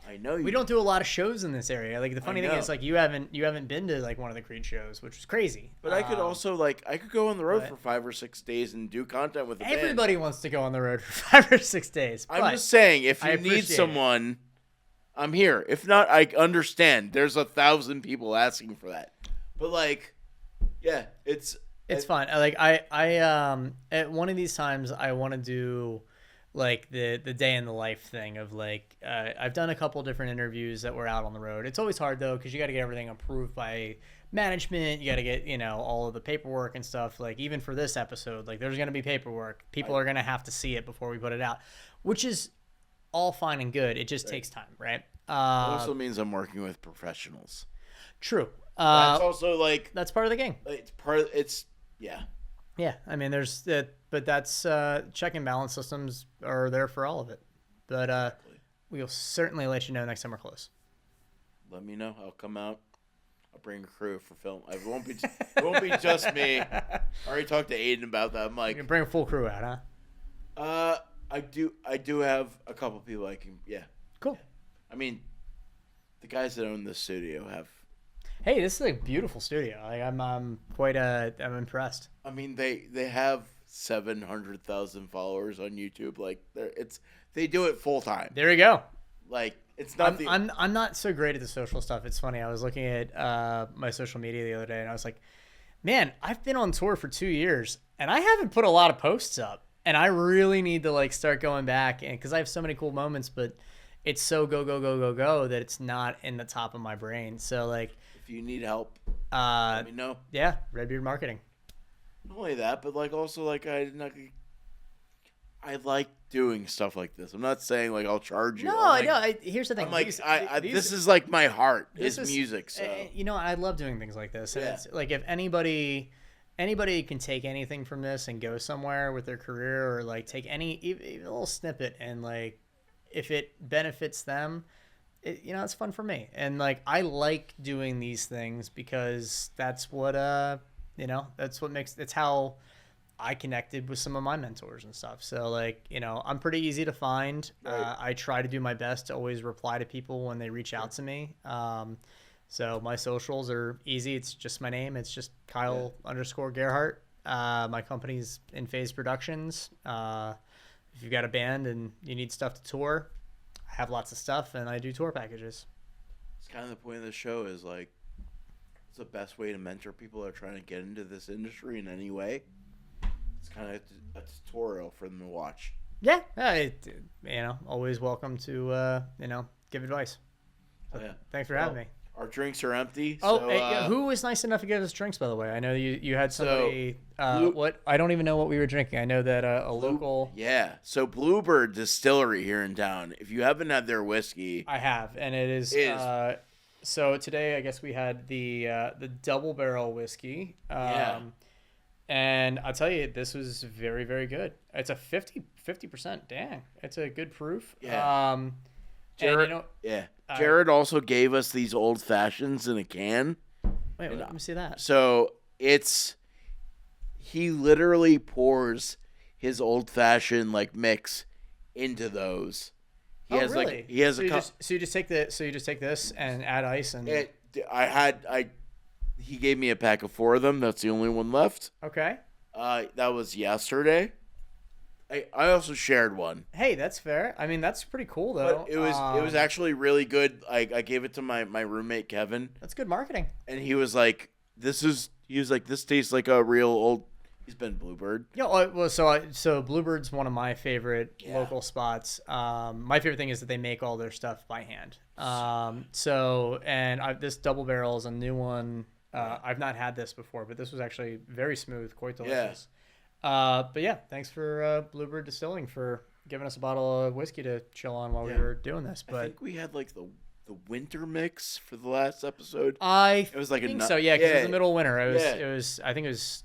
I know we don't do a lot of shows in this area. Like the funny thing is, like you haven't been to like one of the Creed shows, which is crazy. But I could also I could go on the road for 5 or 6 days and do content with the band. Everybody wants to go on the road for 5 or 6 days. I'm just saying, if you need someone, I'm here. If not, I understand. There's 1,000 people asking for that. But like, yeah, it's fun. Like I at one of these times I want to do like the day in the life thing of like I've done a couple different interviews that were out on the road. It's always hard though because you got to get everything approved by management. You got to get all of the paperwork and stuff. Like even for this episode, like there's gonna be paperwork. People are gonna have to see it before we put it out, which is all fine and good. It just takes time, right? It also means I'm working with professionals. True. That's also like that's part of the game. Yeah, I mean, there's that, but that's check and balance systems are there for all of it. But we'll certainly let you know next time we're close. Let me know. I'll come out. I'll bring a crew for film. It won't be just me. I already talked to Aiden about that. I'm like, you can bring a full crew out, huh? I do have a couple people I can. Yeah. Cool. I mean, the guys that own this studio have. Hey, this is a beautiful studio. Like, I'm I'm impressed. I mean, they have 700,000 followers on YouTube. Like, they do it full time. There you go. Like, it's not I'm not so great at the social stuff. It's funny. I was looking at my social media the other day, and I was like, man, I've been on tour for 2 years, and I haven't put a lot of posts up. And I really need to like start going back, and because I have so many cool moments, but it's so go that it's not in the top of my brain. So like. If you need help, let me know. Yeah, Redbeard Marketing. Not only that, but like also like I like doing stuff like this. I'm not saying like I'll charge you. No, I know. Here's the thing. I'm like this is like my heart is music. So I love doing things like this. And it's like if anybody can take anything from this and go somewhere with their career or like take even a little snippet and like if it benefits them. It's fun for me. And like, I like doing these things because that's what, that's how I connected with some of my mentors and stuff. So like, I'm pretty easy to find. Right. I try to do my best to always reply to people when they reach out to me. So my socials are easy. It's just my name. It's just Kyle_Gerhart. My company's InPhase Productions. If you've got a band and you need stuff to tour, I have lots of stuff and I do tour packages. It's kind of the point of the show is like, it's the best way to mentor people that are trying to get into this industry in any way. It's kind of a tutorial for them to watch. Yeah. Always welcome to, give advice. So thanks for having me. Our drinks are empty. Oh, so, who was nice enough to give us drinks, by the way? I know you had somebody. What I don't even know what we were drinking. I know that a local. Yeah. So Bluebird Distillery here in town. If you haven't had their whiskey, I have, and it is. So today, I guess we had the double barrel whiskey. And I'll tell you, this was very, very good. It's a 50%. Dang, it's a good proof. Yeah. Gerhart, And Gerhart also gave us these old fashions in a can. wait, let me see that. So he literally pours his old fashioned like mix into those. He has really? like he has a cup. So you just take this and add ice and He gave me a pack of 4 of them. That's the only one left. okay. That was yesterday. I also shared one. Hey, that's fair. I mean, that's pretty cool though. But it was actually really good. I gave it to my roommate Kevin, That's good marketing. and he was like, this tastes like a real old. He's been Bluebird. Yeah, well, so Bluebird's one of my favorite local spots. My favorite thing is that they make all their stuff by hand. This double barrel is a new one. I've not had this before, but this was actually very smooth, quite delicious. But yeah, thanks for Bluebird Distilling for giving us a bottle of whiskey to chill on while we were doing this. But I think we had like the winter mix for the last episode. It was like think a so, yeah, because it was the yeah. middle of winter. It was I think it was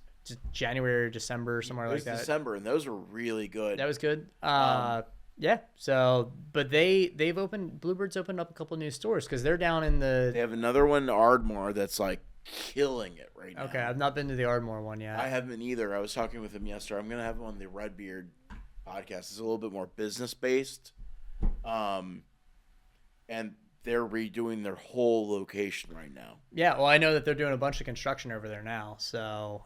January or December, somewhere It like was that. December, and those were really good. That was good. Yeah. So, but Bluebird's opened up a couple new stores because they're down in They have another one in Ardmore that's like killing it right now. Okay, I've not been to the Ardmore one yet. I haven't either. I was talking with him yesterday. I'm gonna have him on the Redbeard podcast. It's a little bit more business based, and they're redoing their whole location right now. Yeah, well, I know that they're doing a bunch of construction over there now, so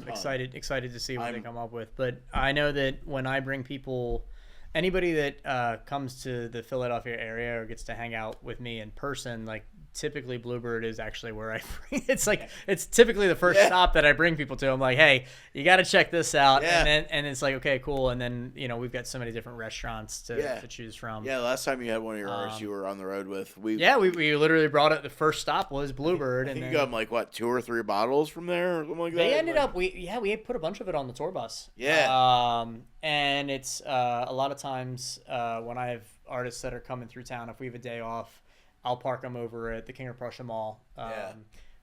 excited to see what they come up with. But I know that when I bring people, anybody that comes to the Philadelphia area or gets to hang out with me in person, like typically Bluebird is actually where I bring. It's typically the first stop that I bring people to. I'm like, hey, you got to check this out, and it's like, okay, cool. And then we've got so many different restaurants to choose from. Yeah, last time you had one of your artists you were on the road with, we literally brought it. The first stop was Bluebird, I think and you got like what 2 or 3 bottles from there or something like that. They ended up we put a bunch of it on the tour bus. Yeah. And it's a lot of times when I have artists that are coming through town, if we have a day off, I'll park them over at the King of Prussia Mall,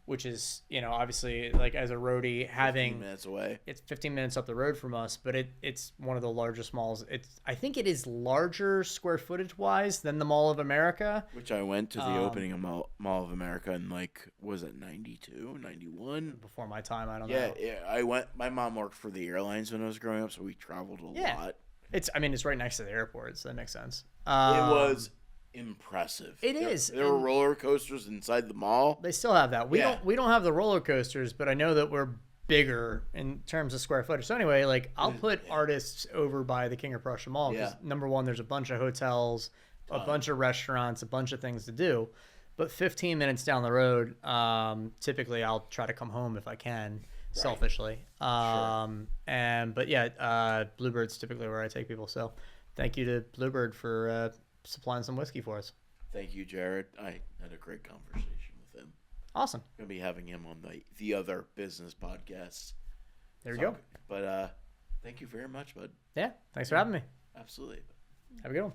which is, obviously, like as a roadie, 15 minutes away. It's 15 minutes up the road from us, but it's one of the largest malls. I think it is larger square footage wise than the Mall of America. Which I went to the opening of Mall of America in was it 92, 91? Before my time, I don't know. Yeah, I went. My mom worked for the airlines when I was growing up, so we traveled a lot. It's right next to the airport, so that makes sense. It was impressive. It is. There were roller coasters inside the mall. They still have that. We don't have the roller coasters, but I know that we're bigger in terms of square footage. So anyway, like I'll put artists over by the King of Prussia Mall because number one, there's a bunch of hotels, a bunch of restaurants, a bunch of things to do. But 15 minutes down the road, typically I'll try to come home if I can, selfishly. Bluebird's typically where I take people. So thank you to Bluebird for supplying some whiskey for us. Thank you, Gerhart. I had a great conversation with him. Awesome. I'm going to be having him on the other business podcasts. There we go. But thank you very much, bud. Yeah, thanks for having me. Absolutely. Have a good one.